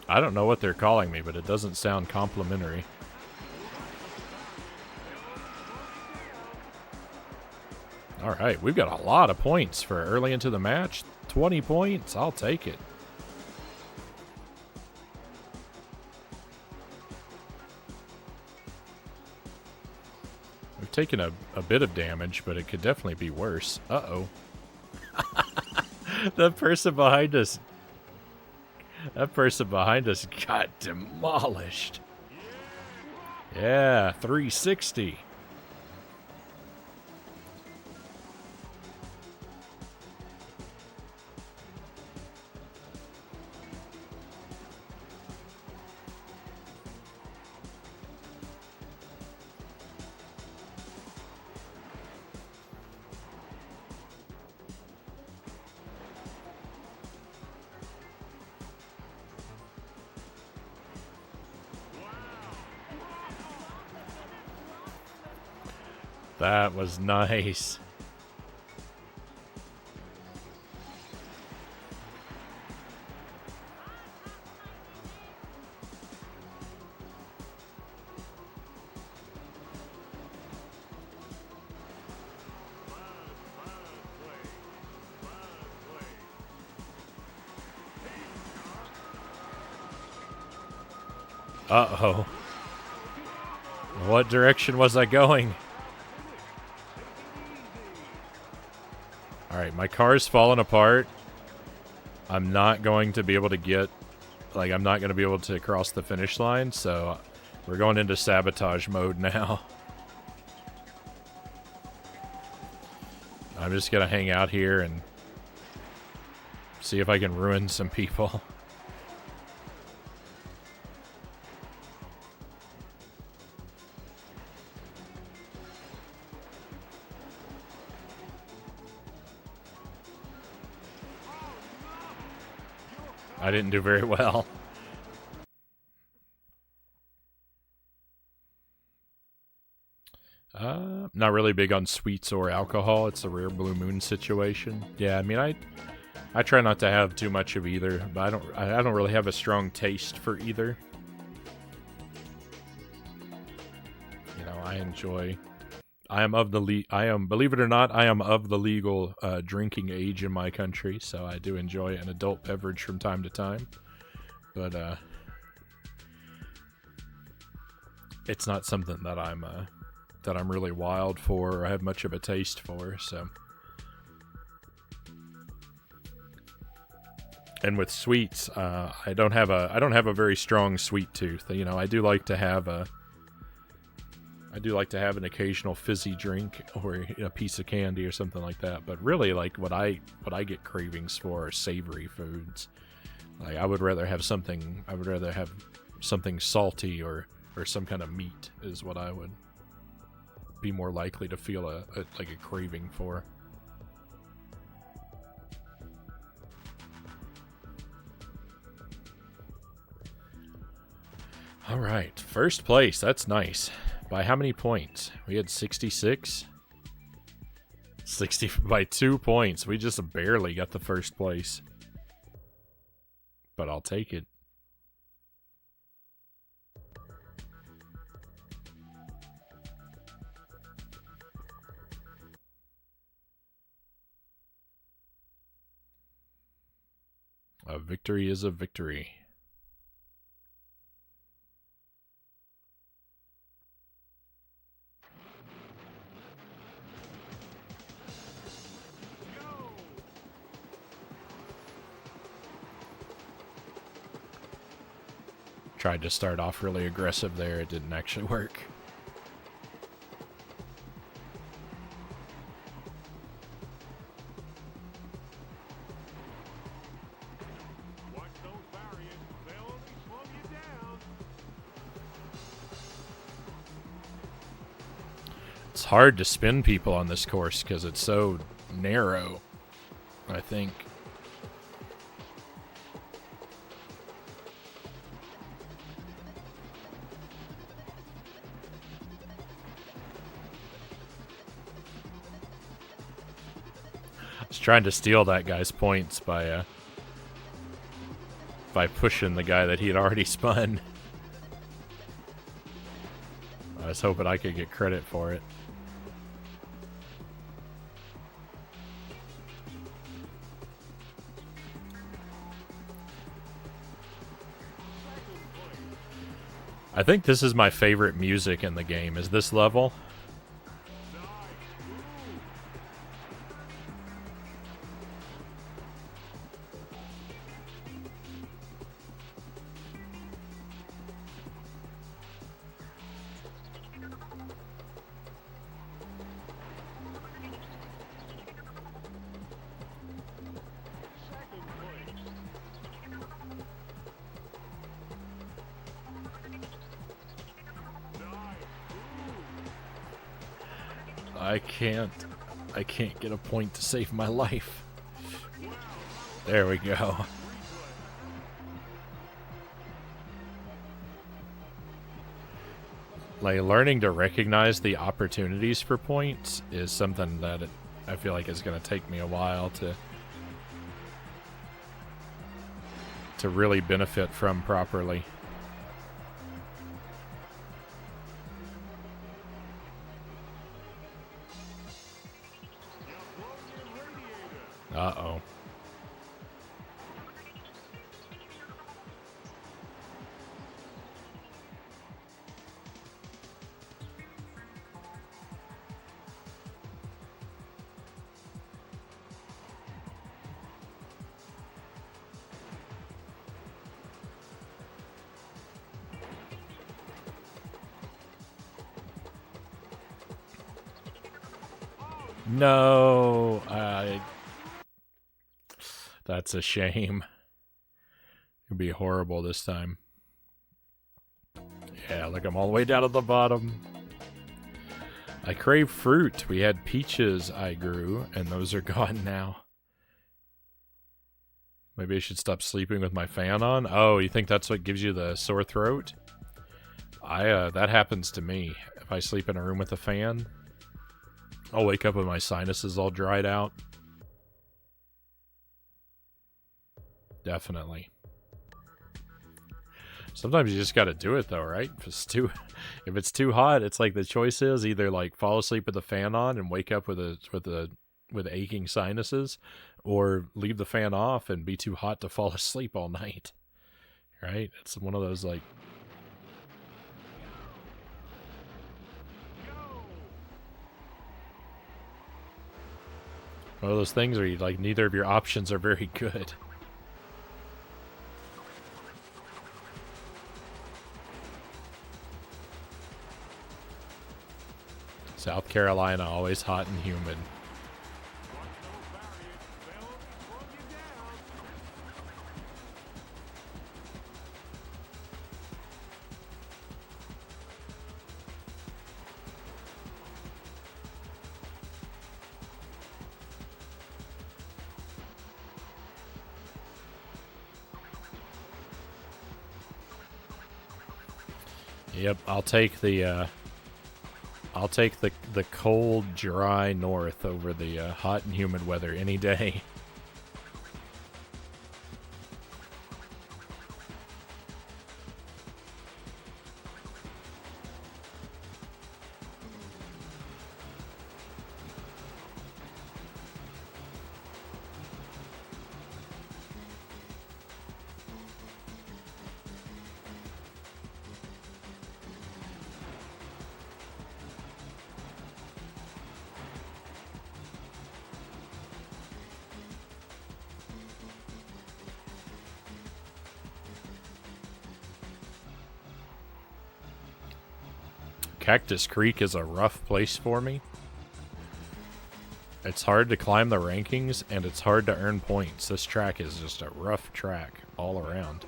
I don't know what they're calling me, but it doesn't sound complimentary. All right, we've got a lot of points for early into the match. 20 points, I'll take it. We've taken a bit of damage, but it could definitely be worse. Uh-oh. That person behind us got demolished. Yeah, 360. That was nice. Uh-oh. What direction was I going? Alright, my car's falling apart. I'm not going to be able to get... Like, I'm not going to be able to cross the finish line, so we're going into sabotage mode now. I'm just going to hang out here and see if I can ruin some people. I didn't do very well. Not really big on sweets or alcohol. It's a rare blue moon situation. Yeah, I mean, I try not to have too much of either, but I don't really have a strong taste for either. You know, believe it or not, I am of the legal drinking age in my country, so I do enjoy an adult beverage from time to time. But it's not something that I'm really wild for or have much of a taste for, so. And with sweets, I don't have a very strong sweet tooth. You know, I do like to have an occasional fizzy drink or a piece of candy or something like that. But really, like what I get cravings for are savory foods. Like I would rather have something salty or some kind of meat is what I would be more likely to feel a craving for. All right, first place. That's nice. By how many points? We had 66. 60 by 2 points. We just barely got the first place. But I'll take it. A victory is a victory. Tried to start off really aggressive there. It didn't actually work. Watch those barriers. They'll only slow you down. It's hard to spin people on this course because it's so narrow, I think. I was trying to steal that guy's points by pushing the guy that he had already spun. I was hoping I could get credit for it. I think this is my favorite music in the game, is this level. I can't get a point to save my life. There we go. Like, learning to recognize the opportunities for points is something that I feel like is going to take me a while to really benefit from properly. Uh-oh. No, that's a shame. It'd be horrible this time. Yeah, look, I'm all the way down at the bottom. I crave fruit. We had peaches I grew, and those are gone now. Maybe I should stop sleeping with my fan on? Oh, you think that's what gives you the sore throat? That happens to me. If I sleep in a room with a fan, I'll wake up with my sinuses all dried out. Definitely. Sometimes you just gotta do it though, right? If it's too hot, it's like the choice is either like fall asleep with the fan on and wake up with aching sinuses, or leave the fan off and be too hot to fall asleep all night. Right? It's one of those like one of those things where you like neither of your options are very good. South Carolina, always hot and humid. Yep, I'll take the cold, dry north over the hot and humid weather any day. Cactus Creek is a rough place for me. It's hard to climb the rankings, and it's hard to earn points. This track is just a rough track all around.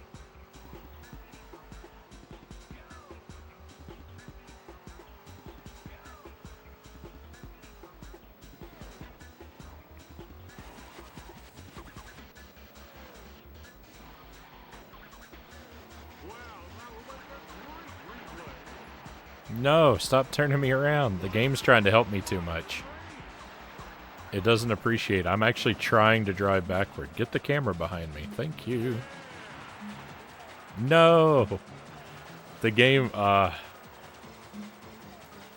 No, stop turning me around. The game's trying to help me too much. It doesn't appreciate. I'm actually trying to drive backward. Get the camera behind me. Thank you. No. The game, I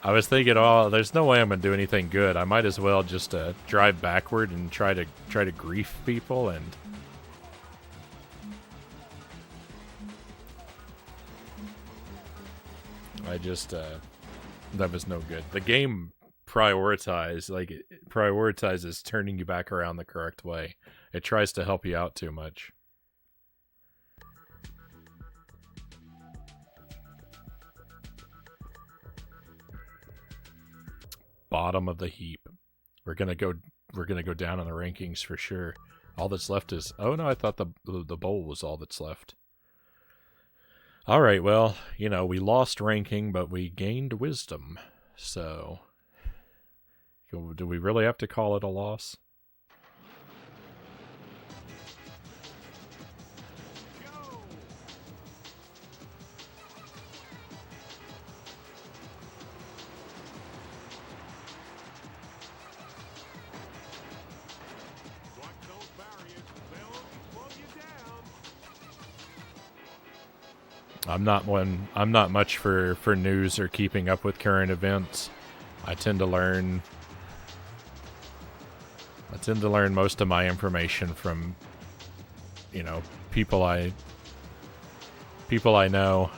was thinking, oh, there's no way I'm gonna do anything good. I might as well just drive backward and try to grief people, and I just that was no good. The game prioritizes turning you back around the correct way. It tries to help you out too much. Bottom of the heap. We're gonna go down in the rankings for sure. All that's left is, oh no, I thought the bowl was all that's left. All right, well, you know, we lost ranking, but we gained wisdom. So, do we really have to call it a loss? I'm not much for news or keeping up with current events. I tend to learn most of my information from, you know, people I know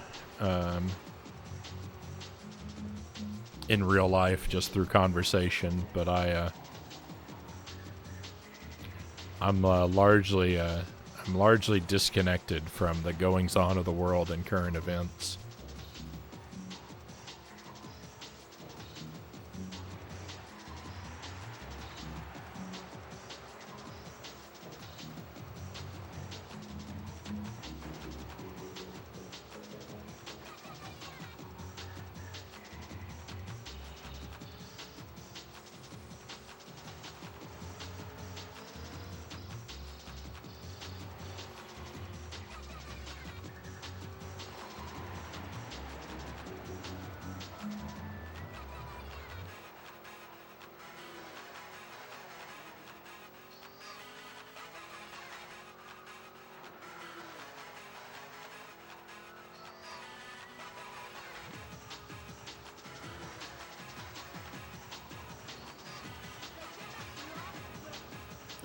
in real life, just through conversation. But I'm largely disconnected from the goings-on of the world and current events.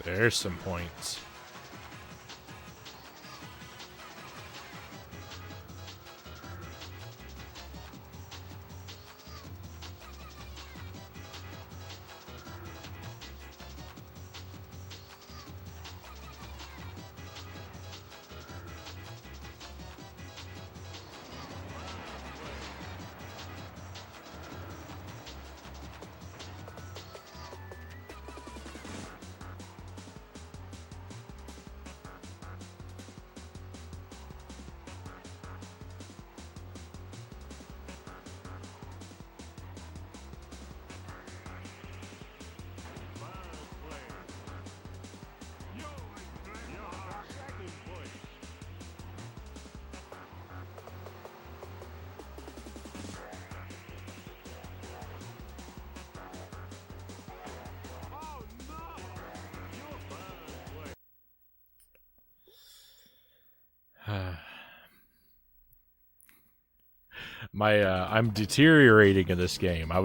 There's some points. I'm deteriorating in this game. I'd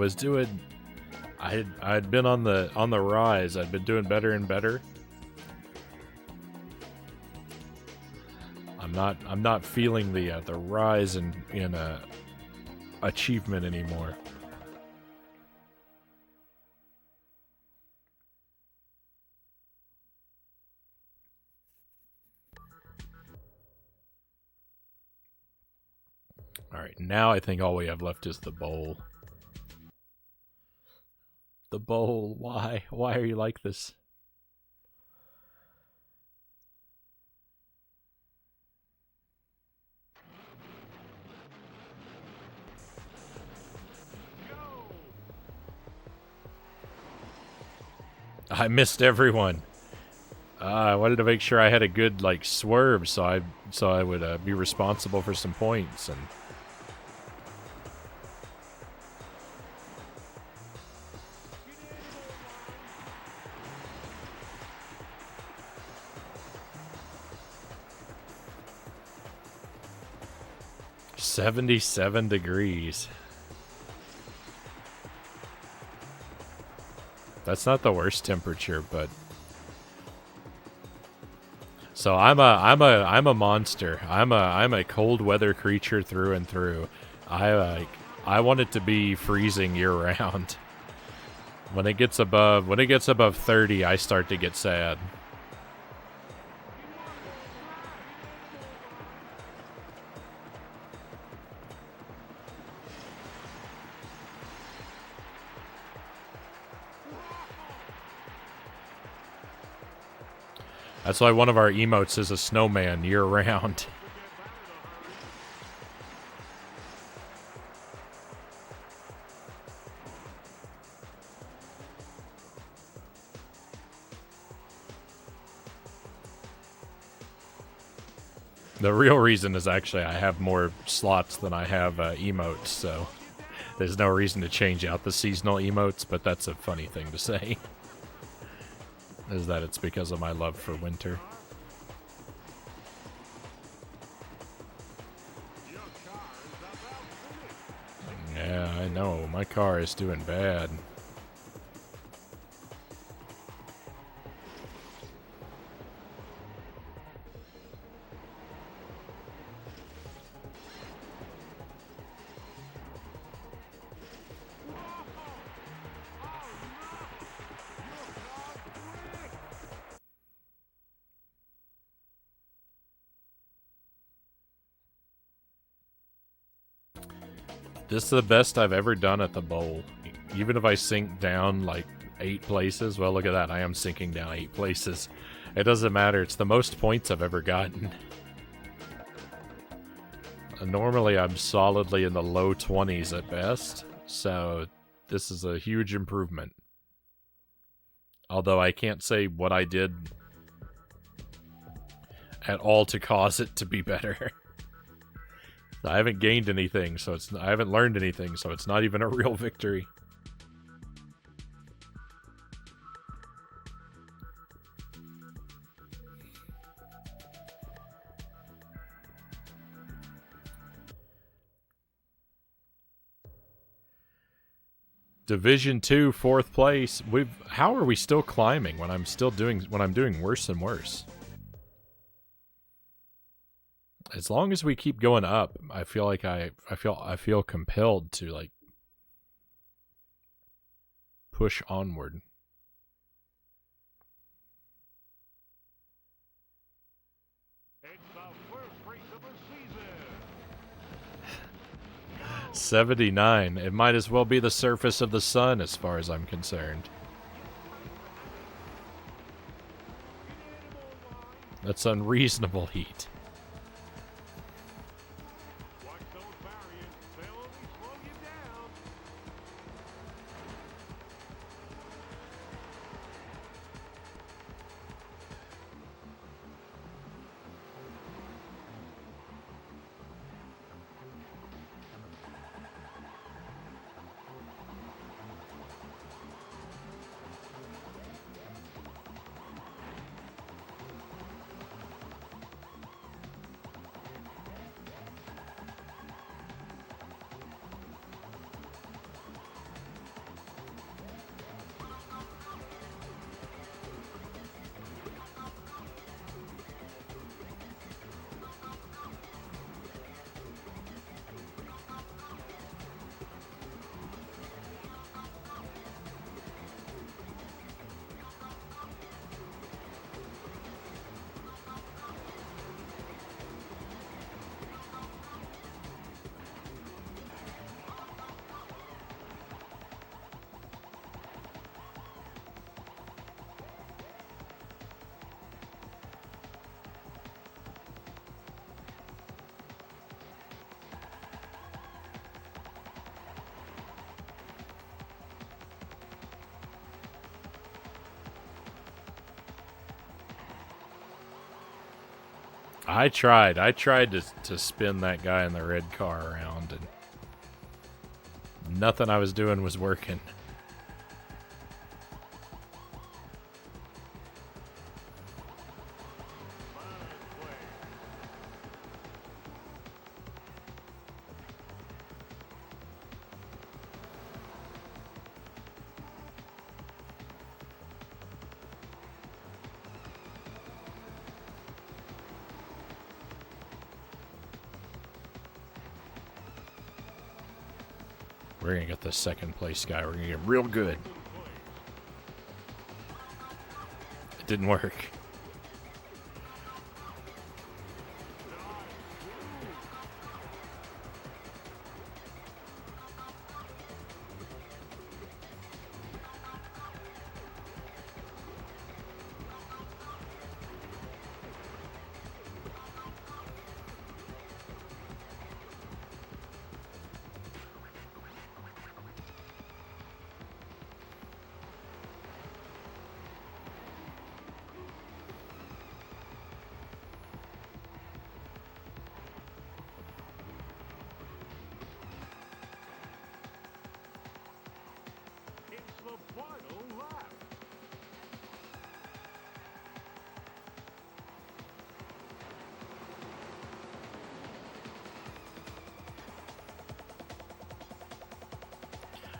been on the rise. I'd been doing better and better. I'm not feeling the rise in achievement anymore. All right, now I think all we have left is the bowl. the bowl. Why? Why are you like this? I missed everyone. I wanted to make sure I had a good like swerve, so I would be responsible for some points. And 77 degrees. That's not the worst temperature, but so I'm a monster. I'm a cold weather creature through and through. I want it to be freezing year round. When it gets above 30, I start to get sad. That's why one of our emotes is a snowman year round. The real reason is actually I have more slots than I have emotes, so there's no reason to change out the seasonal emotes, but that's a funny thing to say. Is that it's because of my love for winter. Yeah, I know. My car is doing bad. This is the best I've ever done at the bowl. Even if I sink down like 8 places, well, look at that. I am sinking down 8 places. It doesn't matter. It's the most points I've ever gotten. Normally, I'm solidly in the low 20s at best, so this is a huge improvement. Although I can't say what I did at all to cause it to be better. I haven't gained anything, so I haven't learned anything, so it's not even a real victory. Division 2, 4th place. How are we still climbing when I'm doing worse and worse? As long as we keep going up, I feel like I feel compelled to like push onward. It's the first race of the season. 79. It might as well be the surface of the sun as far as I'm concerned. That's unreasonable heat. Watch those barriers. They'll only slow you down. I tried to spin that guy in the red car around, and nothing I was doing was working. We're gonna get the second place guy. We're gonna get real good. It didn't work. It's the final lap.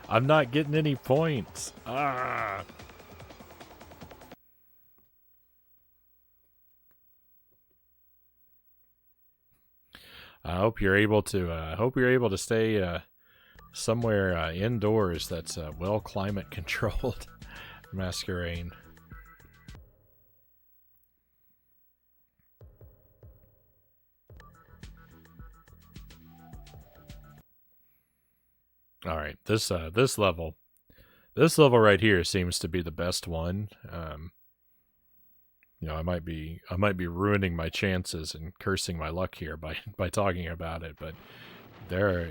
I'm not getting any points. Ah. I hope you're able to stay somewhere indoors that's well climate controlled. Masquerade. All right, this level right here seems to be the best one. I might be ruining my chances and cursing my luck here by talking about it, but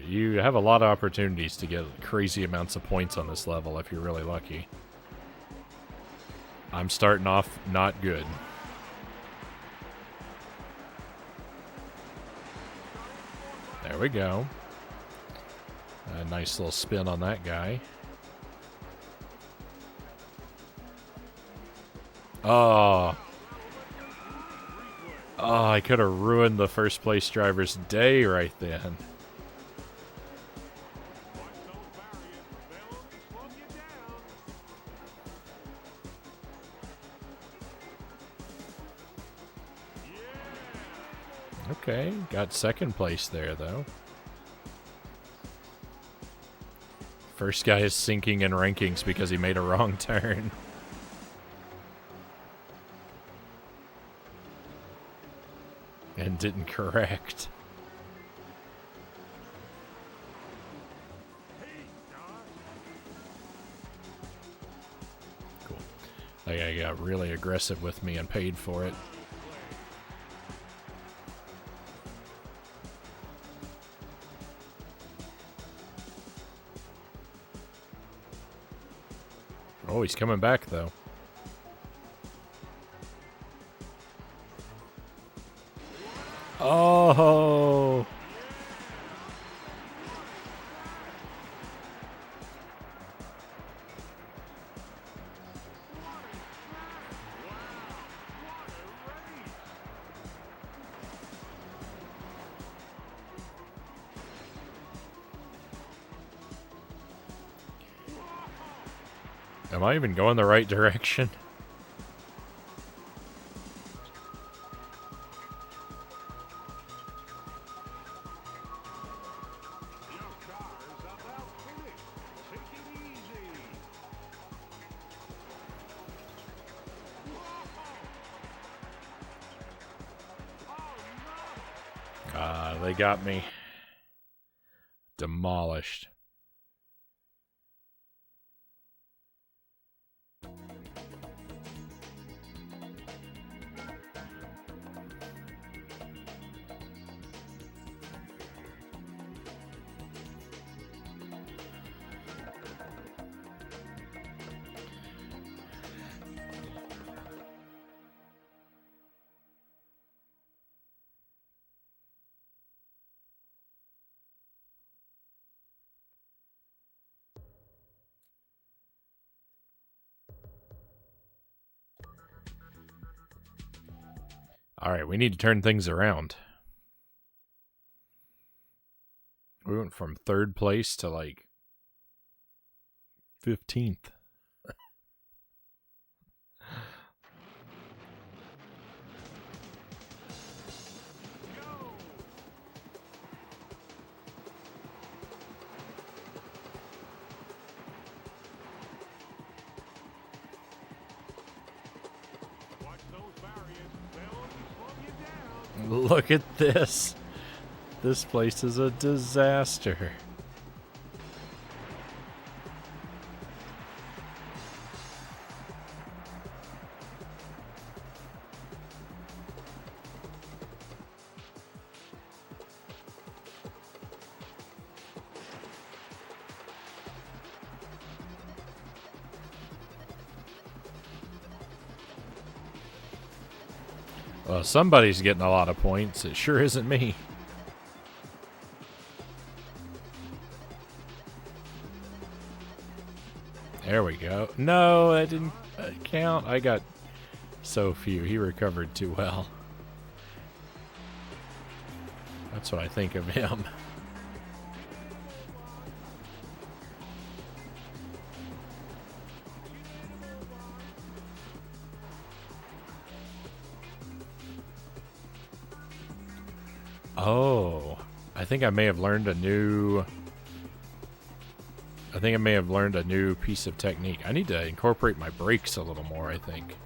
you have a lot of opportunities to get crazy amounts of points on this level if you're really lucky. I'm starting off not good. There we go. A nice little spin on that guy. Oh, I could have ruined the first place driver's day right then. Okay, got second place there, though. First guy is sinking in rankings because he made a wrong turn. And didn't correct. Cool. That guy got really aggressive with me and paid for it. Oh, he's coming back, though. Oh! Am I even going the right direction? They got me. Demolished. Alright, we need to turn things around. We went from 3rd place to like 15th. Watch those barriers. They'll only slow you down. Look at this. This place is a disaster. Well, somebody's getting a lot of points. It sure isn't me. There we go. No, that didn't count. I got so few. He recovered too well. That's what I think of him. Oh, I think I may have learned a new... I think I may have learned a new piece of technique. I need to incorporate my brakes a little more, I think.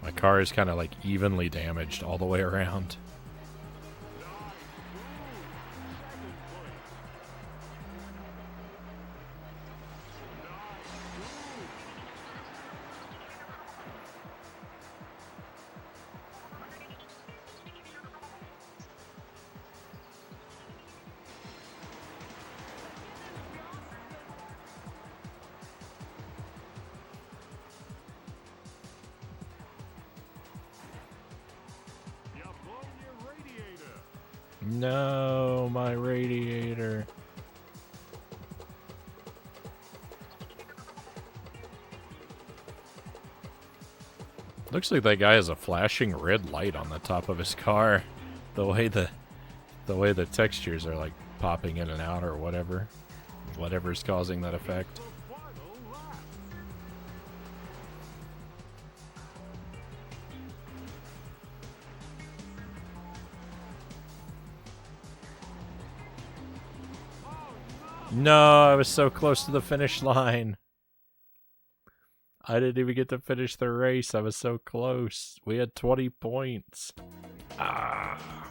My car is kind of like evenly damaged all the way around. No, my radiator. Looks like that guy has a flashing red light on the top of his car. The way the textures are like popping in and out or whatever. Whatever's causing that effect. No, I was so close to the finish line. I didn't even get to finish the race. I was so close. We had 20 points. Ah.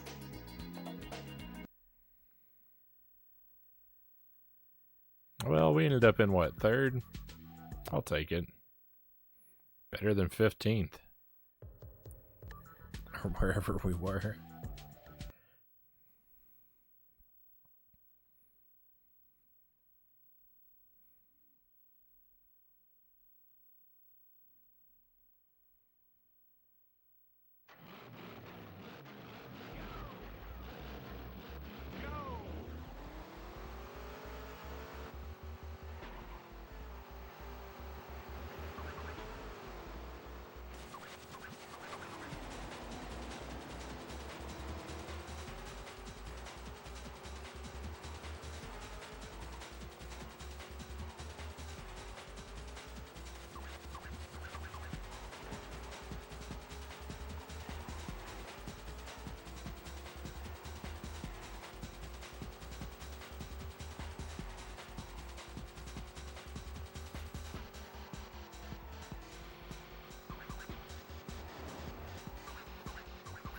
Well, we ended up in what, 3rd? I'll take it. Better than 15th. Or wherever we were.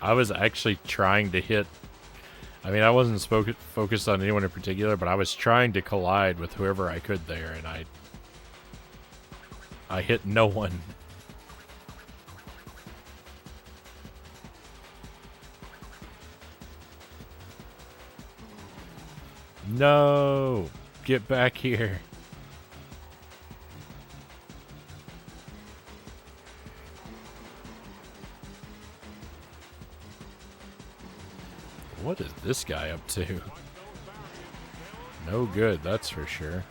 I was actually trying to hit... I mean, I wasn't focused on anyone in particular, but I was trying to collide with whoever I could there, and I hit no one. No! Get back here. What is this guy up to? No good, that's for sure.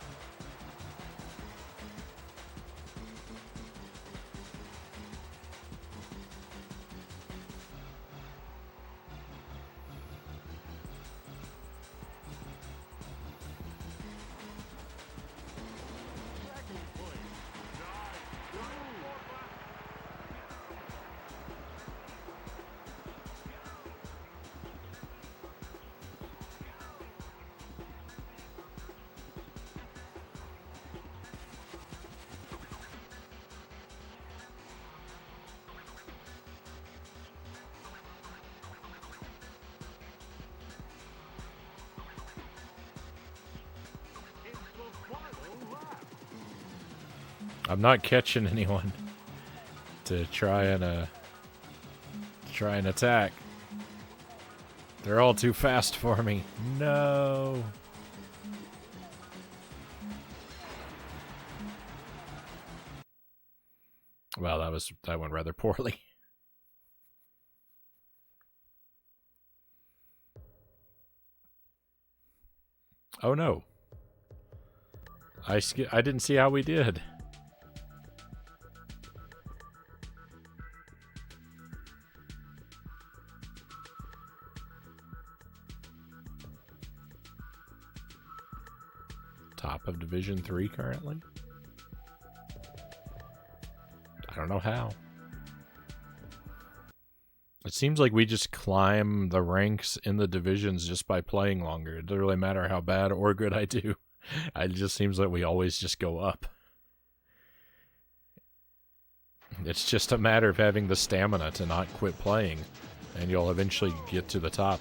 I'm not catching anyone to try and attack. They're all too fast for me. No. Well, that went rather poorly. Oh no. I didn't see how we did. Top of Division 3 currently? I don't know how. It seems like we just climb the ranks in the divisions just by playing longer. It doesn't really matter how bad or good I do. It just seems like we always just go up. It's just a matter of having the stamina to not quit playing, and you'll eventually get to the top.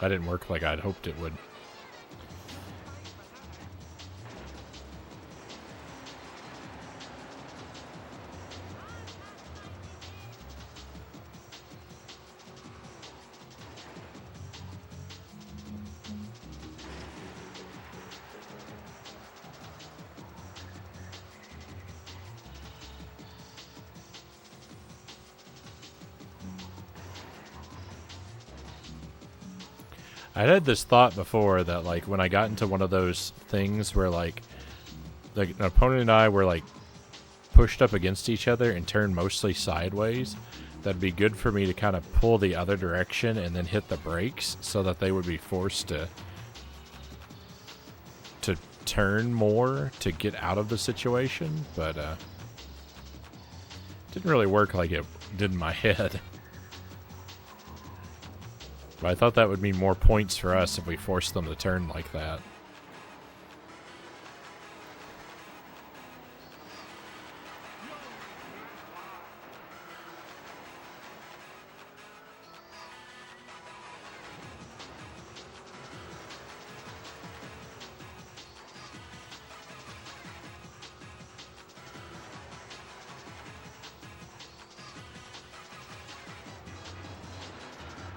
That didn't work like I'd hoped it would. I'd had this thought before that, like, when I got into one of those things where, like an opponent and I were, like, pushed up against each other and turned mostly sideways, that'd be good for me to kind of pull the other direction and then hit the brakes so that they would be forced to turn more to get out of the situation, but, didn't really work like it did in my head. But I thought that would mean more points for us if we forced them to turn like that.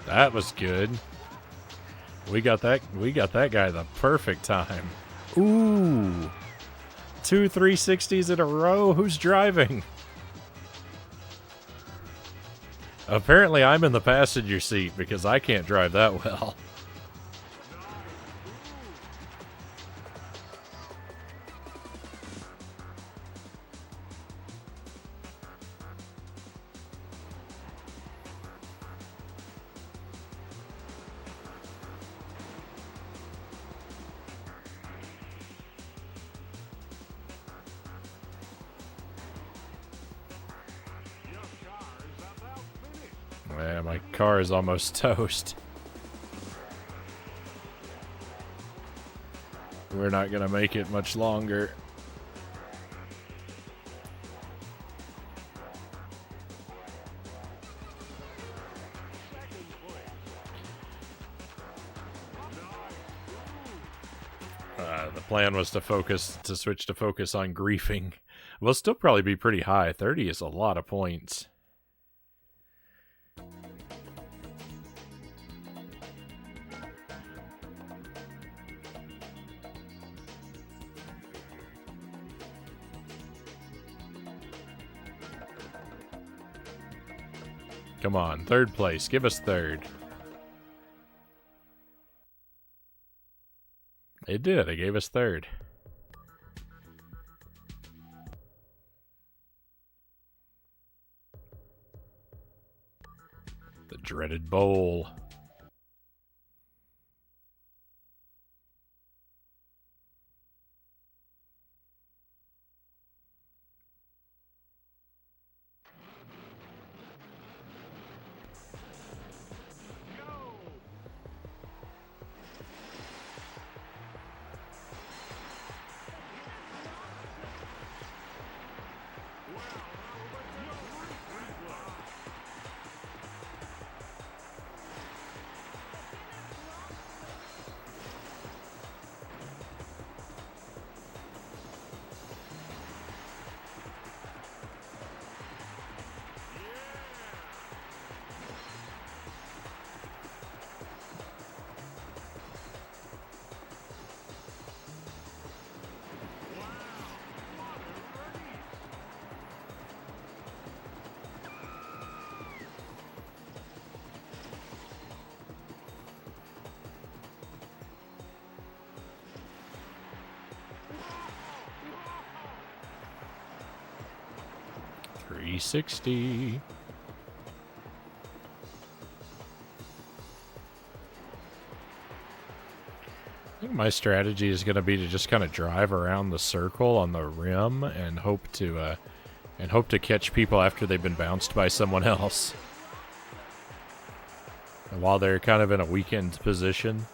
That was good. We got that guy the perfect time. Ooh. 2 360s in a row. Who's driving? Apparently I'm in the passenger seat because I can't drive that well. Yeah, my car is almost toast. We're not gonna make it much longer. The plan was to switch to focus on griefing. We'll still probably be pretty high. 30 is a lot of points. Come on, third place. Give us third. It did. It gave us third. The dreaded bowl. $360. I think my strategy is going to be to just kind of drive around the circle on the rim and hope to catch people after they've been bounced by someone else. And while they're kind of in a weakened position.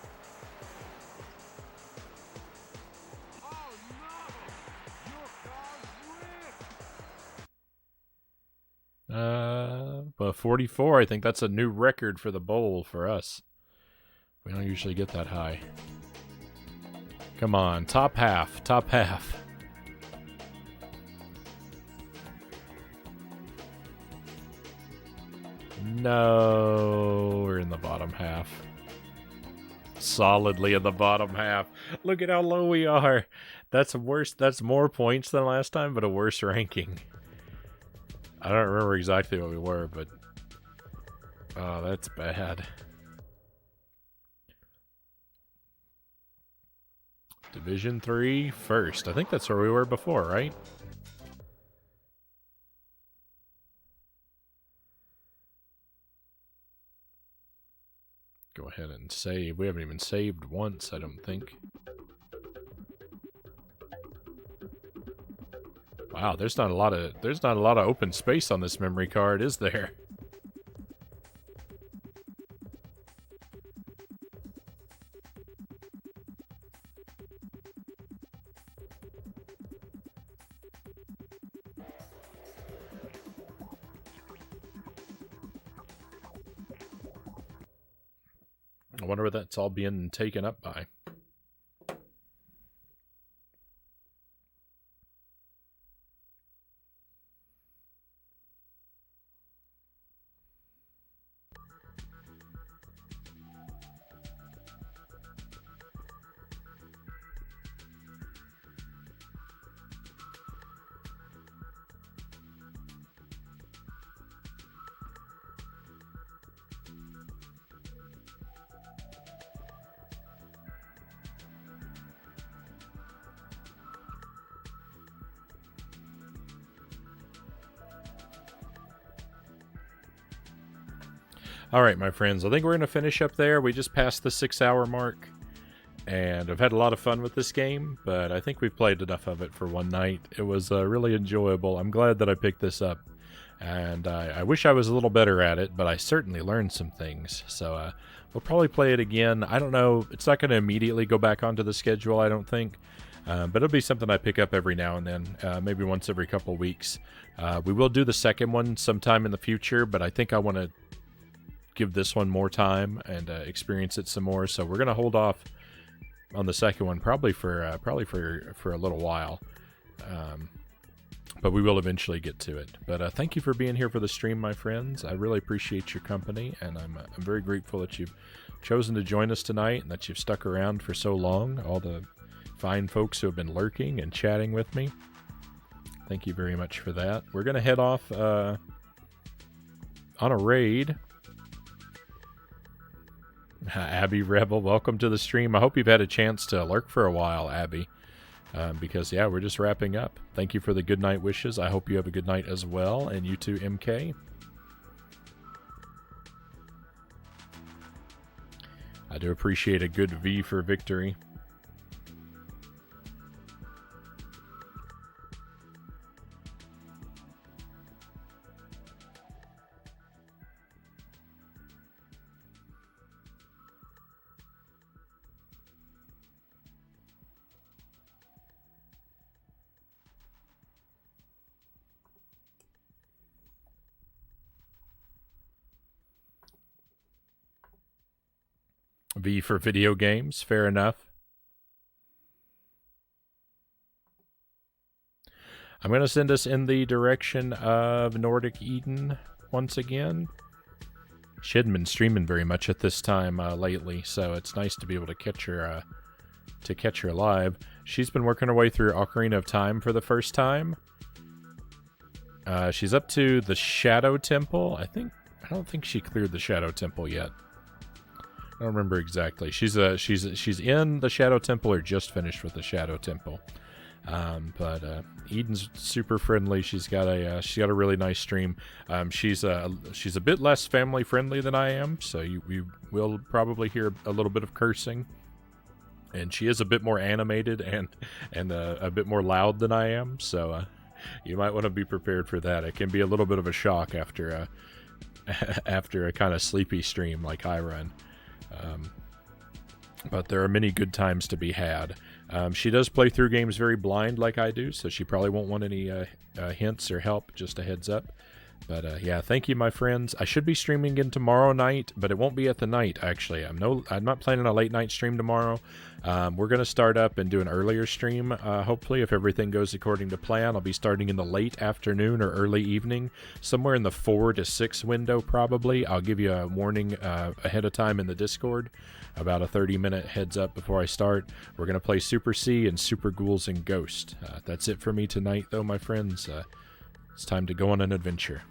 But 44, I think that's a new record for the bowl for us. We don't usually get that high. Come on, top half, top half. No, we're in the bottom half. Solidly in the bottom half. Look at how low we are. That's worse. That's more points than last time, but a worse ranking. I don't remember exactly what we were, but... oh, that's bad. Division 3, first. I think that's where we were before, right? Go ahead and save. We haven't even saved once, I don't think. Wow, there's not a lot of open space on this memory card, is there? I wonder what that's all being taken up by. Alright, my friends, I think we're going to finish up there. We just passed the 6-hour mark, and I've had a lot of fun with this game, but I think we've played enough of it for one night. It was really enjoyable. I'm glad that I picked this up, And I wish I was a little better at it, but I certainly learned some things. So we'll probably play it again. I don't know. It's not going to immediately go back onto the schedule, I don't think. But it'll be something I pick up every now and then, maybe once every couple weeks. We will do the second one sometime in the future, but I think I want to give this one more time and experience it some more. So we're going to hold off on the second one probably for a little while. But we will eventually get to it. But thank you for being here for the stream, my friends. I really appreciate your company, and I'm very grateful that you've chosen to join us tonight and that you've stuck around for so long. All the fine folks who have been lurking and chatting with me. Thank you very much for that. We're going to head off on a raid. Abby Rebel, welcome to the stream. I hope you've had a chance to lurk for a while, Abby. Because, yeah, we're just wrapping up. Thank you for the good night wishes. I hope you have a good night as well. And you too, MK. I do appreciate a good V for victory. V for video games, fair enough. I'm going to send us in the direction of Nordic Eden once again. She hadn't been streaming very much at this time lately, so it's nice to be able to catch her live. She's been working her way through Ocarina of Time for the first time. She's up to the Shadow Temple. I don't think she cleared the Shadow Temple yet. I don't remember exactly. She's in the Shadow Temple or just finished with the Shadow Temple. But Eden's super friendly. She's got a really nice stream. She's a bit less family friendly than I am, so you will probably hear a little bit of cursing. And she is a bit more animated and a bit more loud than I am, so you might want to be prepared for that. It can be a little bit of a shock after a kind of sleepy stream like I run. But there are many good times to be had. She does play through games very blind like I do, so she probably won't want any hints or help, just a heads up. But yeah, thank you, my friends. I should be streaming again tomorrow night, but it won't be at the night, actually. I'm not planning a late night stream tomorrow. We're going to start up and do an earlier stream, hopefully, if everything goes according to plan. I'll be starting in the late afternoon or early evening, somewhere in the 4 to 6 window, probably. I'll give you a warning ahead of time in the Discord, about a 30-minute heads up before I start. We're going to play Super C and Super Ghouls and Ghost. That's it for me tonight, though, my friends. It's time to go on an adventure.